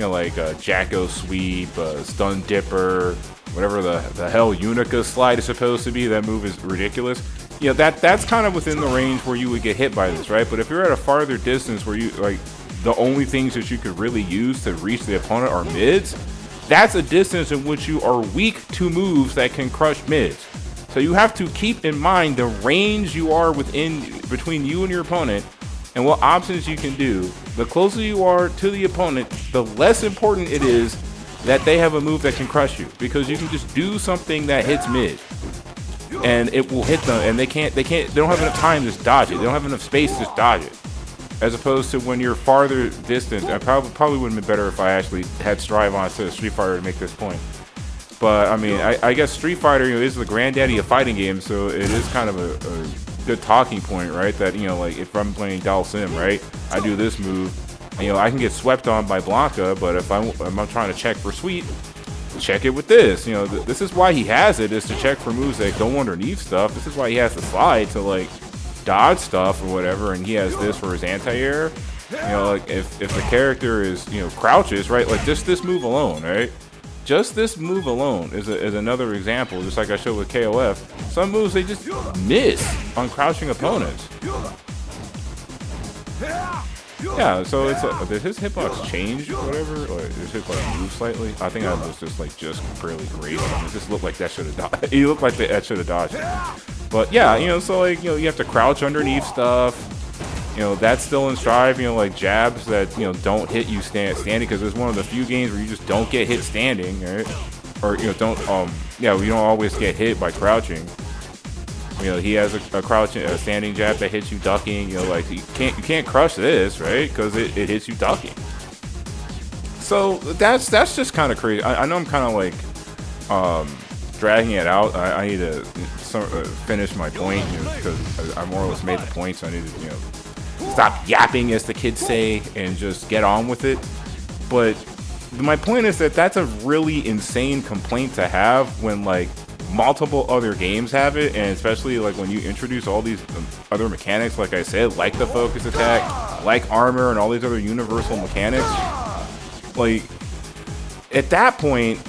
Speaker 1: like Jacko sweep, stun dipper, whatever the hell Unica slide is supposed to be. That move is ridiculous. You know, that's kind of within the range where you would get hit by this, right? But if you're at a farther distance where you, like, the only things that you could really use to reach the opponent are mids, that's a distance in which you are weak to moves that can crush mids. So you have to keep in mind the range you are within between you and your opponent, and what options you can do. The closer you are to the opponent, the less important it is that they have a move that can crush you, because you can just do something that hits mid and it will hit them, and they don't have enough time to just dodge it. They don't have enough space to just dodge it. As opposed to when you're farther distant, I probably would have been better if I actually had Strive on instead of Street Fighter to make this point. But I mean, I guess Street Fighter, you know, is the granddaddy of fighting games, so it is kind of a good talking point, right? That, you know, like, if I'm playing Dal Sim, right, I do this move, and, you know, I can get swept on by Blanca, but if I'm trying to check for sweep, check it with this. You know, this is why he has it, is to check for moves that go underneath stuff. This is why he has the slide to, like, dodge stuff or whatever, and he has this for his anti-air. You know, like, if the character is, you know, crouches, right, like just this move alone, right? Just this move alone is another example, just like I showed with KOF. Some moves, they just miss on crouching opponents. Yeah, so it's did his hitbox change or whatever? Or did his hitbox move slightly? I think I was just barely grazed him. It just looked like that should have dodged. He looked like that should have dodged him. But yeah, you know, so, like, you know, you have to crouch underneath stuff. You know, that's still in Strive, you know, like jabs that, you know, don't hit you standing, because it's one of the few games where you just don't get hit standing, right? Or, you know, you don't always get hit by crouching. You know, he has a standing jab that hits you ducking. You know, like, you can't crush this, right? Because it hits you ducking. So that's just kind of crazy. I know I'm kind of like dragging it out. I need to finish my point, you know, because I more or less made the point. So I need to, you know, stop yapping, as the kids say, and just get on with it. But my point is that that's a really insane complaint to have when, like, multiple other games have it, and especially, like, when you introduce all these other mechanics, like I said, like the focus attack, like armor, and all these other universal mechanics. Like, at that point,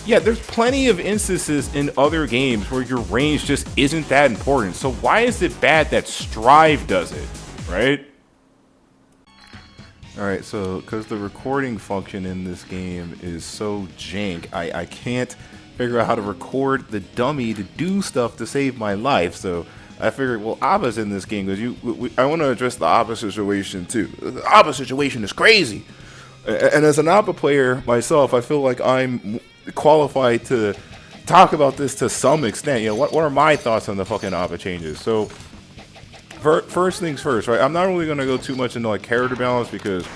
Speaker 1: Yeah, there's plenty of instances in other games where your range just isn't that important. So why is it bad that Strive does it, right? Alright, so because the recording function in this game is so jank, I can't figure out how to record the dummy to do stuff to save my life. So I figured, well, Abba's in this game because I want to address the Abba situation too. The Abba situation is crazy. And as an Abba player myself, I feel like I'm qualified to talk about this to some extent. You know, what are my thoughts on the fucking Abba changes? So first things first, right? I'm not really going to go too much into like character balance because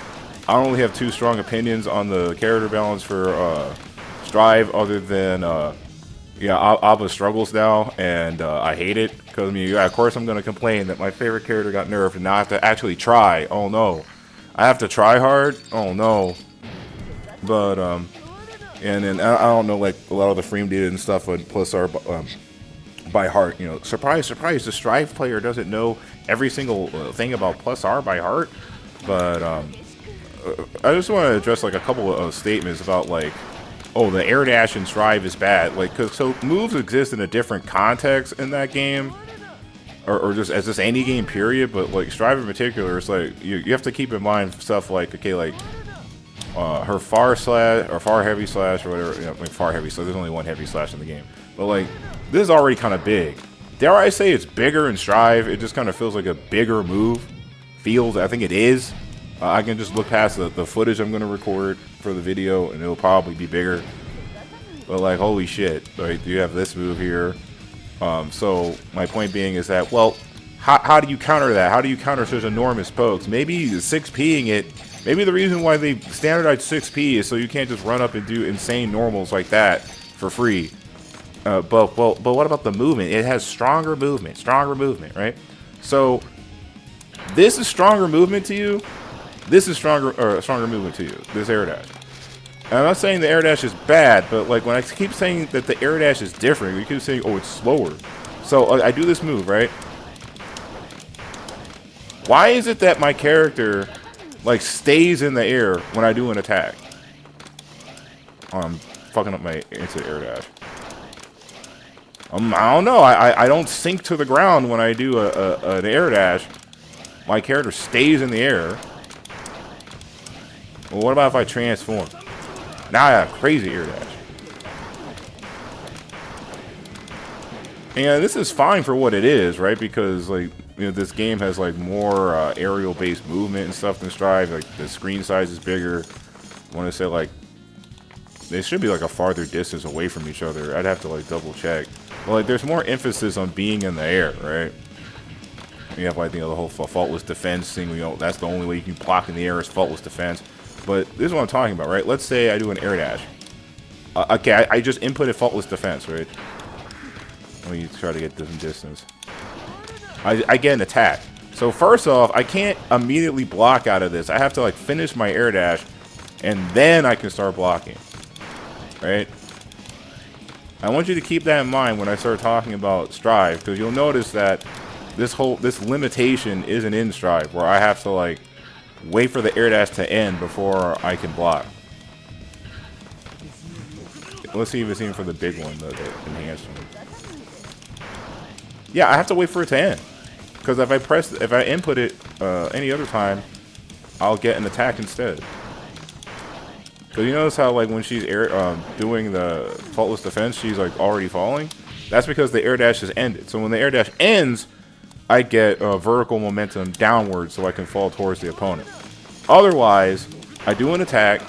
Speaker 1: I don't really have too strong opinions on the character balance for Strive other than yeah, Abba struggles now, and I hate it because I mean, yeah, of course I'm going to complain that my favorite character got nerfed and now I have to actually try. Oh no, I have to try hard. Oh no, but and then I don't know, like a lot of the frame data and stuff and plus our by heart. You know, surprise, surprise, the Strive player doesn't know every single thing about plus R by heart. But I just want to address like a couple of statements about like, oh, the air dash in Strive is bad. Like, cause so moves exist in a different context in that game, or just as just any game period. But like Strive in particular, it's like you have to keep in mind stuff like, okay, like her far slash or far heavy slash or whatever. You know, like far heavy slash. There's only one heavy slash in the game, but like this is already kind of big. Dare I say it's bigger in Strive? It just kind of feels like a bigger move. I think it is. I can just look past the footage I'm going to record for the video, and it'll probably be bigger. But like, holy shit! Right, you have this move here. So my point being is that, well, how do you counter that? How do you counter such enormous pokes? Maybe 6P'ing it. Maybe the reason why they standardized 6P is so you can't just run up and do insane normals like that for free. But what about the movement? It has stronger movement, right? So this is stronger movement to you. This is stronger movement to you. This air dash. And I'm not saying the air dash is bad, but like when I keep saying that the air dash is different, you keep saying, oh, it's slower. So I do this move, right? Why is it that my character like stays in the air when I do an attack? Oh, I'm fucking up my instant air dash. I don't know. I don't sink to the ground when I do an air dash. My character stays in the air. Well, what about if I transform? Now I have crazy air dash. And this is fine for what it is, right? Because like, you know, this game has like more aerial-based movement and stuff than Strive. Like the screen size is bigger. I want to say like they should be like a farther distance away from each other. I'd have to like double check. But like there's more emphasis on being in the air, right? You have like, you know, the whole faultless defense thing. You know, that's the only way you can block in the air is faultless defense. But this is what I'm talking about, right? Let's say I do an air dash. Okay, I just inputted faultless defense, right? Let me try to get this distance. I get an attack. So first off, I can't immediately block out of this. I have to like finish my air dash, and then I can start blocking, right? I want you to keep that in mind when I start talking about Strive, because you'll notice that this limitation isn't in Strive, where I have to like wait for the air dash to end before I can block. Let's see if it's even for the big one, the enhanced one. Yeah, I have to wait for it to end. Because if I input it any other time, I'll get an attack instead. Because you notice how like when she's doing the faultless defense, she's like already falling? That's because the air dash has ended. So when the air dash ends, I get vertical momentum downwards so I can fall towards the opponent. Otherwise, I do an attack,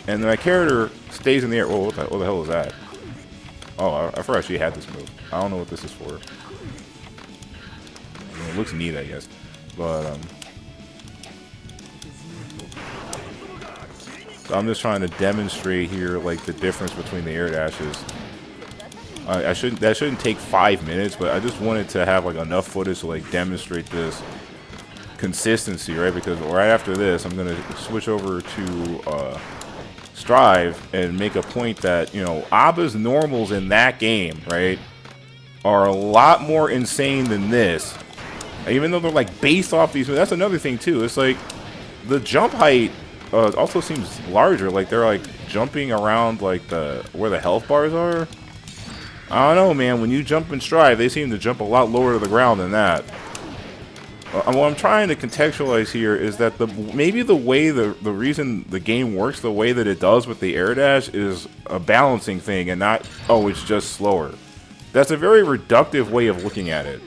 Speaker 1: and then my character stays in the air. Whoa, what the hell is that? Oh, I forgot she had this move. I don't know what this is for. I mean, it looks neat, I guess. But, so I'm just trying to demonstrate here, like, the difference between the air dashes. That shouldn't take 5 minutes, but I just wanted to have like enough footage to like demonstrate this consistency, right? Because right after this, I'm gonna switch over to Strive and make a point that, you know, Abba's normals in that game, right, are a lot more insane than this. Even though they're like based off these, that's another thing too. It's like the jump height also seems larger. Like they're like jumping around like where the health bars are. I don't know, man. When you jump and strive, they seem to jump a lot lower to the ground than that. What I'm trying to contextualize here is that maybe the reason the game works the way that it does with the air dash is a balancing thing and not, oh, it's just slower. That's a very reductive way of looking at it.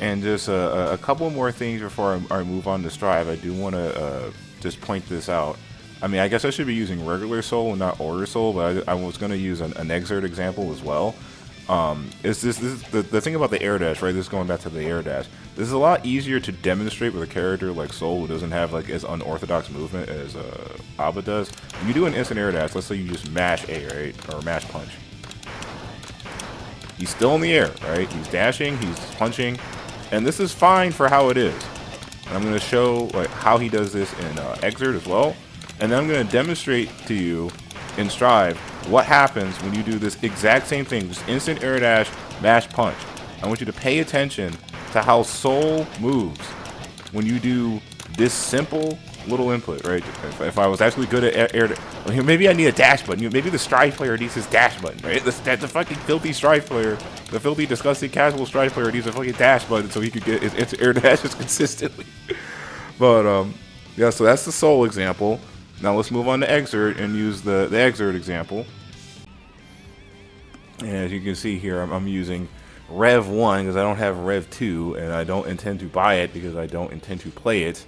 Speaker 1: And just a couple more things before I move on to strive. I do want to just point this out. I mean, I guess I should be using regular soul and not order soul, but I was going to use an exert example as well. This is the thing about the air dash, right? This is going back to the air dash. This is a lot easier to demonstrate with a character like Soul, who doesn't have like as unorthodox movement as Abba does. When you do an instant air dash, let's say you just mash A, right, or mash punch. He's still in the air, right? He's dashing, he's punching, and this is fine for how it is. And I'm going to show like how he does this in exert as well, and then I'm going to demonstrate to you in Strive what happens when you do this exact same thing, just instant air dash, mash punch. I want you to pay attention to how Soul moves when you do this simple little input, right? If I was actually good at air, maybe I need a dash button. Maybe the Strive player needs his dash button, right? The fucking filthy Strive player, the filthy, disgusting, casual Strive player needs a fucking dash button so he could get his instant air dashes consistently. But yeah, so that's the Soul example. Now let's move on to exert and use the exert example. And as you can see here, I'm using Rev 1 because I don't have Rev 2, and I don't intend to buy it because I don't intend to play it.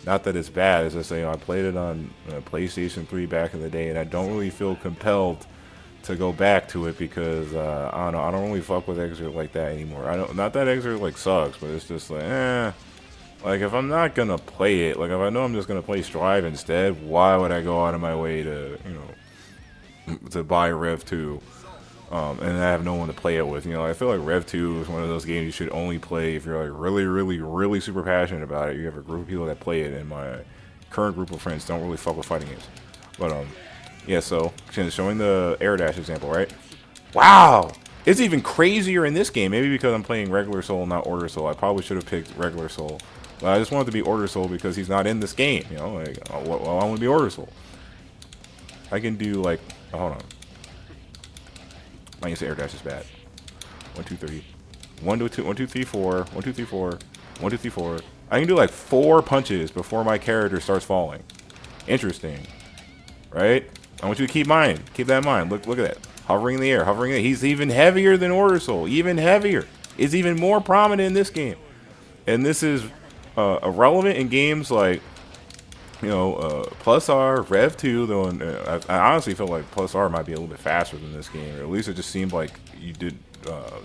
Speaker 1: Not that it's bad, as I say, I played it on PlayStation 3 back in the day, and I don't really feel compelled to go back to it because I don't know, I don't really fuck with exert like that anymore. Not that exert like sucks, but it's just like, like if I'm not gonna play it, like if I know I'm just gonna play Strive instead, why would I go out of my way to, you know, to buy Rev 2? And I have no one to play it with. You know, I feel like Rev 2 is one of those games you should only play if you're like really, really, really super passionate about it. You have a group of people that play it, and my current group of friends don't really fuck with fighting games. But yeah. So showing the air dash example, right? Wow, it's even crazier in this game. Maybe because I'm playing regular Soul, not Order Soul. I probably should have picked regular Soul, but I just wanted to be Order Soul because he's not in this game. You know, like well, I want to be Order Soul. I can do like, hold on. My instant air dash is bad. 1, 2, 3. 1, 2, 2, 1, 2, 3, 4. 1, 2, 3, 4. 1, 2, 3, 4. I can do like 4 punches before my character starts falling. Interesting. Right? I want you to keep that in mind. Look at that. Hovering in the air. Hovering in the air. He's even heavier than Order Soul. Even heavier. Is even more prominent in this game. And this is irrelevant in games like, you know, Plus R, Rev 2, though, I honestly feel like Plus R might be a little bit faster than this game, or at least it just seemed like you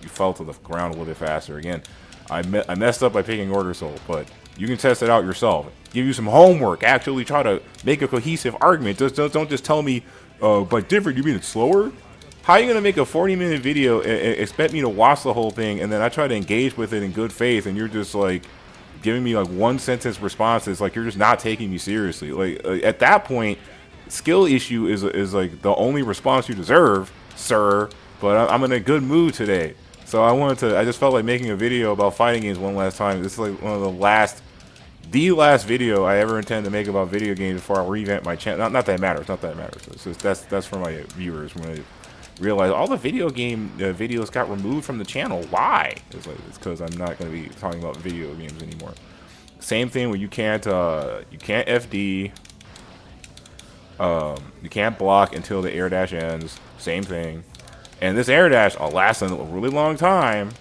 Speaker 1: fell to the ground a little bit faster. Again, I messed up by picking Order Soul, but you can test it out yourself. Give you some homework. Actually try to make a cohesive argument. Don't just tell me, by different, you mean it's slower? How are you going to make a 40-minute video and expect me to watch the whole thing, and then I try to engage with it in good faith, and you're just like, giving me like 1-sentence responses, like you're just not taking me seriously. Like at that point, skill issue is like the only response you deserve, sir. But I'm in a good mood today, so I just felt like making a video about fighting games one last time. This is like one of the last video I ever intend to make about video games before I revamp my channel. Not that it matters. Not that it matters. It's just, that's for my viewers when I realize all the video game videos got removed from the channel. Why? It's because I'm not going to be talking about video games anymore. Same thing where you can't FD, you can't block until the air dash ends. Same thing. And this air dash will last a really long time.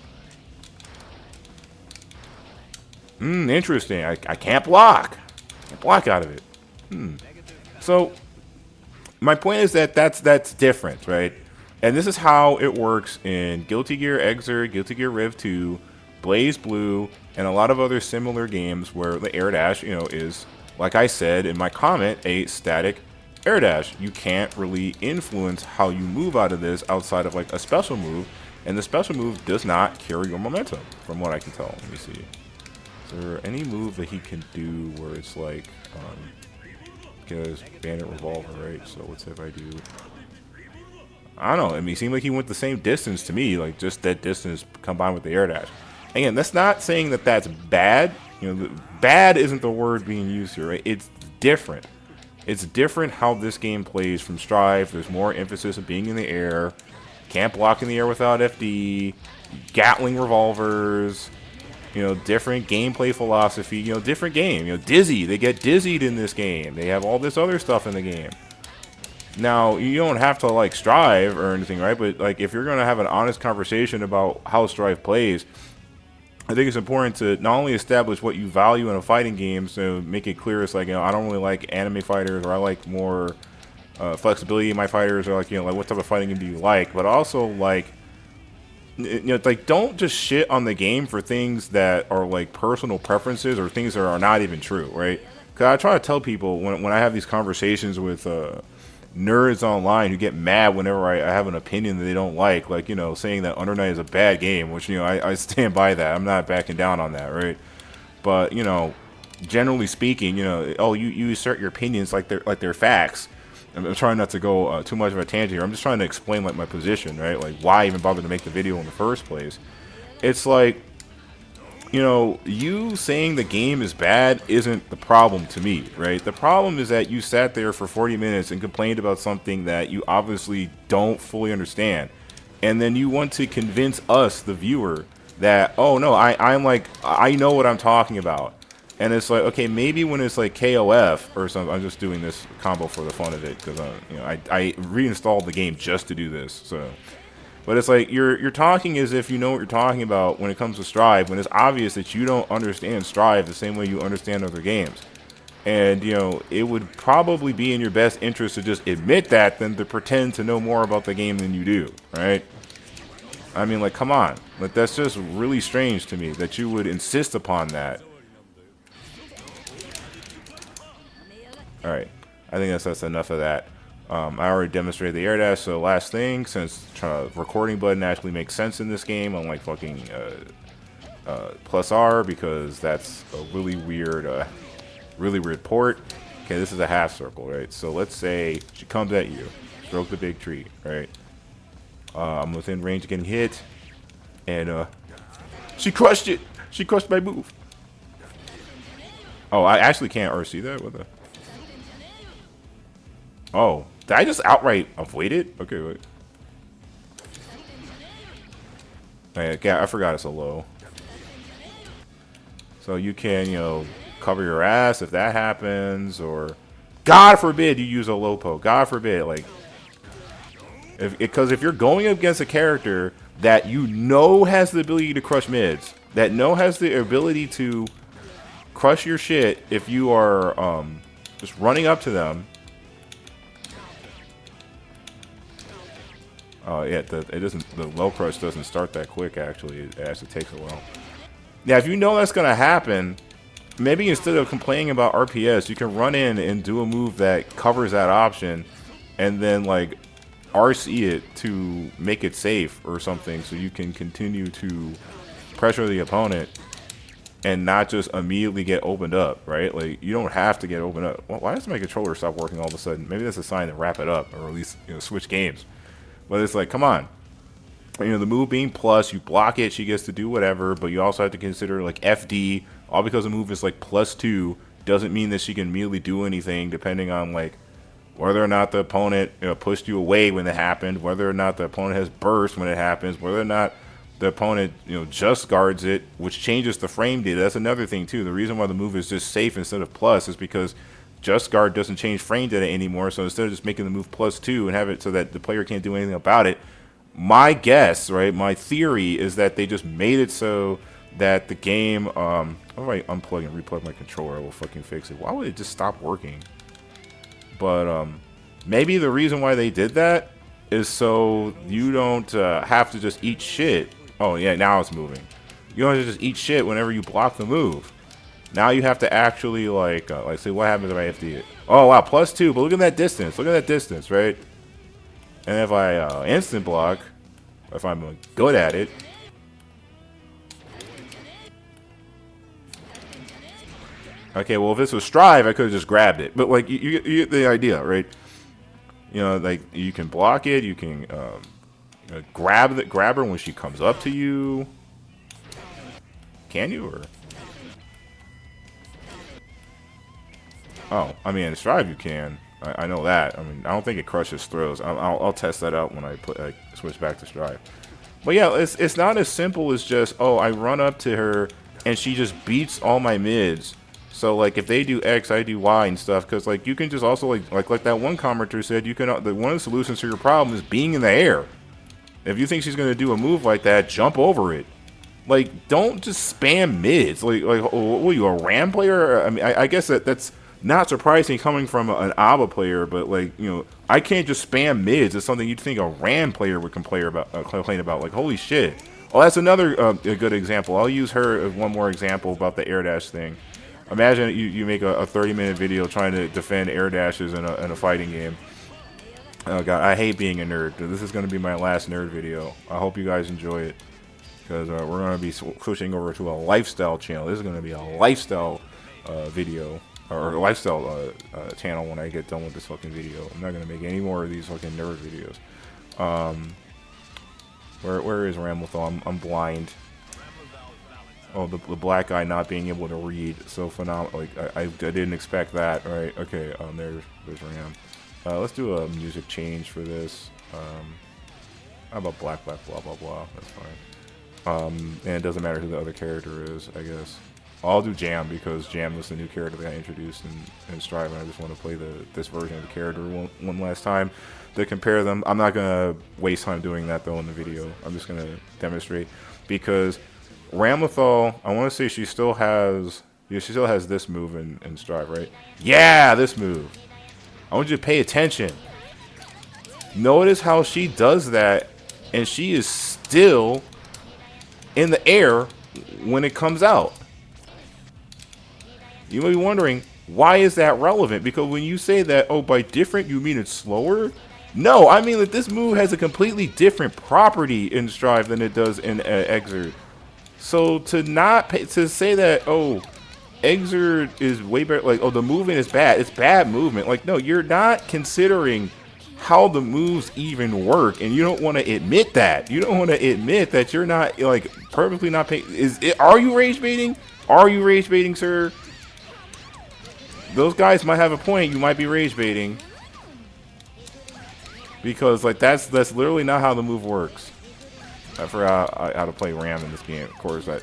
Speaker 1: Interesting. I can't block. I can't block out of it. So my point is that that's different, right? And this is how it works in Guilty Gear Exert, Guilty Gear Rev 2, Blaze Blue, and a lot of other similar games where the air dash, you know, is, like I said in my comment, a static air dash. You can't really influence how you move out of this outside of like a special move, and the special move does not carry your momentum, from what I can tell. Let me see. Is there any move that he can do where it's like, because Bandit Revolver, right? So let's say if I do, I don't know. I mean, it seemed like he went the same distance to me, like just that distance combined with the air dash. Again, that's not saying that that's bad. You know, bad isn't the word being used here, right? It's different. It's different how this game plays from Strive. There's more emphasis of being in the air. Can't block in the air without FD. Gatling revolvers. You know, different gameplay philosophy. You know, different game. You know, dizzy. They get dizzied in this game. They have all this other stuff in the game. Now, you don't have to, like, Strive or anything, right? But, like, if you're going to have an honest conversation about how Strive plays, I think it's important to not only establish what you value in a fighting game, so make it clear it's like, you know, I don't really like anime fighters, or I like more flexibility in my fighters, or like, you know, like what type of fighting game do you like, but also like, you know, like don't just shit on the game for things that are like personal preferences or things that are not even true, right? Because I try to tell people when I have these conversations with nerds online who get mad whenever I have an opinion that they don't like, you know, saying that Under Night is a bad game, which, you know, I stand by that. I'm not backing down on that, right? But, you know, generally speaking, you know, oh, you assert your opinions like they're facts. I'm trying not to go too much of a tangent here. I'm just trying to explain, like, my position, right? Like, why I even bother to make the video in the first place. It's like, you know, you saying the game is bad isn't the problem to me, right? The problem is that you sat there for 40 minutes and complained about something that you obviously don't fully understand. And then you want to convince us, the viewer, that, oh no, I'm like, I know what I'm talking about. And it's like, okay, maybe when it's like KOF or something, I'm just doing this combo for the fun of it, because you know, I reinstalled the game just to do this, so. But it's like you're talking as if you know what you're talking about when it comes to Strive, when it's obvious that you don't understand Strive the same way you understand other games. And, you know, it would probably be in your best interest to just admit that than to pretend to know more about the game than you do, right? I mean, like, come on. Like, that's just really strange to me that you would insist upon that. Alright, I think that's enough of that. I already demonstrated the air dash, so last thing, since recording button actually makes sense in this game, unlike fucking plus R, because that's a really weird port. Okay, this is a half circle, right? So let's say she comes at you, stroke the big tree, right? I'm within range of getting hit, and she crushed it. She crushed my move. Oh, I actually can't RC that. What the? Oh, did I just outright avoid it? Okay, wait. Okay, I forgot it's a low. So you can, you know, cover your ass if that happens, or God forbid you use a low poke. God forbid, like, because if you're going against a character that you know has the ability to crush mids, that has the ability to crush your shit if you are just running up to them. Oh yeah, the low crush doesn't start that quick. Actually, it actually takes a while. Yeah, if you know that's gonna happen, maybe instead of complaining about RPS, you can run in and do a move that covers that option, and then like RC it to make it safe or something, so you can continue to pressure the opponent and not just immediately get opened up, right? Like, you don't have to get opened up. Well, why does my controller stop working all of a sudden? Maybe that's a sign to wrap it up, or at least, you know, switch games. But it's like, come on. You know, the move being plus, you block it, she gets to do whatever, but you also have to consider, like, FD. All because the move is, like, +2 doesn't mean that she can immediately do anything, depending on, like, whether or not the opponent, you know, pushed you away when it happened, whether or not the opponent has burst when it happens, whether or not the opponent, you know, just guards it, which changes the frame data. That's another thing, too. The reason why the move is just safe instead of plus is because just guard doesn't change frame data anymore, so instead of just making the move +2 and have it so that the player can't do anything about it, my guess, right, my theory is that they just made it so that the game, how do I unplug and replug my controller? I will fucking fix it. Why would it just stop working? But maybe the reason why they did that is so you don't have to just eat shit. Oh yeah, now it's moving. You don't have to just eat shit whenever you block the move. Now you have to actually, like say, what happens if I FD it? Oh, wow, +2, but look at that distance. Look at that distance, right? And if I instant block, if I'm good at it, okay, well, if this was Strive, I could have just grabbed it. But, like, you get the idea, right? You know, like, you can block it, you can grab her when she comes up to you. Can you, or... Oh, I mean, in Strive you can. I know that. I mean, I don't think it crushes throws. I'll test that out when I switch back to Strive. But yeah, it's not as simple as just, oh, I run up to her and she just beats all my mids. So like if they do X, I do Y and stuff. Because like you can just also like that one commenter said, you can one of the solutions to your problem is being in the air. If you think she's gonna do a move like that, jump over it. Like, don't just spam mids. Like, what are you, a RAM player? I mean, I guess that's not surprising coming from an ABBA player, but like, you know, I can't just spam mids. It's something you'd think a RAM player would complain about. Like, holy shit. Oh, that's another a good example. I'll use her as one more example about the air dash thing. Imagine you make a 30-minute video trying to defend air dashes in a fighting game. Oh god, I hate being a nerd. This is going to be my last nerd video. I hope you guys enjoy it, because we're going to be switching over to a lifestyle channel. This is going to be a lifestyle video, or a lifestyle channel when I get done with this fucking video. I'm not going to make any more of these fucking nerd videos. Where is Ramlethal? I'm blind. Oh, the black guy not being able to read, so phenomenal. Like I didn't expect that. All right, okay. There's Ram. Let's do a music change for this. How about black, blah blah blah? That's fine. And it doesn't matter who the other character is, I guess. I'll do Jam because Jam was the new character that I introduced in Strive, and I just want to play this version of the character one last time to compare them. I'm not gonna waste time doing that though in the video. I'm just gonna demonstrate, because Ramlethal, I want to say she still has this move in Strive, right? Yeah, this move. I want you to pay attention. Notice how she does that, and she is still in the air when it comes out. You may be wondering, why is that relevant? Because when you say that, oh, by different, you mean it's slower? No, I mean that this move has a completely different property in Strive than it does in Exert. So to say that, oh, Exert is way better, like, oh, the movement is bad, it's bad movement. Like, no, you're not considering how the moves even work, and you don't want to admit that. You don't want to admit that you're not, like, perfectly not paying. Are you rage baiting? Are you rage baiting, sir? Those guys might have a point. You might be rage baiting, because like that's literally not how the move works. I forgot how to play Ram in this game. Of course, you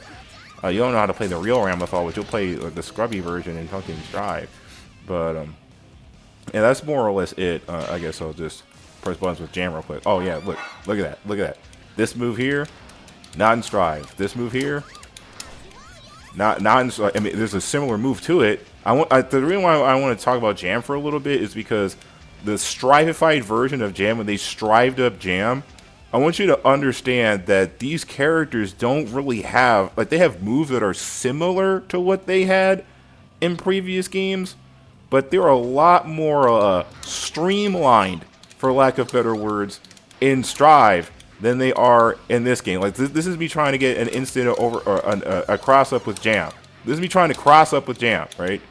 Speaker 1: don't know how to play the real Ramlethal, but you'll play the scrubby version in fucking Strive. But yeah, that's more or less it. I guess I'll just press buttons with Jam real quick. Oh yeah, look at that. This move here, not in Strive. This move here, not in Strive. I mean, there's a similar move to it. The reason why I want to talk about Jam for a little bit is because the Strivified version of Jam, when they strived up Jam, I want you to understand that these characters don't really have, like, they have moves that are similar to what they had in previous games, but they're a lot more streamlined, for lack of better words, in Strive than they are in this game. Like, this is me trying to get an instant a cross up with Jam. This is me trying to cross up with Jam, right?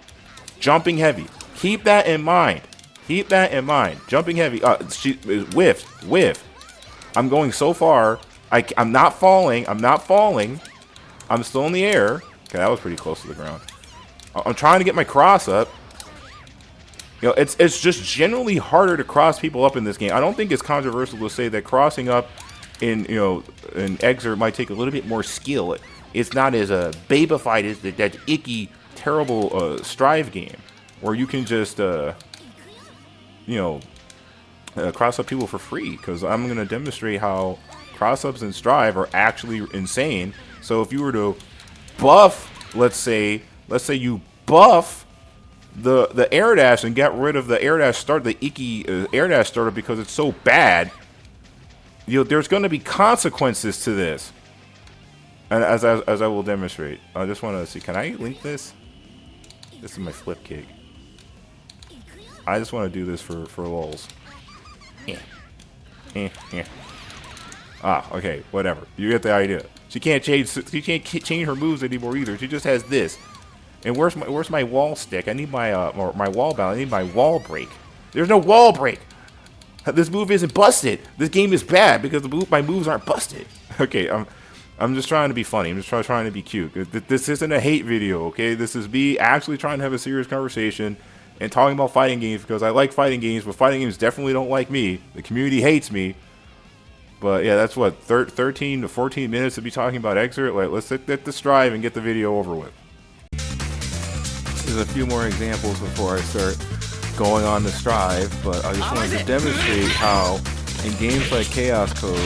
Speaker 1: Jumping heavy. Keep that in mind. Keep that in mind. Jumping heavy. She whiff. I'm going so far. I'm not falling. I'm still in the air. Okay, that was pretty close to the ground. I'm trying to get my cross up. You know, it's just generally harder to cross people up in this game. I don't think it's controversial to say that crossing up in Exert might take a little bit more skill. It's not as babified as that icky, terrible Strive game where you can just cross up people for free, because I'm going to demonstrate how cross-ups in Strive are actually insane. So if you were to buff, let's say you buff the air dash and get rid of the air dash start, the icky air dash starter, because it's so bad, there's going to be consequences to this. And as I will demonstrate, I just want to see, can I link this? This is my flip kick. I just want to do this for lulz. Okay, whatever. You get the idea. She can't change her moves anymore either. She just has this. And where's my wall stick? I need my my wall balance. I need my wall break. There's no wall break. This move isn't busted. This game is bad because my moves aren't busted. Okay, I'm just trying to be funny. I'm just trying to be cute. This isn't a hate video, okay? This is me actually trying to have a serious conversation and talking about fighting games because I like fighting games, but fighting games definitely don't like me. The community hates me. But yeah, that's what, 13 to 14 minutes to be talking about Exert. Like, let's hit the strive and get the video over with. There's a few more examples before I start going on the strive, but I just wanted to demonstrate how in games like Chaos Code,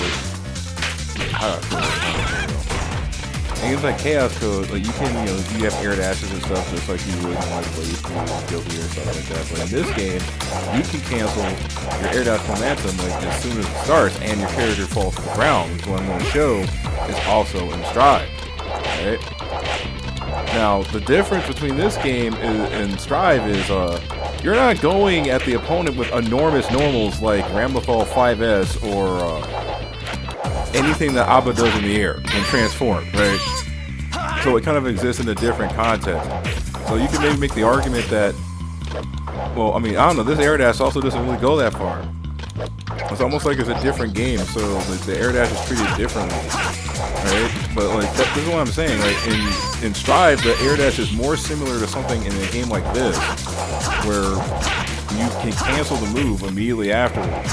Speaker 1: in games like Chaos Code, like you can, you have air dashes and stuff just like you would in like Blaze 2 or Guilty or stuff like that. But in this game, you can cancel your air dash momentum like as soon as it starts, and your character falls to the ground. Which what I'm going to show is also in Strive. Right? Now, the difference between this game and Strive is you're not going at the opponent with enormous normals like Ramlethal 5S or anything that Abba does in the air when transformed, right? So it kind of exists in a different context. So you can maybe make the argument that, well, I mean, I don't know, this air dash also doesn't really go that far. It's almost like it's a different game, so the air dash is treated differently, right? But like this is what I'm saying, like in Strive, the air dash is more similar to something in a game like this, where you can cancel the move immediately afterwards.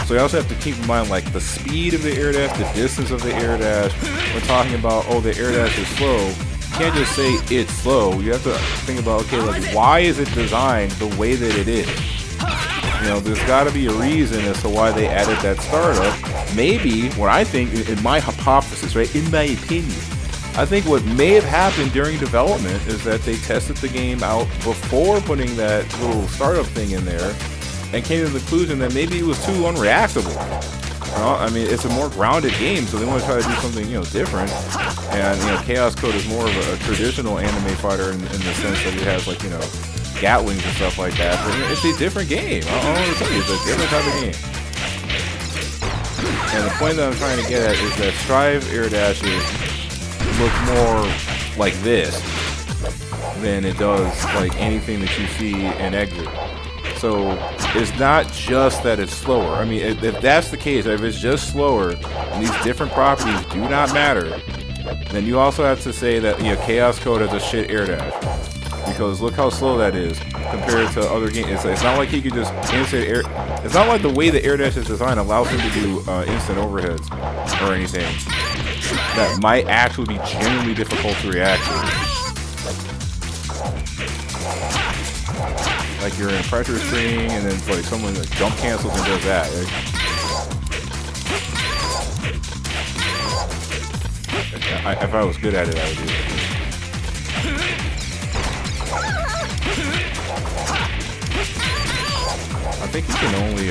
Speaker 1: So you also have to keep in mind like the speed of the air dash, the distance of the air dash. We're talking about, oh, the air dash is slow. You can't just say it's slow. You have to think about, okay, like why is it designed the way that it is? There's got to be a reason as to why they added that startup. Maybe what I think, in my hypothesis, right, in my opinion, I think what may have happened during development is that they tested the game out before putting that little startup thing in there and came to the conclusion that maybe it was too unreactable. I mean, it's a more grounded game, so they want to try to do something, different. And, Chaos Code is more of a traditional anime fighter in the sense that it has, like, Gatlings and stuff like that. But it's a different game. I don't know what to tell you. It's a different type of game. And the point that I'm trying to get at is that Strive air dashes look more like this than it does like anything that you see in Exit. So it's not just that it's slower. I mean, if that's the case, if it's just slower and these different properties do not matter, then you also have to say that Chaos Code has a shit air dash. Because look how slow that is compared to other games. It's not like he could just instant air. It's not like the way the air dash is designed allows him to do instant overheads or anything that might actually be genuinely difficult to react to. Like you're in a pressure string and then like someone like jump cancels and does that. Right? If I was good at it, I would do it. I think you can only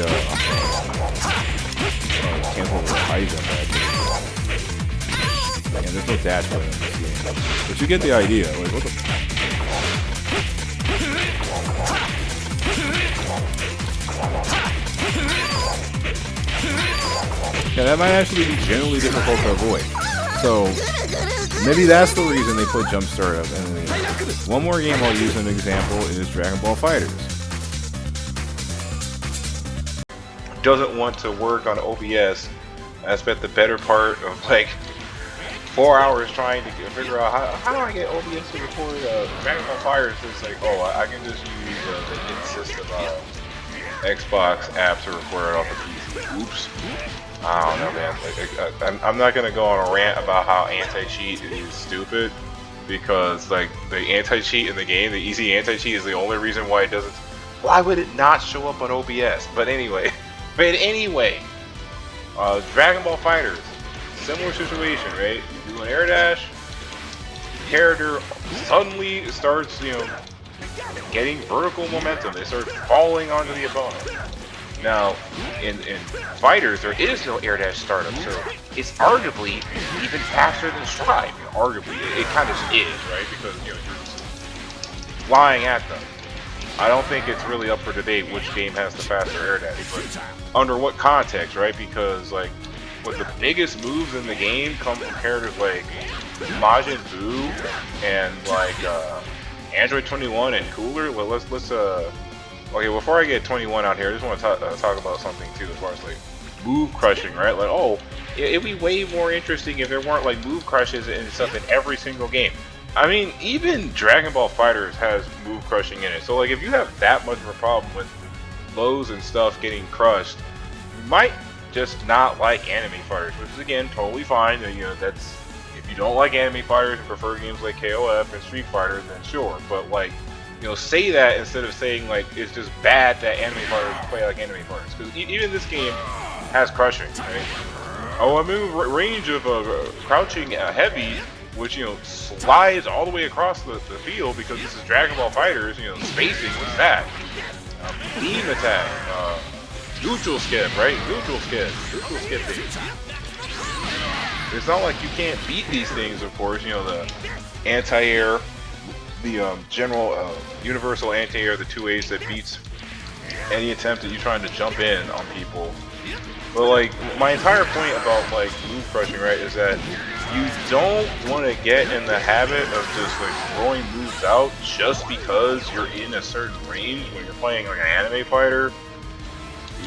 Speaker 1: cancel the high jump actually. And there's no dash button in this game. But you get the idea. Like, what the... Yeah, that might actually be generally difficult to avoid. So maybe that's the reason they put Jump Start up. And one more game I'll use as an example is Dragon Ball FighterZ. Doesn't want to work on OBS. I spent the better part of like 4 hours trying to figure out how do I get OBS to record Dragon Ball FighterZ. It's like, oh, I can just use the in-system Xbox app to record it off the PC. Oops. I don't know, man. Like, I'm not gonna go on a rant about how anti-cheat is stupid, because like the anti-cheat in the game, the easy anti-cheat is the only reason why it doesn't. Why would it not show up on OBS? But anyway, Dragon Ball FighterZ, similar situation, right? You do an air dash, character suddenly starts, getting vertical momentum. They start falling onto the opponent. Now, in FighterZ, there is no air dash startup, so it's arguably even faster than Strive. Arguably, it kind of is, right? Because you're just flying at them. I don't think it's really up for debate which game has the faster air dash, but under what context, right? Because like, what the biggest moves in the game come from characters like Majin Buu and like Android 21 and Cooler. Well, let's okay, before I get 21 out here, I just want to talk about something too, as far as like move crushing, right? Like, oh, it'd be way more interesting if there weren't like move crushes and stuff in every single game. I mean, even Dragon Ball FighterZ has move crushing in it. So like, if you have that much of a problem with lows and stuff getting crushed, you might just not like anime fighters, which is again totally fine. You know, that's if you don't like anime fighters and prefer games like KOF and Street Fighter, then sure. But like, you know, say that instead of saying like it's just bad that anime fighters play like anime fighters, because even this game has crushing. Right? Oh, I mean, range of crouching heavy, which, you know, slides all the way across the field because this is Dragon Ball FighterZ. You know, spacing. What's that? Beam attack. Neutral skip, right? Neutral skip thing. It's not like you can't beat these things, of course. You know, the anti-air, the general universal anti-air, the 2As that beats any attempt at you trying to jump in on people. But like, my entire point about like move crushing, right, is that you don't want to get in the habit of just like throwing moves out just because you're in a certain range. When you're playing like an anime fighter,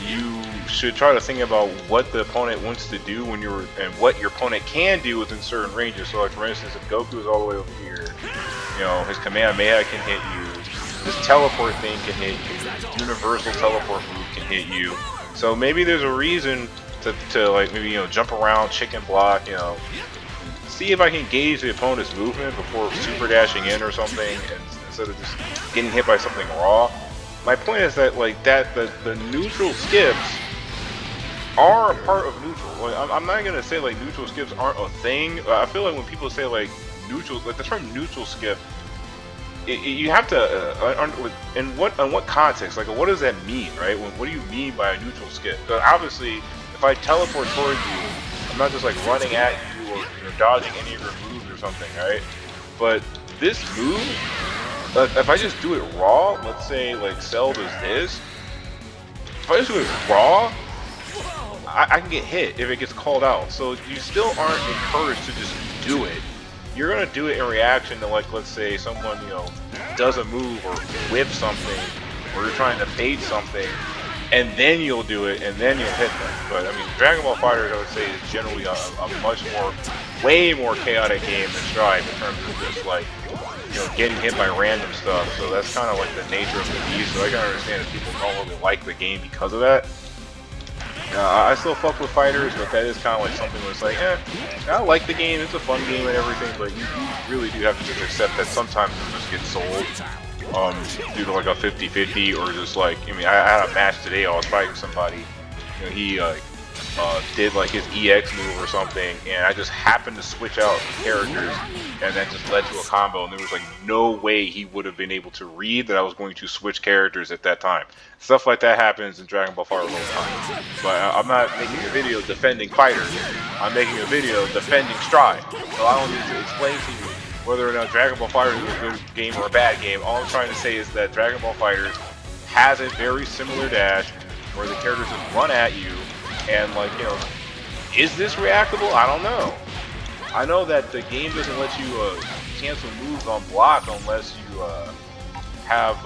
Speaker 1: you should try to think about what the opponent wants to do when you're, and what your opponent can do within certain ranges. So like, for instance, if Goku is all the way over here, you know, his Kamehameha can hit you, this teleport thing can hit you, universal teleport move can hit you. So maybe there's a reason to like, maybe, you know, jump around, chicken block, you know, see if I can gauge the opponent's movement before super dashing in or something, and instead of just getting hit by something raw. My point is that like the neutral skips are a part of neutral. Like, I'm not gonna say like neutral skips aren't a thing. I feel like when people say like neutral, like the term neutral skip, you have to in what context, like what does that mean, right? What do you mean by a neutral skip? Because obviously, if I teleport towards you, I'm not just like running at you or, you know, dodging any of your moves or something, right? But this move, if I just do it raw, let's say like Cell does this, if I just do it raw, I can get hit if it gets called out. So you still aren't encouraged to just do it. You're gonna do it in reaction to, like, let's say someone, you know, does a move or whips something, or you're trying to bait something, and then you'll do it, and then you'll hit them. But I mean, Dragon Ball FighterZ, I would say, is generally a much more, way more chaotic game than Strive in terms of just like, you know, getting hit by random stuff. So that's kind of like the nature of the beast. So I can understand if people don't really like the game because of that. I still fuck with fighters, but that is kind of like something where it's like, I like the game, it's a fun game and everything, but you really do have to just accept that sometimes it just gets sold due to like a 50-50, or just like, I mean, I had a match today, I was fighting somebody, you know, he did like his EX move or something, and I just happened to switch out characters, and that just led to a combo, and there was like no way he would have been able to read that I was going to switch characters at that time. Stuff like that happens in Dragon Ball FighterZ all the time. But I'm not making a video defending fighters. I'm making a video defending Strive. So I don't need to explain to you whether or not Dragon Ball FighterZ is a good game or a bad game. All I'm trying to say is that Dragon Ball FighterZ has a very similar dash where the characters just run at you, and like, you know, is this reactable? I don't know. I know that the game doesn't let you cancel moves on block unless you have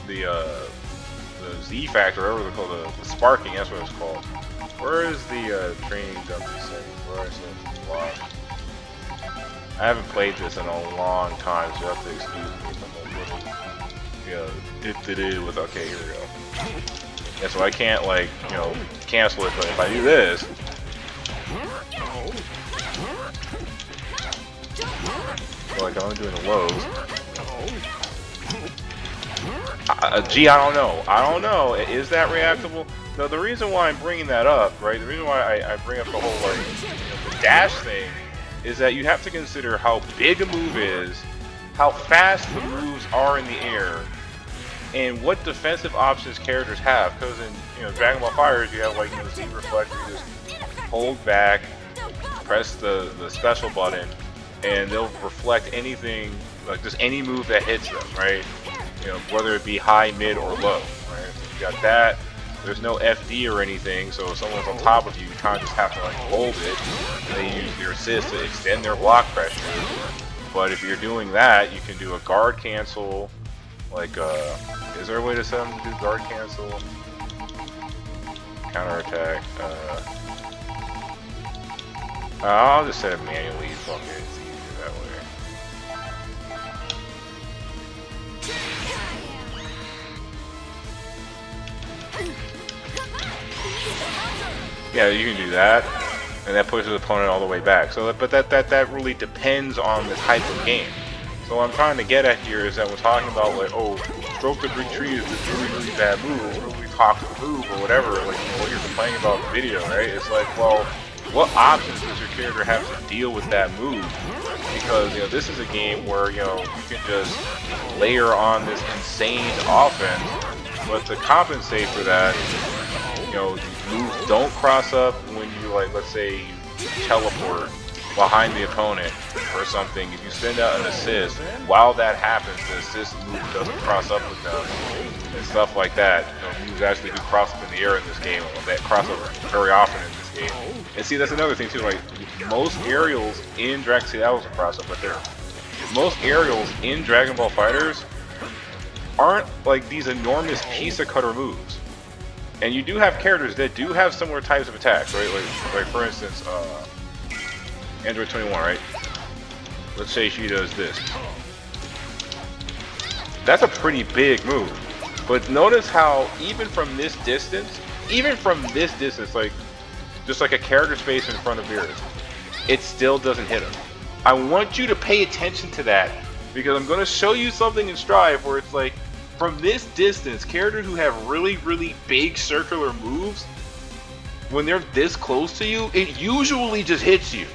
Speaker 1: the Z factor, whatever they call the sparking. That's what it's called. Where is the training jumping settings? Where is it? Block. I haven't played this in a long time, so you have to excuse me if I'm a little, with, okay, here we go. Yeah, so I can't, like, you know, cancel it, but if I do this, so like I'm doing the lows. Gee, I don't know. Is that reactable? No, the reason why I'm bringing that up, right? The reason why I bring up the whole, like, you know, the dash thing, is that you have to consider how big a move is, how fast the moves are in the air, and what defensive options characters have. Because in, you know, Dragon Ball FighterZ, you have, like, you know, Z reflect, you just hold back, press the special button, and they'll reflect anything, like just any move that hits them, right? You know, whether it be high, mid, or low, right? So you got that. There's no FD or anything, so if someone's on top of you, you kind of just have to like hold it. They use their assist to extend their block pressure. But if you're doing that, you can do a guard cancel. Like, is there a way to set them to do guard cancel? Counterattack. I'll just set it manually. Fuck it, it's easier that way. Yeah, you can do that, and that pushes the opponent all the way back. So, but that really depends on the type of game. So what I'm trying to get at here is that we're talking about like, oh, stroke the big tree is this really bad move, it's a really toxic move or whatever. Like what you're complaining about in the video, right? It's like, well, what options does your character have to deal with that move? Because this is a game where you can just layer on this insane offense, but to compensate for that, these moves don't cross up when you let's say you teleport behind the opponent or something. If you send out an assist, while that happens, the assist move doesn't cross up with them and stuff like that. Moves actually do cross up in the air in this game. That cross up very often in this game. And see, that's another thing too. Like most aerials in Dragon, see that was a cross up right there. Most aerials in Dragon Ball FighterZ aren't like these enormous piece of cutter moves. And you do have characters that do have similar types of attacks, right? Like for instance, Android 21, right? Let's say she does this. That's a pretty big move. But notice how even from this distance, like just like a character space in front of Beerus, it still doesn't hit him. I want you to pay attention to that because I'm going to show you something in Strive where it's like from this distance, characters who have really, really big circular moves, when they're this close to you, it usually just hits you.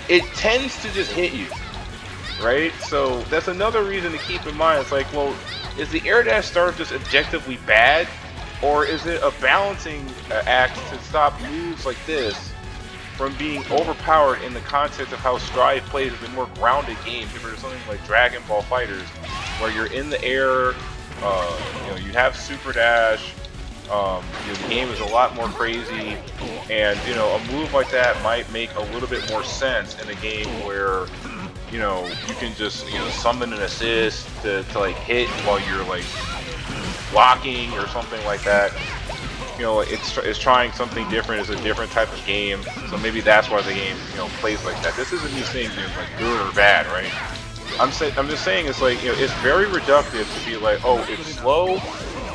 Speaker 1: It tends to just hit you, right? So that's another reason to keep in mind. It's like, well, is the air dash starve just objectively bad, or is it a balancing act to stop moves like this from being overpowered in the context of how Strive plays a more grounded game compared to something like Dragon Ball FighterZ, where you're in the air, you have super dash. The game is a lot more crazy, and a move like that might make a little bit more sense in a game where you can just summon an assist to like hit while you're like blocking or something like that. It's trying something different. It's a different type of game, so maybe that's why the game plays like that. This isn't me saying like good or bad, right? I'm just saying it's like it's very reductive to be like, oh, it's slow.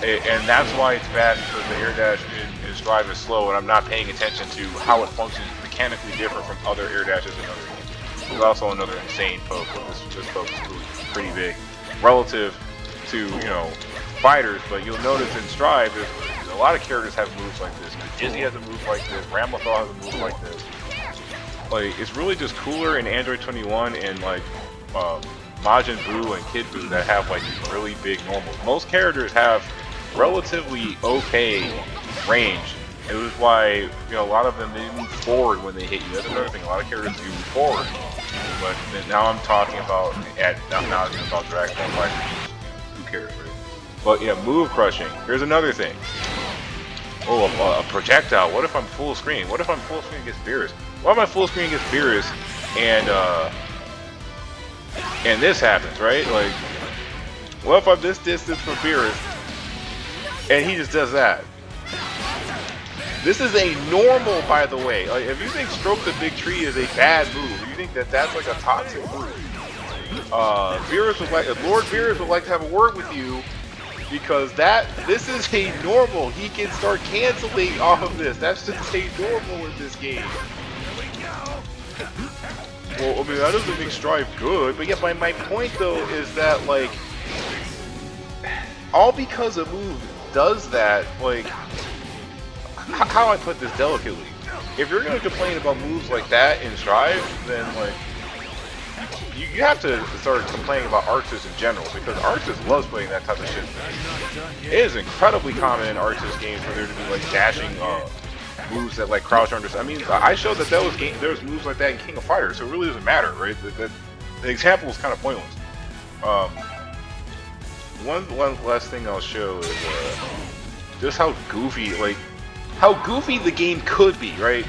Speaker 1: And that's why it's bad, because the air dash in Strive is slow, and I'm not paying attention to how it functions mechanically different from other air dashes in other games. There's also another insane poke, but this poke is pretty big relative to fighters. But you'll notice in Strive, a lot of characters have moves like this. Izzy has a move like this. Ramlethal has a move like this. Like it's really just cooler in Android 21 and like Majin Buu and Kid Buu that have like these really big normals. Most characters have relatively okay range. It was why a lot of them they move forward when they hit you. That's another thing. A lot of characters do move forward. But now I'm talking about Dragon Ball FighterZ. Who cares, right? But yeah, move crushing. Here's another thing. Oh, a projectile. What if I'm full screen? What if I'm full screen against Beerus? What if I'm full screen against Beerus and this happens, right? Like, what if I'm this distance from Beerus and he just does that? This is a normal, by the way. Like, if you think Stroke the Big Tree is a bad move, you think that that's like a toxic move, Lord Beerus would like to have a word with you, because this is a normal. He can start canceling off of this. That's just a normal in this game. Well, I mean, that doesn't make Strive good, but yeah, my point though is that like, all because a move does that, like, how do I put this delicately? If you're gonna complain about moves like that in Strive, then like, you have to start complaining about Arceus in general, because Arceus loves playing that type of shit. It is incredibly common in Arceus games for there to be like dashing moves that like crouch under. I mean, I showed that there was moves like that in King of Fighters, so it really doesn't matter, right? The example is kind of pointless. One last thing I'll show is just how goofy the game could be, right?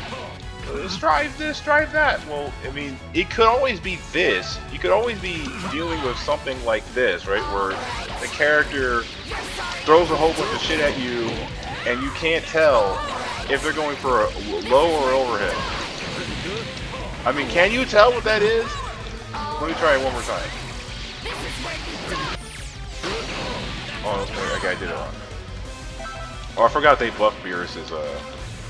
Speaker 1: Strive this, strive that. Well, I mean, it could always be this. You could always be dealing with something like this, right? Where the character throws a whole bunch of shit at you, and you can't tell if they're going for a low or overhead. I mean, can you tell what that is? Let me try it one more time. Oh, okay, I did it wrong. Oh, I forgot they buffed Beerus'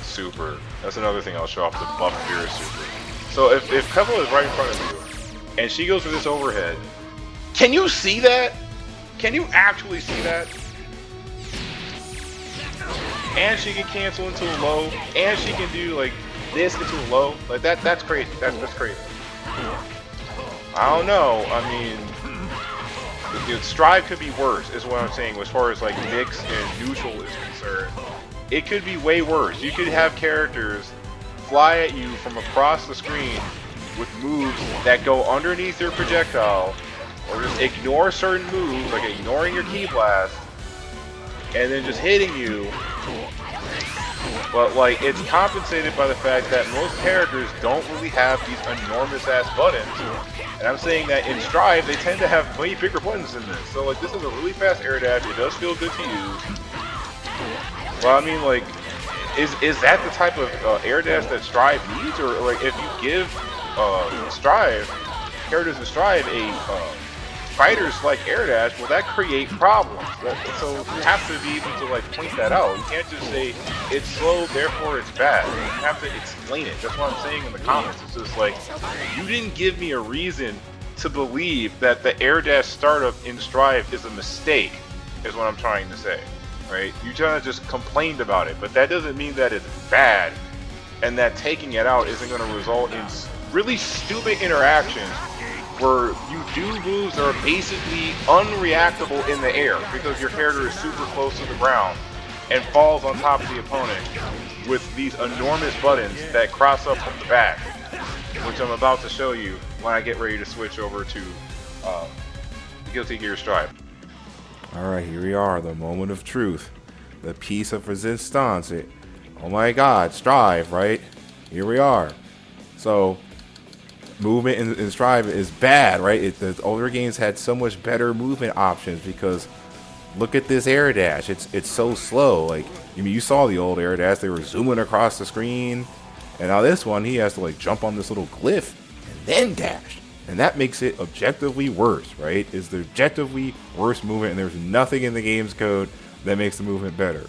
Speaker 3: super. That's another thing I'll show off, the buff Vera super. So if Pebble is right in front of you, and she goes for this overhead, can you see that? Can you actually see that? And she can cancel into a low, and she can do like this into a low. Like that's crazy. That's crazy. I don't know. I mean, Strive could be worse, is what I'm saying, as far as like mix and neutral is concerned. It could be way worse. You could have characters fly at you from across the screen with moves that go underneath your projectile, or just ignore certain moves, like ignoring your ki blast, and then just hitting you. But like, it's compensated by the fact that most characters don't really have these enormous ass buttons. And I'm saying that in Strive, they tend to have way bigger buttons than this. So like, this is a really fast air dash. It does feel good to use. Well, I mean, like, is that the type of air dash that Strive needs? Or like, if you give characters in Strive a fighters like air dash, will that create problems? So you have to be able to like point that out. You can't just say it's slow, therefore it's bad. You have to explain it. That's what I'm saying in the comments. It's just like, you didn't give me a reason to believe that the air dash startup in Strive is a mistake, is what I'm trying to say. Right? You kind of just complained about it, but that doesn't mean that it's bad, and that taking it out isn't going to result in really stupid interactions where you do moves that are basically unreactable in the air because your character is super close to the ground and falls on top of the opponent with these enormous buttons that cross up from the back, which I'm about to show you when I get ready to switch over to Guilty Gear Strive.
Speaker 1: Alright, here we are, the moment of truth. The piece of resistance. Oh my god, Strive, right? Here we are. So, movement in Strive is bad, right? The older games had so much better movement options because look at this air dash. It's so slow. Like, I mean, you saw the old air dash. They were zooming across the screen. And now this one, he has to like jump on this little glyph and then dash. And that makes it objectively worse, right? It's the objectively worse movement, and there's nothing in the game's code that makes the movement better.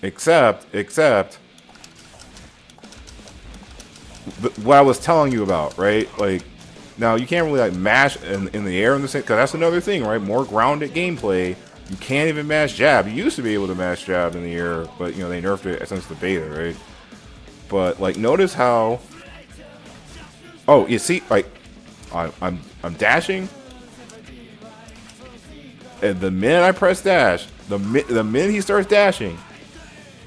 Speaker 1: Except what I was telling you about, right? Like, now you can't really like mash in the air in the same, because that's another thing, right? More grounded gameplay. You can't even mash jab. You used to be able to mash jab in the air, but you know they nerfed it since the beta, right? But like, notice how. Oh, you see, like, I'm dashing, and the minute I press dash, the minute he starts dashing,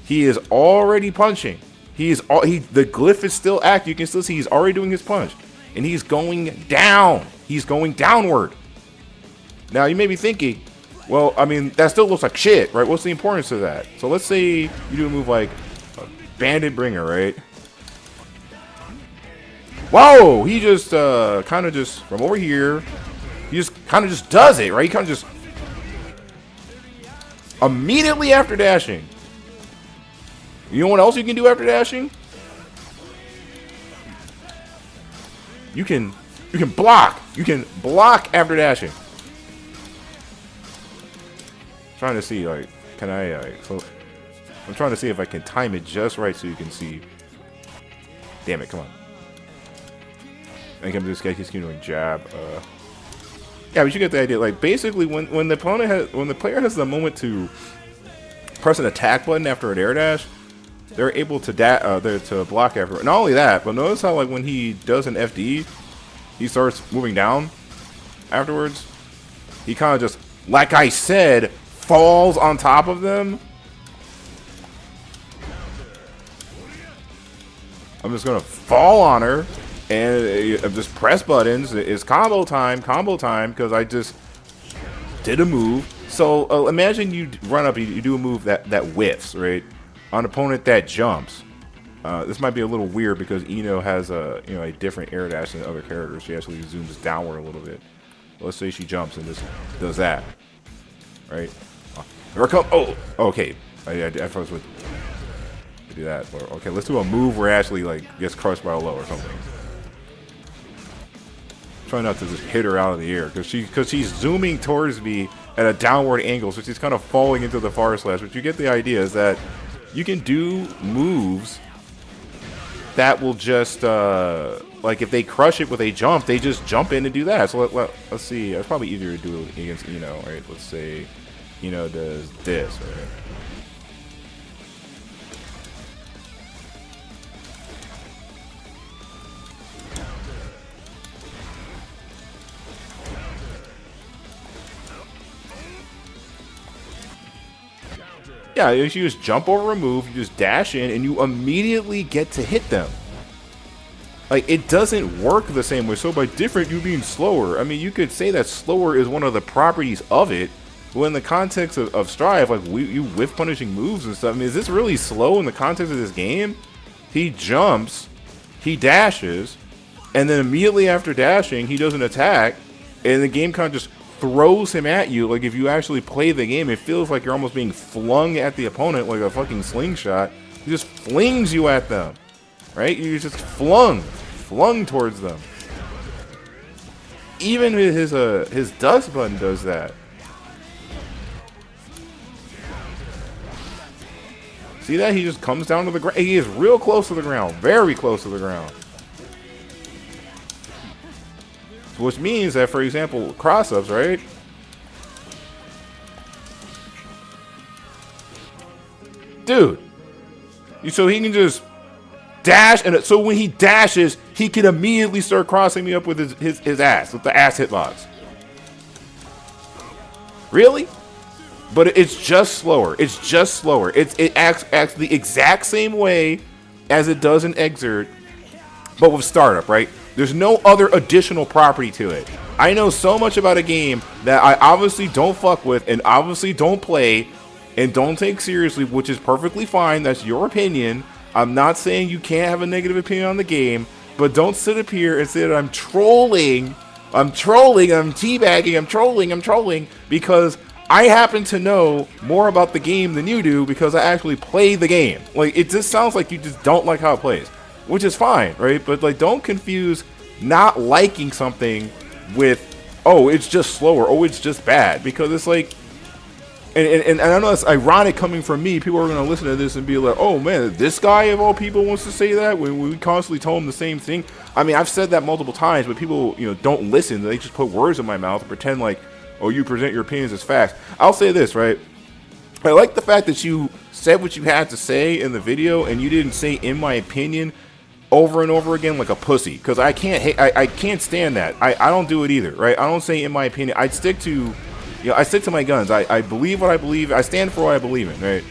Speaker 1: he is already punching. The glyph is still active. You can still see he's already doing his punch, and he's going down. He's going downward. Now you may be thinking, well, I mean, that still looks like shit, right? What's the importance of that? So let's say you do a move like Bandit Bringer, right? Whoa! He just kind of just from over here, he just kind of just does it, right? He kind of just immediately after dashing. You know what else you can do after dashing? You can block. You can block after dashing. Trying to see, like, can I? So I'm trying to see if I can time it just right so you can see. Damn it! Come on. I think I'm just keep doing jab. Yeah, but you get the idea. Like, basically, when the player has the moment to press an attack button after an air dash, they're able to to block after. Not only that, but notice how like when he does an FD, he starts moving down afterwards. He kind of just, like I said, falls on top of them. I'm just gonna fall on her and just press buttons. It's combo time, because I just did a move. So imagine you run up, you do a move that whiffs, right? On an opponent that jumps. This might be a little weird because Ino has a different air dash than other characters. She actually zooms downward a little bit. Let's say she jumps and just does that, right? Here I come. Oh, okay. I first would do that. Or, okay, let's do a move where Ashley like gets crushed by a low or something. Try not to just hit her out of the air because she's zooming towards me at a downward angle, so she's kind of falling into the far slash. But you get the idea is that you can do moves that will just like if they crush it with a jump, they just jump in and do that. So let's see. It's probably easier to do it against right? Let's say does this, right? Yeah, you just jump over a move, you just dash in, and you immediately get to hit them. Like, it doesn't work the same way. So by different, you mean slower. I mean, you could say that slower is one of the properties of it, but in the context of Strive, like, you whiff punishing moves and stuff, I mean, is this really slow in the context of this game? He jumps, he dashes, and then immediately after dashing, he does an attack, and the game kind of just throws him at you. Like, if you actually play the game, it feels like you're almost being flung at the opponent like a fucking slingshot. He just flings you at them, right? You're just flung towards them. Even his dust button does that. See that? He just comes down to the ground. He is real close to the ground, very close to the ground. Which means that, for example, cross-ups, right? Dude. So he can just dash, and so when he dashes, he can immediately start crossing me up with his ass, with the ass hitbox. Really? But it's just slower. It's just slower. It acts the exact same way as it does in Exert, but with startup, right? There's no other additional property to it. I know so much about a game that I obviously don't fuck with and obviously don't play and don't take seriously, which is perfectly fine. That's your opinion. I'm not saying you can't have a negative opinion on the game, but don't sit up here and say that I'm trolling, I'm teabagging, I'm trolling, because I happen to know more about the game than you do because I actually play the game. Like, it just sounds like you just don't like how it plays. Which is fine, right? But like, don't confuse not liking something with, oh, it's just slower, oh, it's just bad, because it's like, and I know it's ironic coming from me. People are going to listen to this and be like, oh man, this guy of all people wants to say that when we constantly tell him the same thing. I mean, I've said that multiple times, but people, don't listen. They just put words in my mouth and pretend like, oh, you present your opinions as facts. I'll say this, right? I like the fact that you said what you had to say in the video and you didn't say, in my opinion, over and over again like a pussy, because I can't stand that. I don't do it either, right? I don't say in my opinion. I stick to my guns. I believe what I believe. I stand for what I believe in, right?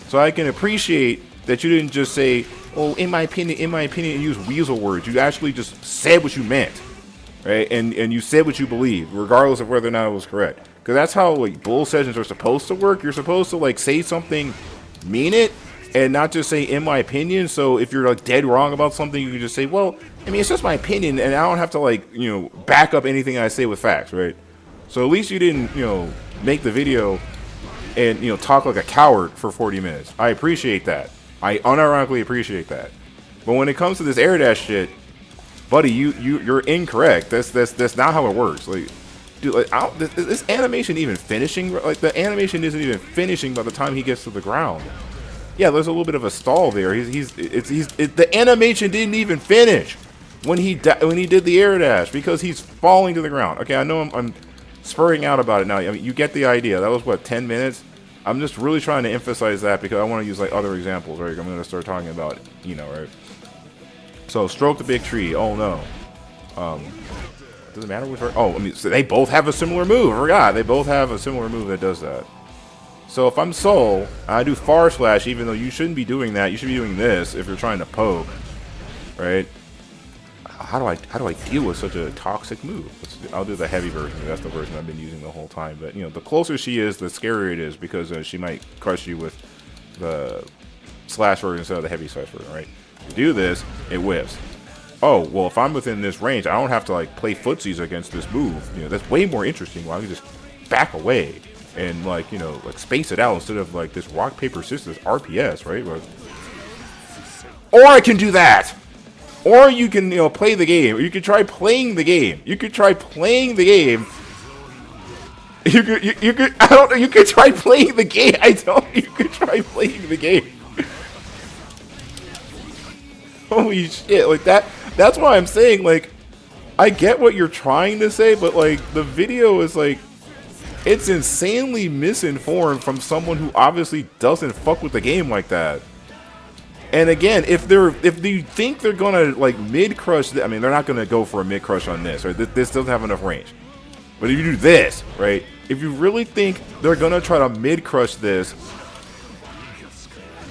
Speaker 1: So I can appreciate that you didn't just say, oh, in my opinion, and use weasel words. You actually just said what you meant, right? And you said what you believe, regardless of whether or not it was correct. Because that's how like bull sessions are supposed to work. You're supposed to like say something, mean it, and not just say, in my opinion. So if you're like dead wrong about something, you can just say, well, I mean, it's just my opinion, and I don't have to like, back up anything I say with facts, right? So at least you didn't, make the video and, talk like a coward for 40 minutes. I appreciate that. I unironically appreciate that. But when it comes to this air dash shit, buddy, you're incorrect. That's not how it works. Like, dude, like, this animation even finishing? Like, the animation isn't even finishing by the time he gets to the ground. Yeah, there's a little bit of a stall there. The animation didn't even finish when he did the air dash because he's falling to the ground. Okay, I know I'm spurring out about it now. I mean, you get the idea. That was what, 10 minutes? I'm just really trying to emphasize that because I want to use like other examples, right? I'm going to start talking about, right? So stroke the big tree. Oh no. Does it matter which? Oh, I mean, so they both have a similar move. I forgot. They both have a similar move that does that. So if I'm Soul, I do far slash, even though you shouldn't be doing that. You should be doing this if you're trying to poke, right? How do I deal with such a toxic move? I'll do the heavy version. That's the version I've been using the whole time. But the closer she is, the scarier it is because she might crush you with the slash version instead of the heavy slash version, right? You do this, it whiffs. Oh well, if I'm within this range, I don't have to like play footsies against this move. That's way more interesting. Well, I can just back away and like space it out instead of like this rock paper scissors RPS, right? Or I can do that, or you can play the game. Or you could try playing the game. You could try playing the game. You could I don't know. You could try playing the game. You could try playing the game. Holy shit, like that's why I'm saying, like, I get what you're trying to say, but like the video is like, it's insanely misinformed from someone who obviously doesn't fuck with the game like that. And again, if you think they're gonna like mid crush, I mean, they're not gonna go for a mid crush on this, right? This doesn't have enough range. But if you do this, right? If you really think they're gonna try to mid crush this,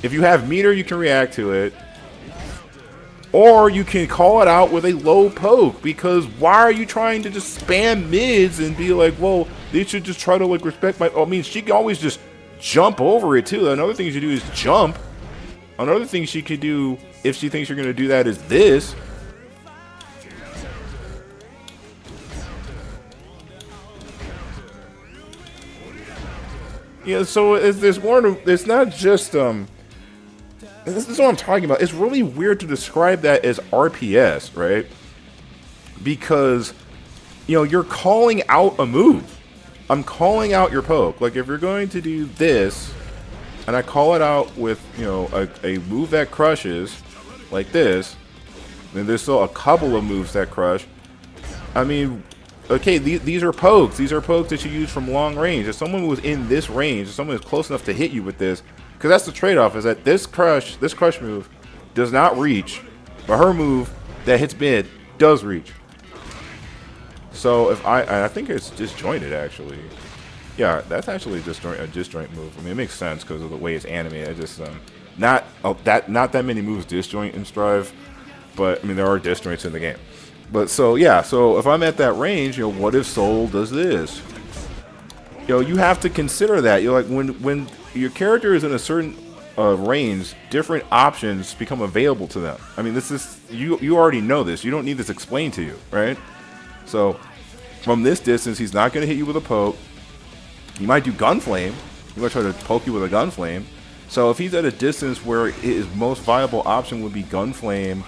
Speaker 1: if you have meter, you can react to it. Or you can call it out with a low poke, because why are you trying to just spam mids and be like, well, they should just try to like respect my, I mean, she can always just jump over it too. Another thing she do is jump. Another thing she could do if she thinks you're going to do that is this. Yeah, so there's more to, it's not just, this is what I'm talking about. It's really weird to describe that as RPS, right? Because, you know, you're calling out a move. I'm calling out your poke. Like, if you're going to do this, and I call it out with, you know, a move that crushes, like this, then there's still a couple of moves that crush. I mean, okay, these are pokes. These are pokes that you use from long range. If someone was in this range, if someone is close enough to hit you with this, because that's the trade-off, is that this crush move does not reach, but her move that hits mid does reach. So if I think it's disjointed actually. Yeah, that's actually a disjoint move. I mean, it makes sense because of the way it's animated. I just not that many moves disjoint in Strive, but I mean there are disjoints in the game. But so yeah, so if I'm at that range, you know, what if Soul does this? You know, you have to consider that. You're like when your character is in a certain range, different options become available to them. I mean, this is you already know this. You don't need this explained to you, right? So from this distance, he's not going to hit you with a poke. He might do Gunflame. He might try to poke you with a Gunflame. So if he's at a distance where his most viable option would be Gunflame,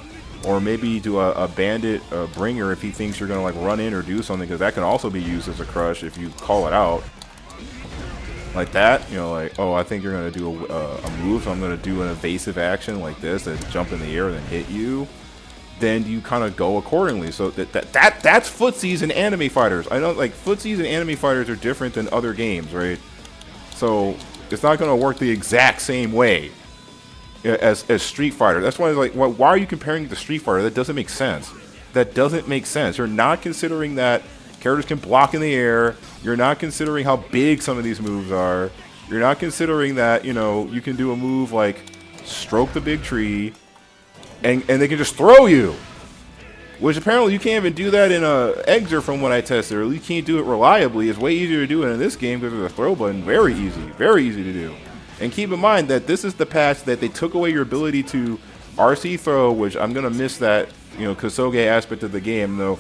Speaker 1: or maybe do a Bandit Bringer if he thinks you're going to like run in or do something, because that can also be used as a crush if you call it out. Like that, you know, like, oh, I think you're going to do a move, so I'm going to do an evasive action like this and jump in the air and then hit you. Then you kind of go accordingly. So that's footsies and anime fighters. I know, like, footsies and anime fighters are different than other games, right? So it's not going to work the exact same way as Street Fighter. That's why, like, why are you comparing it to Street Fighter? That doesn't make sense. That doesn't make sense. You're not considering that characters can block in the air. You're not considering how big some of these moves are. You're not considering that, you know, you can do a move like Stroke the Big Tree, and they can just throw you. Which apparently you can't even do that in Exer from what I tested, or you can't do it reliably. It's way easier to do it in this game because there's a throw button. Very easy to do. And keep in mind that this is the patch that they took away your ability to RC throw, which I'm going to miss that, you know, Kosoge aspect of the game, though.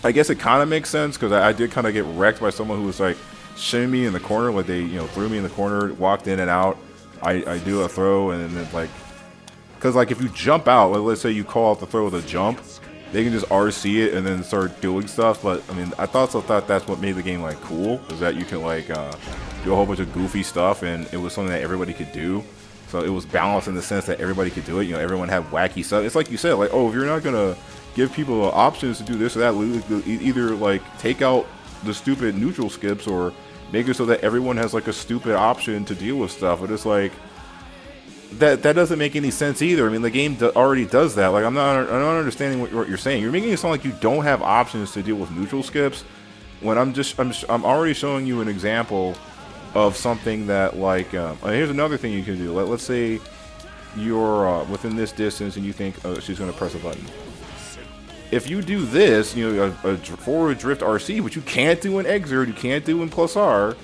Speaker 1: I guess it kind of makes sense because I did kind of get wrecked by someone who was like shimming me in the corner, like they, you know, threw me in the corner, walked in and out. I do a throw and then like, because like if you jump out, like let's say you call out the throw with a jump, they can just RC it and then start doing stuff. But I mean, I also thought that's what made the game like cool, is that you can like do a whole bunch of goofy stuff, and it was something that everybody could do. So it was balanced in the sense that everybody could do it. You know, everyone had wacky stuff. It's like you said, like, oh, if you're not gonna give people options to do this or that, either like take out the stupid neutral skips or make it so that everyone has like a stupid option to deal with stuff. But it's like that doesn't make any sense either. I mean, the game already does that. Like, I'm not understanding what you're saying. You're making it sound like you don't have options to deal with neutral skips, when I'm already showing you an example of something that, like, here's another thing you can do. Let's say you're within this distance and you think she's going to press a button. If you do this, you know, a forward drift RC, which you can't do in Exert, you can't do in Plus R.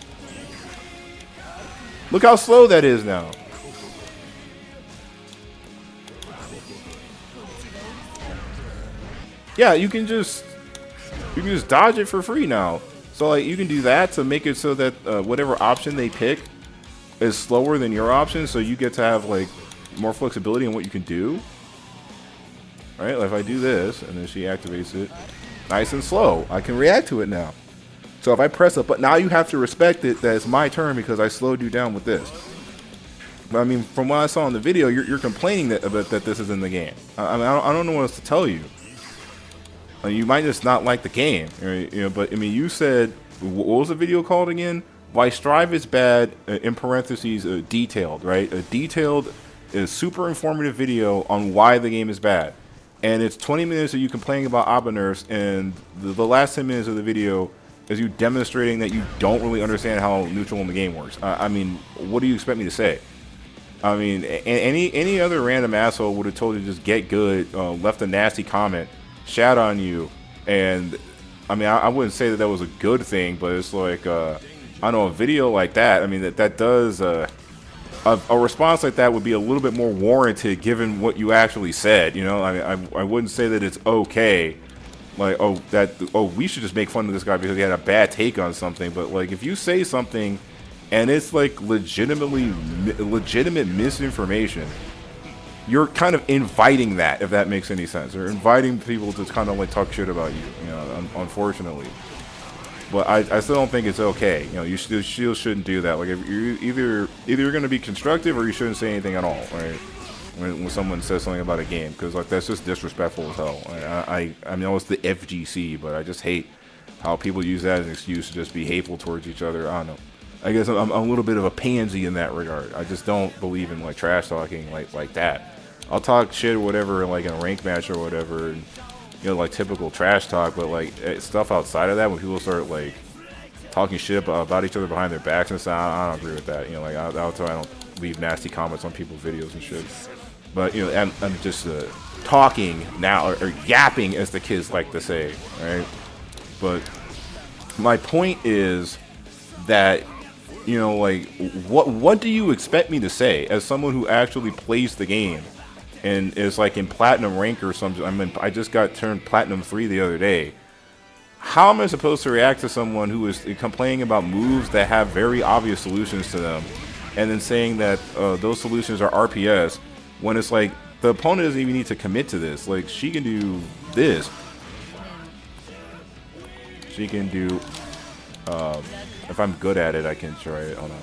Speaker 1: Look how slow that is now. Yeah, you can just dodge it for free now. So like you can do that to make it so that whatever option they pick is slower than your option, so you get to have like more flexibility in what you can do. Right? Like if I do this and then she activates it, nice and slow, I can react to it now. So if I press a button, now you have to respect it that it's my turn because I slowed you down with this. I mean, from what I saw in the video, you're complaining that this is in the game. I mean, I don't know what else to tell you. You might just not like the game, right? You know. But I mean, you said, what was the video called again? Why Strive is bad, in parentheses, detailed, right? A detailed, super informative video on why the game is bad. And it's 20 minutes of you complaining about ABBA nerfs, and the last 10 minutes of the video is you demonstrating that you don't really understand how neutral in the game works. I mean, what do you expect me to say? I mean, any other random asshole would have told you to just get good, left a nasty comment, shat on you, and I mean, I wouldn't say that was a good thing, but it's like, I don't know, a video like that, I mean, that does, a response like that would be a little bit more warranted given what you actually said, you know? I mean, I wouldn't say that it's okay, like, we should just make fun of this guy because he had a bad take on something, but like, if you say something and it's like legitimate misinformation, you're kind of inviting that, if that makes any sense. Or inviting people to kind of like talk shit about you, you know, unfortunately. But I still don't think it's okay. You know, you still shouldn't do that. Like, if you're either you're going to be constructive or you shouldn't say anything at all, right? When someone says something about a game, because like that's just disrespectful as hell. I know it's the FGC, but I just hate how people use that as an excuse to just be hateful towards each other. I don't know. I guess I'm a little bit of a pansy in that regard. I just don't believe in like trash talking like that. I'll talk shit or whatever, like in a rank match or whatever, and, you know, like typical trash talk. But like stuff outside of that, when people start like talking shit about each other behind their backs and stuff, I don't agree with that. You know, like I don't leave nasty comments on people's videos and shit. But you know, I'm just talking now, or yapping, as the kids like to say, right? But my point is that, you know, like, what do you expect me to say as someone who actually plays the game and is like in platinum rank or something? I mean, I just got turned platinum 3 the other day. How am I supposed to react to someone who is complaining about moves that have very obvious solutions to them, and then saying that those solutions are RPS, when it's like the opponent doesn't even need to commit to this? Like, she can do this. She can do, if I'm good at it, I can try it. Hold on.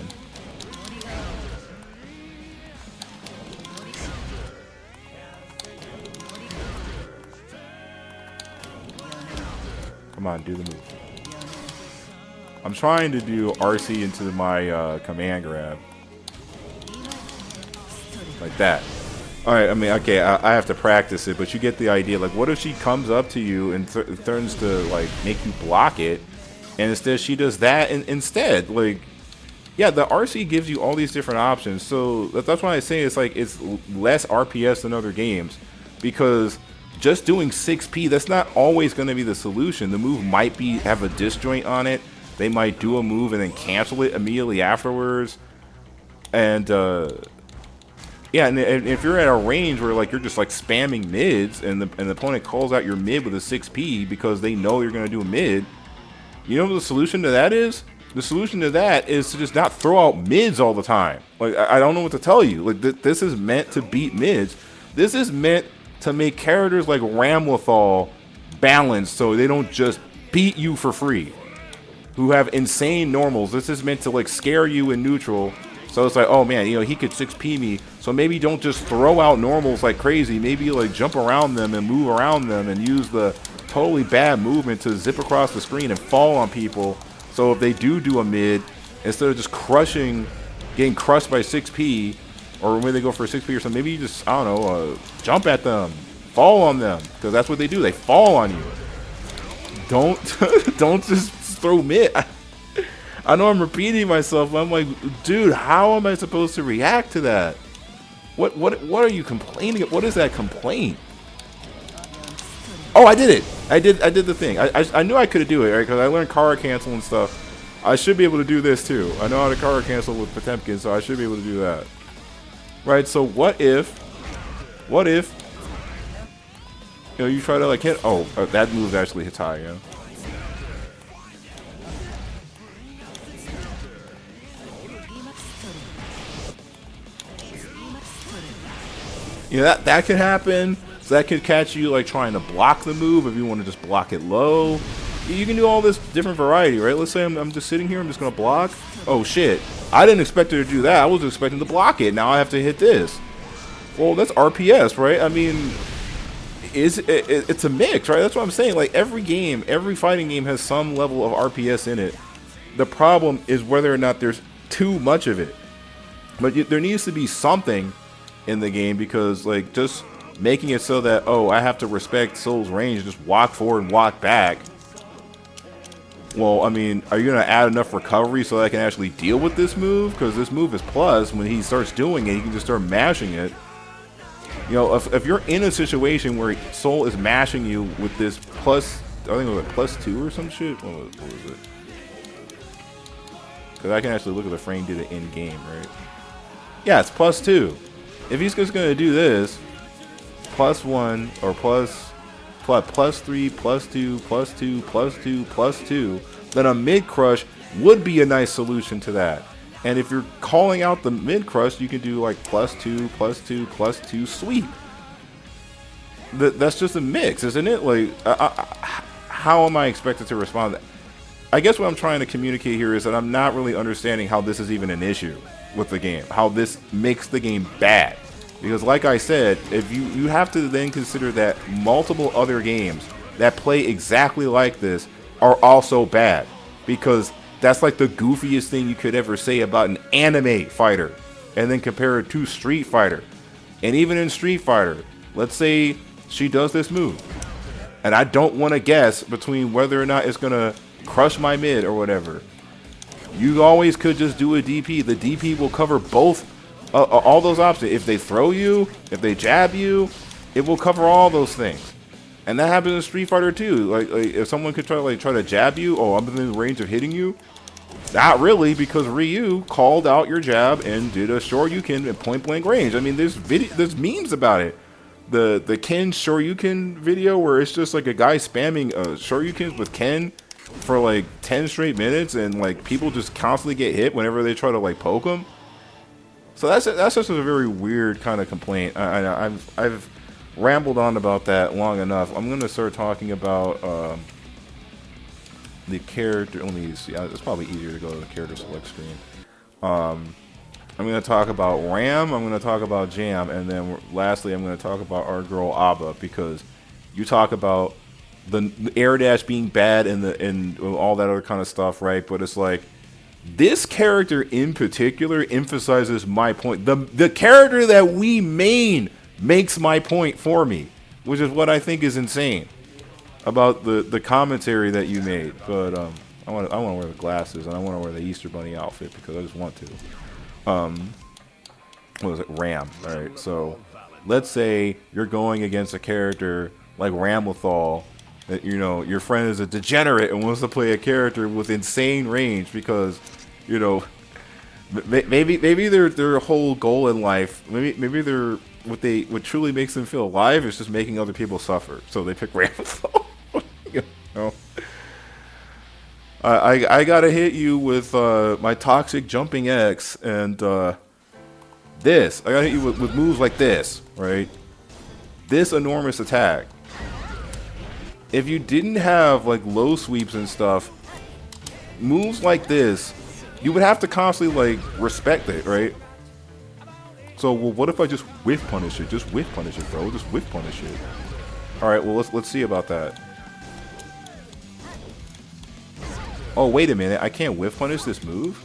Speaker 1: Come on, do the move. I'm trying to do RC into my command grab. Like that. Alright, I mean, okay, I have to practice it, but you get the idea. Like, what if she comes up to you and threatens to, like, make you block it, and instead she does that instead? Like, yeah, the RC gives you all these different options, so that's why I say it's like, it's less RPS than other games, because just doing 6P, that's not always going to be the solution. The move might have a disjoint on it. They might do a move and then cancel it immediately afterwards, and yeah, and if you're at a range where like you're just like spamming mids, and the opponent calls out your mid with a 6P because they know you're gonna do a mid, you know what the solution to that is? The solution to that is to just not throw out mids all the time. Like, I don't know what to tell you. Like, this is meant to beat mids. This is meant to make characters like Ramlethal balanced so they don't just beat you for free, who have insane normals. This is meant to like scare you in neutral. So it's like, oh man, you know, he could 6P me, so maybe don't just throw out normals like crazy. Maybe like jump around them and move around them and use the totally bad movement to zip across the screen and fall on people. So if they do a mid, instead of just getting crushed by 6P, or when they go for a 6P or something, maybe you just, I don't know, jump at them, fall on them, because that's what they do. They fall on you. Don't just throw mid. I know I'm repeating myself, but I'm like, dude, how am I supposed to react to that? What are you complaining? What is that complaint? Oh, I did it. I did the thing. I knew I could do it, right? Because I learned Kara cancel and stuff. I should be able to do this too. I know how to Kara cancel with Potemkin, so I should be able to do that. Right? So what if, you know, you try to like hit? Oh, that move actually hits high, yeah. You know, that could happen. So that could catch you like trying to block the move if you want to just block it low. You can do all this different variety, right? Let's say I'm just sitting here, I'm just gonna block. Oh shit, I didn't expect her to do that. I was expecting to block it. Now I have to hit this. Well, that's RPS, right? I mean, it's a mix, right? That's what I'm saying. Like every game, every fighting game has some level of RPS in it. The problem is whether or not there's too much of it. But there needs to be something in the game, because like just making it so that, oh, I have to respect Soul's range, just walk forward and walk back. Well, I mean, are you going to add enough recovery so that I can actually deal with this move? Because this move is plus. When he starts doing it, he can just start mashing it. You know, if you're in a situation where Soul is mashing you with this plus, I think it was like +2 or some shit. What was it? Because I can actually look at the frame data in game, right? Yeah, it's +2. If he's just going to do this, +1 or +3, +2, +2, +2, +2, then a mid crush would be a nice solution to that. And if you're calling out the mid crush, you can do like +2, +2, +2 sweep. That's just a mix, isn't it? Like, how am I expected to respond? I guess what I'm trying to communicate here is that I'm not really understanding how this is even an issue with the game, how this makes the game bad. Because like I said, if you have to then consider that multiple other games that play exactly like this are also bad. Because that's like the goofiest thing you could ever say about an anime fighter. And then compare it to Street Fighter. And even in Street Fighter, let's say she does this move. And I don't want to guess between whether or not it's going to crush my mid or whatever. You always could just do a DP. The DP will cover both. All those options. If they throw you, if they jab you, it will cover all those things. And that happens in Street Fighter too. Like if someone could try to jab you, oh, I'm in the range of hitting you. Not really, because Ryu called out your jab and did a Shoryuken at point blank range. I mean, there's memes about it. The Ken Shoryuken video where it's just like a guy spamming Shoryukens with Ken for like 10 straight minutes, and like people just constantly get hit whenever they try to like poke him. So that's just a very weird kind of complaint. I've rambled on about that long enough. I'm gonna start talking about the character. Let me see. It's probably easier to go to the character select screen. I'm gonna talk about Ram. I'm gonna talk about Jam, and then lastly, I'm gonna talk about our girl Abba, because you talk about the air dash being bad and all that other kind of stuff, right? But it's like, this character in particular emphasizes my point. The character that we main makes my point for me, which is what I think is insane about the commentary that you made. But I want to wear the glasses, and I want to wear the Easter Bunny outfit because I just want to. What was it? Ram. All right. So let's say you're going against a character like Ramlethal. That, you know, your friend is a degenerate and wants to play a character with insane range because, you know, maybe their whole goal in life, maybe they're what truly makes them feel alive is just making other people suffer. So they pick Ramlethal. You know? I gotta hit you with my toxic jumping X and this. I gotta hit you with moves like this, right? This enormous attack. If you didn't have like low sweeps and stuff, moves like this, you would have to constantly like respect it, right? So, well, what if I just whiff punish it? Just whiff punish it, bro. Just whiff punish it. All right, well, let's see about that. Oh, wait a minute. I can't whiff punish this move?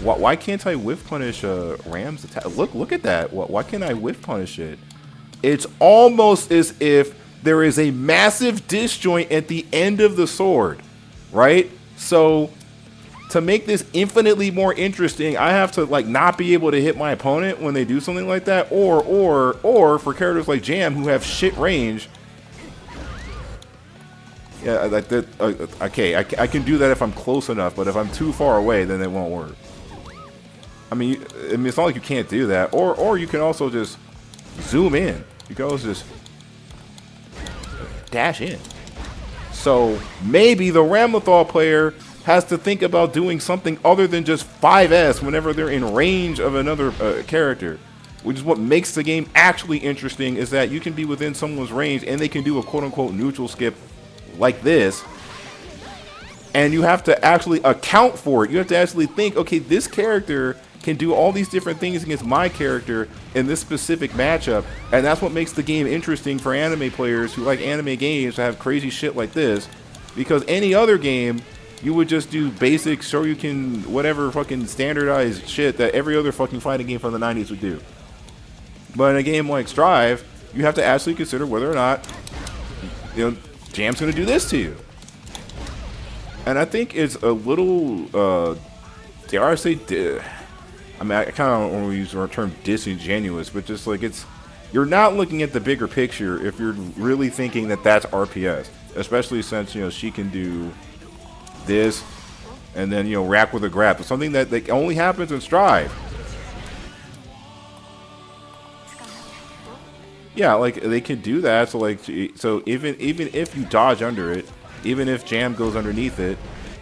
Speaker 1: Why can't I whiff punish Ram's attack? Look at that. Why can't I whiff punish it? It's almost as if there is a massive disjoint at the end of the sword, right? So to make this infinitely more interesting, I have to like not be able to hit my opponent when they do something like that, or for characters like Jam who have shit range. Yeah, like that. Okay, I can do that if I'm close enough, but if I'm too far away, then it won't work. I mean, it's not like you can't do that, or you can also just zoom in. You can also just dash in. So maybe the Ramlethal player has to think about doing something other than just 5S whenever they're in range of another character, which is what makes the game actually interesting, is that you can be within someone's range and they can do a quote-unquote neutral skip like this, and you have to actually account for it. You have to actually think, okay, this character can do all these different things against my character in this specific matchup, and that's what makes the game interesting for anime players who like anime games to have crazy shit like this, because any other game, you would just do basic Shoryuken, whatever fucking standardized shit that every other fucking fighting game from the 90s would do. But in a game like Strive, you have to actually consider whether or not, you know, Jam's going to do this to you. And I think it's a little, dare I say, I mean, I kind of don't want to use the term disingenuous, but just like you're not looking at the bigger picture if you're really thinking that that's RPS, especially since, you know, she can do this and then, you know, rack with a grab. It's something that only happens in Strive. Yeah, like they can do that. So like, so even if you dodge under it, even if Jam goes underneath it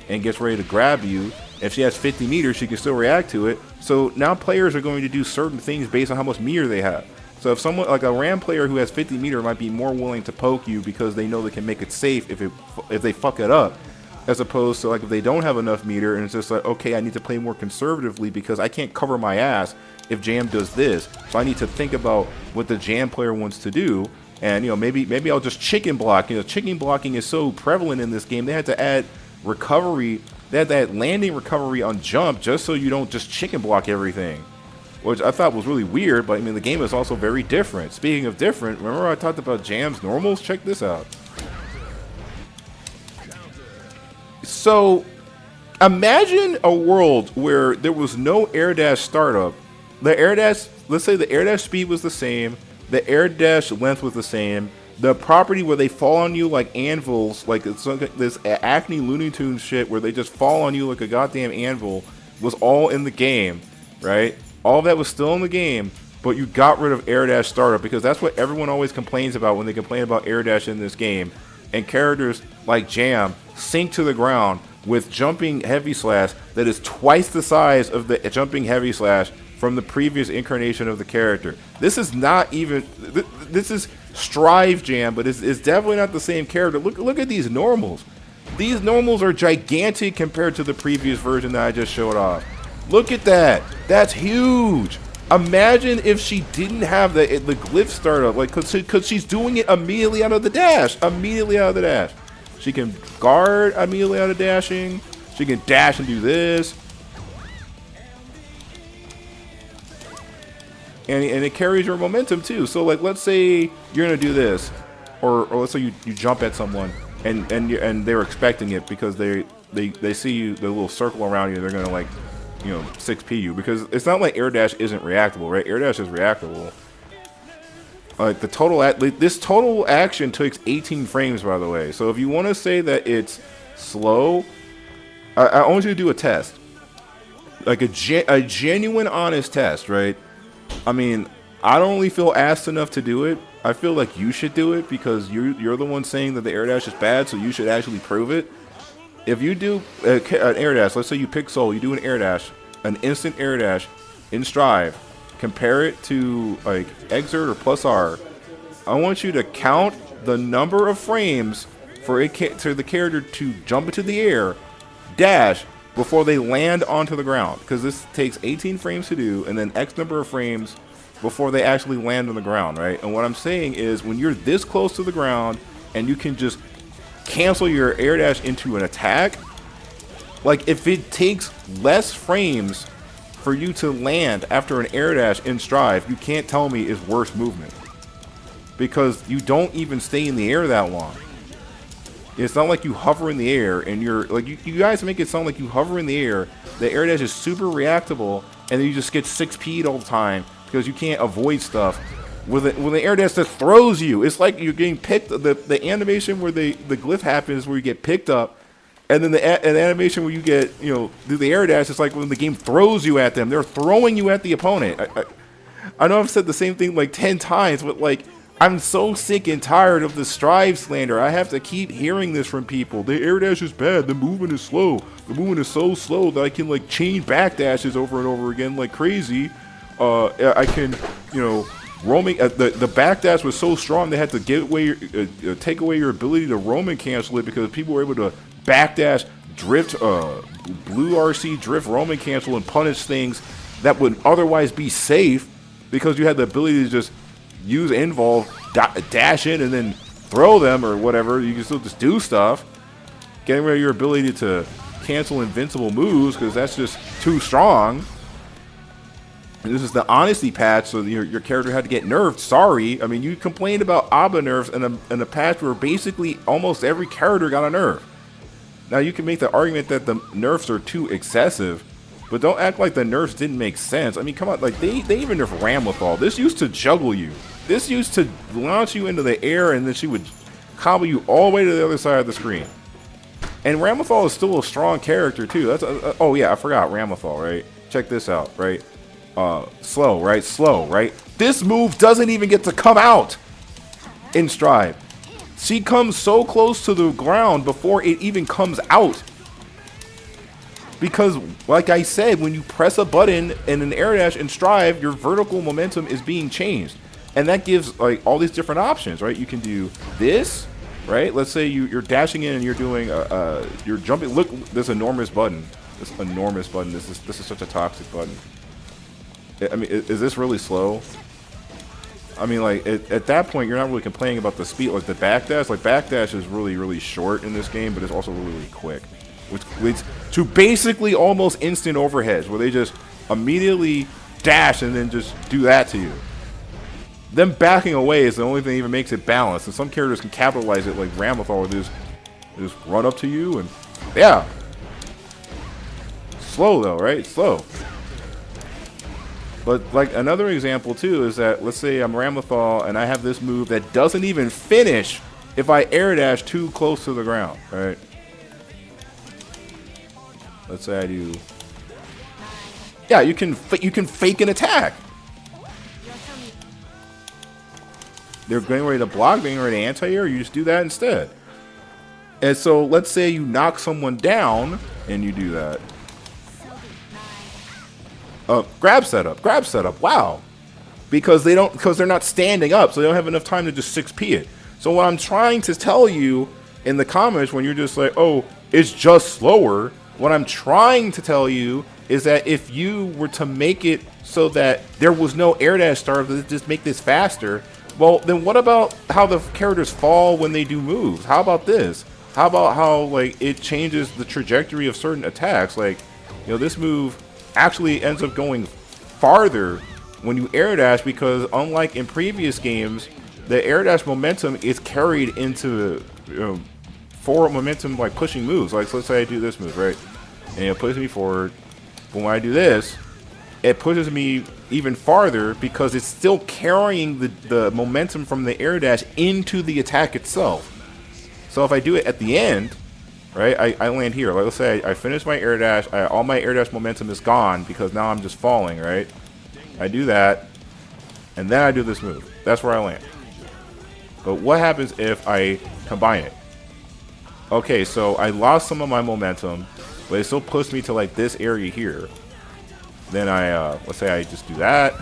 Speaker 1: and gets ready to grab you, if she has 50 meters, she can still react to it. So now players are going to do certain things based on how much meter they have. So if someone like a Ram player who has 50 meter might be more willing to poke you because they know they can make it safe if they fuck it up, as opposed to like if they don't have enough meter and it's just like, okay, I need to play more conservatively because I can't cover my ass if Jam does this. So I need to think about what the Jam player wants to do. And, you know, maybe I'll just chicken block. You know, chicken blocking is so prevalent in this game. They had to add recovery. They had that landing recovery on jump just so you don't just chicken block everything, which I thought was really weird. But I mean, the game is also very different. Speaking of different, remember I talked about Jam's normals? Check this out. So imagine a world where there was no air dash startup. The air dash, let's say the air dash speed was the same, the air dash length was the same, the property where they fall on you like anvils, like it's this Acme Looney Tunes shit where they just fall on you like a goddamn anvil, was all in the game, right? All that was still in the game, but you got rid of air dash startup because that's what everyone always complains about when they complain about air dash in this game. And characters like Jam sink to the ground with jumping heavy slash that is twice the size of the jumping heavy slash from the previous incarnation of the character. This is not even, this is Strive Jam, but it's definitely not the same character. Look at these normals. These normals are gigantic compared to the previous version that I just showed off. Look at that. That's huge. Imagine if she didn't have the glyph startup, like, cause she's doing it immediately out of the dash. Immediately out of the dash. She can guard immediately out of dashing. She can dash and do this. And it carries your momentum too. So like, let's say you're gonna do this, or let's say you jump at someone and they're expecting it because they see you, the little circle around you. They're gonna like, you know, 6P you, because it's not like air dash isn't reactable, right? Air dash is reactable. Like the total this total action takes 18 frames, by the way. So if you want to say that it's slow, I want you to do a test, like a genuine, honest test, right? I mean, I don't really feel asked enough to do it. I feel like you should do it because you're the one saying that the air dash is bad, so you should actually prove it. If you do an air dash, let's say you pick Soul, you do an air dash, an instant air dash in Strive, compare it to like Exert or Plus R. I want you to count the number of frames for the character to jump into the air, dash, before they land onto the ground, because this takes 18 frames to do, and then X number of frames before they actually land on the ground, right? And what I'm saying is, when you're this close to the ground and you can just cancel your air dash into an attack, like if it takes less frames for you to land after an air dash in Strive, you can't tell me it's worse movement, because you don't even stay in the air that long. It's not like you hover in the air and you're like, you guys make it sound like you hover in the air, the air dash is super reactable, and then you just get 6P'd all the time because you can't avoid stuff. With the air dash that throws you, it's like you're getting picked. The animation where the glyph happens where you get picked up, and then the animation where you get, you know, do the air dash, it's like when the game throws you at them. They're throwing you at the opponent. I know I've said the same thing like 10 times, but like, I'm so sick and tired of the Strive slander. I have to keep hearing this from people. The air dash is bad. The movement is slow. The movement is so slow that I can like chain back dashes over and over again like crazy. I can, you know, roaming. The back dash was so strong they had to take away your ability to roam and cancel it, because people were able to backdash drift, blue RC drift Roman cancel and punish things that would otherwise be safe because you had the ability to just use invuln, dash in, and then throw them or whatever. You can still just do stuff. Getting rid of your ability to cancel invincible moves because that's just too strong. And this is the honesty patch, so your character had to get nerfed. Sorry. I mean, you complained about ABBA nerfs in a patch where basically almost every character got a nerf. Now, you can make the argument that the nerfs are too excessive, but don't act like the nerfs didn't make sense. I mean, come on. Like, they even nerfed Ramlethal. This used to juggle you. This used to launch you into the air, and then she would combo you all the way to the other side of the screen. And Ramlethal is still a strong character, too. That's oh, yeah, I forgot Ramlethal, right? Check this out, right? Slow, right? Slow, right? This move doesn't even get to come out in Strive. She comes so close to the ground before it even comes out. Because, like I said, when you press a button in an air dash in Strive, your vertical momentum is being changed. And that gives, like, all these different options, right? You can do this. Right? Let's say you're dashing in and you're doing you're jumping. Look, this enormous button. This enormous button. This is such a toxic button. I mean, is this really slow? I mean, like at that point, you're not really complaining about the speed. Like the backdash. Like backdash is really short in this game, but it's also really quick, which leads to basically almost instant overheads, where they just immediately dash and then just do that to you. Them backing away is the only thing that even makes it balanced. And some characters can capitalize it, like Ramlethal, where they just run up to you and yeah. Slow though, right? Slow. But like another example too is that let's say I'm Ramlethal and I have this move that doesn't even finish if I air dash too close to the ground, right? Let's say I do. Yeah, you can fake an attack. They're getting ready to block, getting ready to anti-air, you just do that instead. And so let's say you knock someone down and you do that. Grab setup, wow. Because they're not standing up, so they don't have enough time to just 6P it. So what I'm trying to tell you in the comments when you're just like, oh, it's just slower, what I'm trying to tell you is that if you were to make it so that there was no air dash start, just make this faster, well, then what about how the characters fall when they do moves? How about this? How about how, like, it changes the trajectory of certain attacks? Like, you know, this move actually ends up going farther when you air dash because unlike in previous games, the air dash momentum is carried into forward momentum by pushing moves. Like, so let's say I do this move, right? And it pushes me forward. But when I do this, it pushes me even farther because it's still carrying the momentum from the air dash into the attack itself. So if I do it at the end, right, I land here. Like, let's say I finish my air dash, all my air dash momentum is gone because now I'm just falling, right? I do that, and then I do this move. That's where I land. But what happens if I combine it? Okay, so I lost some of my momentum, but it still pushed me to like this area here. Then I, let's say I just do that.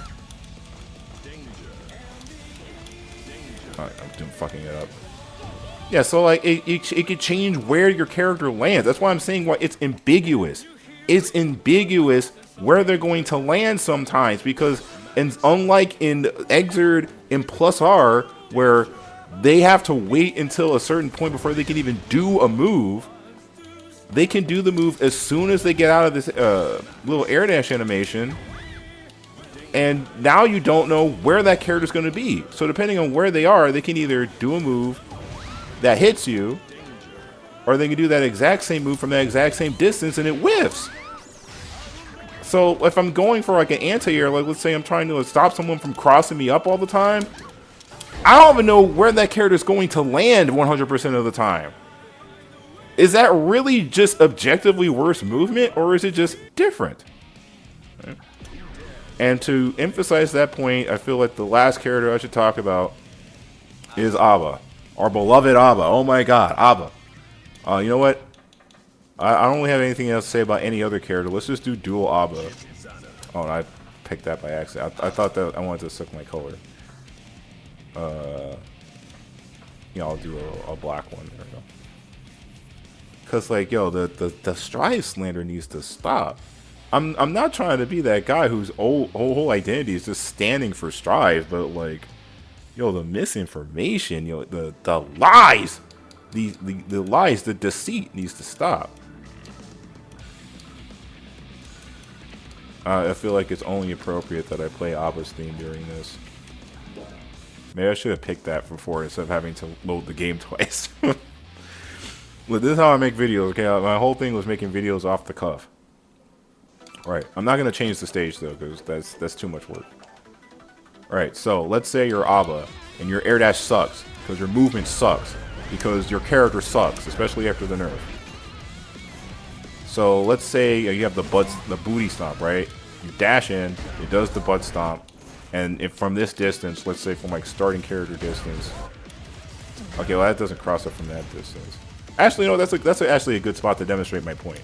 Speaker 1: Alright, I'm fucking it up. Yeah, so like it could change where your character lands. That's why I'm saying why it's ambiguous. It's ambiguous where they're going to land sometimes because, and unlike in Exerd and Plus R, where they have to wait until a certain point before they can even do a move, they can do the move as soon as they get out of this little air dash animation. And now you don't know where that character's going to be. So depending on where they are, they can either do a move that hits you, or they can do that exact same move from that exact same distance and it whiffs. So if I'm going for like an anti-air, like let's say I'm trying to stop someone from crossing me up all the time, I don't even know where that character is going to land 100% of the time. Is that really just objectively worse movement, or is it just different? Okay. And to emphasize that point, I feel like the last character I should talk about is Abba. Our beloved Abba. Oh my god, Abba. You know what? I don't really have anything else to say about any other character. Let's just do dual Abba. Oh, and I picked that by accident. I thought that I wanted to suck my color. You know, I'll do a black one. There we go. Cause like, yo, the strive slander needs to stop. I'm not trying to be that guy whose whole identity is just standing for strive, but like, yo, the misinformation, yo, the lies, the lies, the deceit needs to stop. I feel like it's only appropriate that I play Abba's theme during this. Maybe I should have picked that before instead of having to load the game twice. But this is how I make videos, okay? My whole thing was making videos off the cuff. Alright, I'm not going to change the stage though, because that's too much work. Alright, so let's say you're Abba, and your air dash sucks, because your movement sucks, because your character sucks, especially after the nerf. So let's say you have the booty stomp, right? You dash in, it does the butt stomp, and if from this distance, let's say from like starting character distance. Okay, well that doesn't cross up from that distance. Actually, no, that's actually a good spot to demonstrate my point.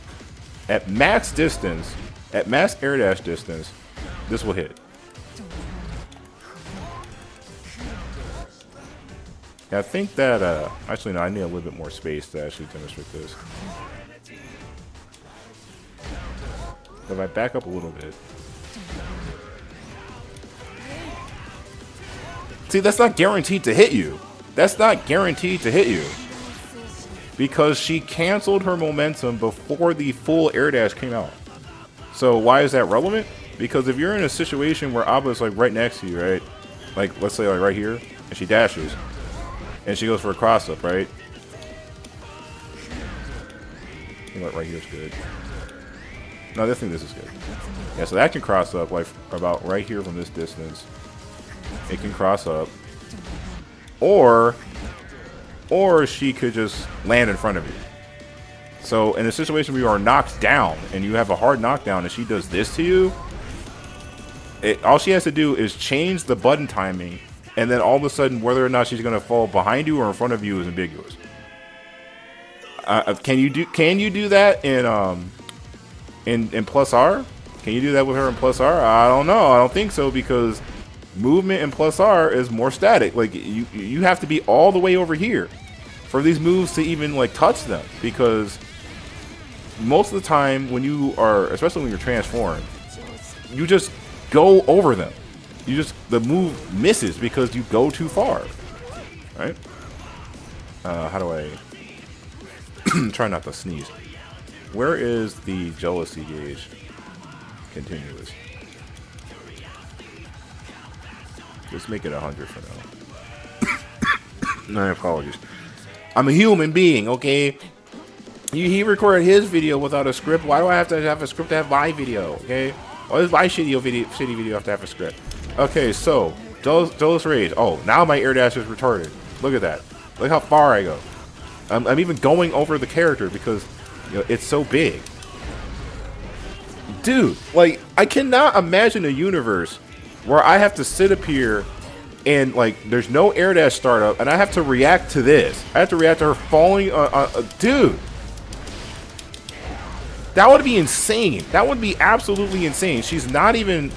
Speaker 1: At max distance, at max air dash distance, this will hit. Yeah, I think that, actually no, I need a little bit more space to actually demonstrate this. If I back up a little bit. See, that's not guaranteed to hit you. That's not guaranteed to hit you. Because she canceled her momentum before the full air dash came out. So why is that relevant? Because if you're in a situation where Abba's like right next to you, right? Like, let's say like right here, and she dashes. And she goes for a cross up, right? I think like right here is good. No, I think this is good. Yeah, so that can cross up like about right here from this distance. It can cross up. Or she could just land in front of you. So in a situation where you are knocked down and you have a hard knockdown and she does this to you, all she has to do is change the button timing, and then all of a sudden whether or not she's going to fall behind you or in front of you is ambiguous. Can you do that in plus R? Can you do that with her in plus R? I don't know. I don't think so, because movement in plus R is more static. Like you have to be all the way over here for these moves to even like touch them, because most of the time when you are, especially when you're transformed, you just go over them. The move misses because you go too far, right? How do I try not to sneeze? Where is the jealousy gauge? Continuous. Let's make it 100 for now. My apologies. I'm a human being, okay? He recorded his video without a script. Why do I have to have a script to have my video, okay? Why does my shitty video have to have a script? Okay, so, jealous rage. Oh, now my air dash is retarded. Look at that. Look how far I go. I'm even going over the character because, you know, it's so big. Dude, like, I cannot imagine a universe where I have to sit up here and, like, there's no air dash startup, and I have to react to this. I have to react to her falling. Dude. That would be insane. That would be absolutely insane. She's not even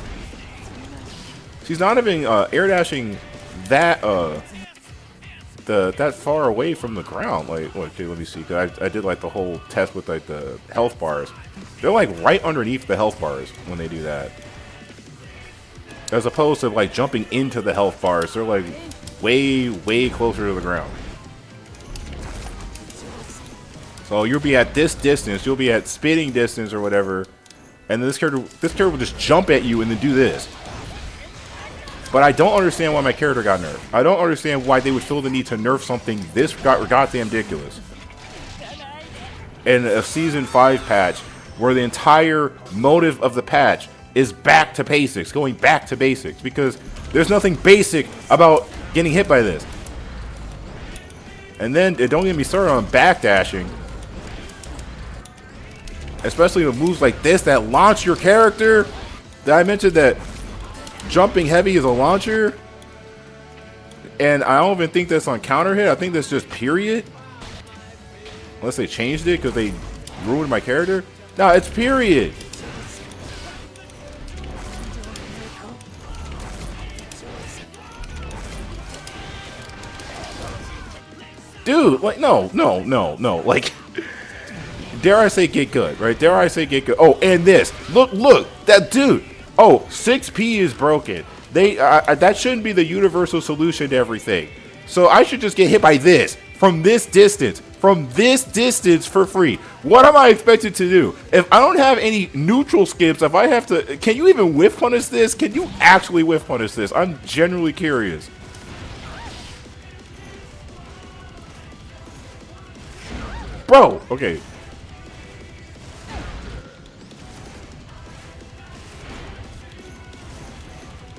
Speaker 1: air dashing that that far away from the ground. Like, okay, let me see. Cause I did like the whole test with like the health bars. They're like right underneath the health bars when they do that. As opposed to like jumping into the health bars, they're like way closer to the ground. So you'll be at this distance, you'll be at spitting distance or whatever, and this character will just jump at you and then do this. But I don't understand why my character got nerfed. I don't understand why they would feel the need to nerf something this goddamn ridiculous. In a Season 5 patch, where the entire motive of the patch is back to basics, going back to basics, because there's nothing basic about getting hit by this. And then, don't get me started on backdashing. Especially with moves like this that launch your character. Did I mention that jumping heavy is a launcher? And I don't even think that's on counter hit. I think that's just period. Unless they changed it because they ruined my character. No, it's period. Dude, like, no. Like, dare I say get good, right? Dare I say get good. Oh, and this. Look, that dude. Oh, 6P is broken. That shouldn't be the universal solution to everything. So I should just get hit by this from this distance for free. What am I expected to do? If I don't have any neutral skips, if I have to, can you even whiff punish this? Can you actually whiff punish this? I'm genuinely curious. Bro, okay.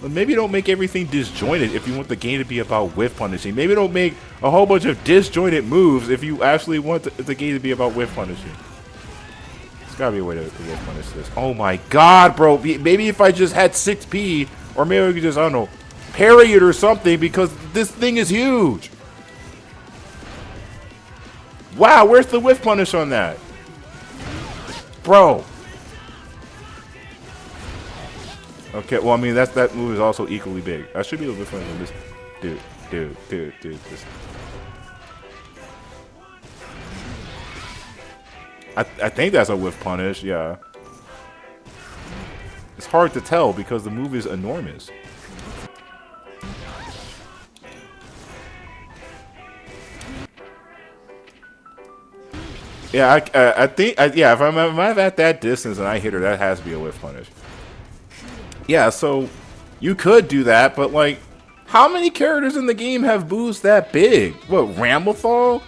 Speaker 1: Maybe don't make everything disjointed if you want the game to be about whiff punishing. Maybe don't make a whole bunch of disjointed moves if you actually want the game to be about whiff punishing. There's gotta be a way to whiff punish this. Oh my god, bro. Maybe if I just had 6P, or maybe I could just, I don't know, parry it or something, because this thing is huge. Wow, where's the whiff punish on that? Bro. Okay, well, I mean, that move is also equally big. I should be able to whiff punish on this. Dude. This. I think that's a whiff punish, yeah. It's hard to tell because the move is enormous. Yeah, I think, yeah, if I'm at that distance and I hit her, that has to be a whiff punish. Yeah, so you could do that, but like, how many characters in the game have moves that big? What, Ramblethal?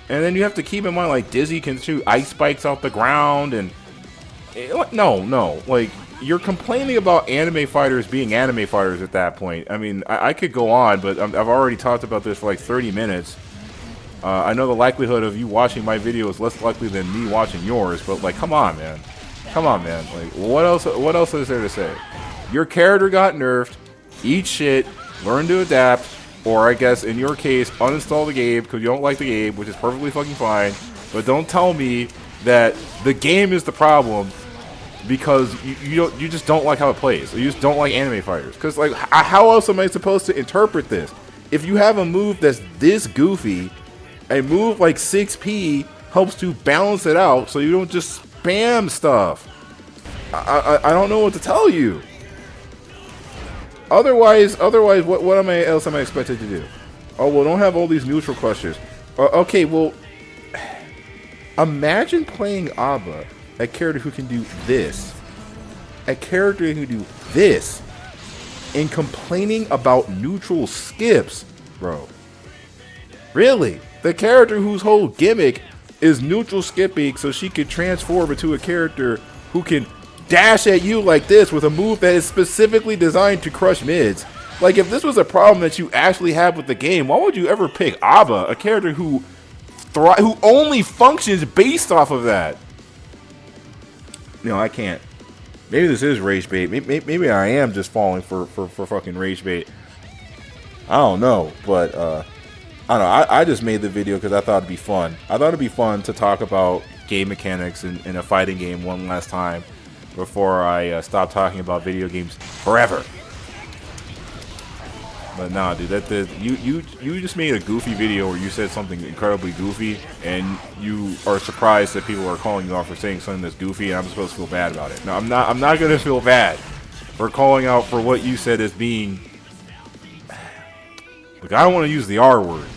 Speaker 1: And then you have to keep in mind, like, Dizzy can shoot ice spikes off the ground, and no, like, you're complaining about anime fighters being anime fighters at that point. I mean, I could go on, but I've already talked about this for like 30 minutes. I know the likelihood of you watching my video is less likely than me watching yours, but like, come on, man. Like, what else is there to say? Your character got nerfed. Eat shit. Learn to adapt. Or I guess in your case, uninstall the game because you don't like the game, which is perfectly fucking fine. But don't tell me that the game is the problem because you just don't like how it plays. You just don't like anime fighters. Because like, how else am I supposed to interpret this? If you have a move that's this goofy, a move like 6P helps to balance it out so you don't just spam stuff. I don't know what to tell you. Otherwise, what else am I expected to do? Oh, well, don't have all these neutral clusters. Okay, well, imagine playing Abba, a character who can do this. A character who can do this. And complaining about neutral skips, bro. Really? The character whose whole gimmick is neutral skipping so she can transform into a character who can dash at you like this with a move that is specifically designed to crush mids. Like, if this was a problem that you actually have with the game, why would you ever pick Abba, a character who only functions based off of that? No, I can't. Maybe this is rage bait. Maybe I am just falling for fucking rage bait. I don't know, but I don't know. I just made the video because I thought it'd be fun. I thought it'd be fun to talk about game mechanics in a fighting game one last time before I stop talking about video games forever. But nah, dude, you just made a goofy video where you said something incredibly goofy, and you are surprised that people are calling you out for saying something that's goofy, and I'm supposed to feel bad about it. No, I'm not gonna feel bad for calling out for what you said as being. Look, I don't want to use the R word,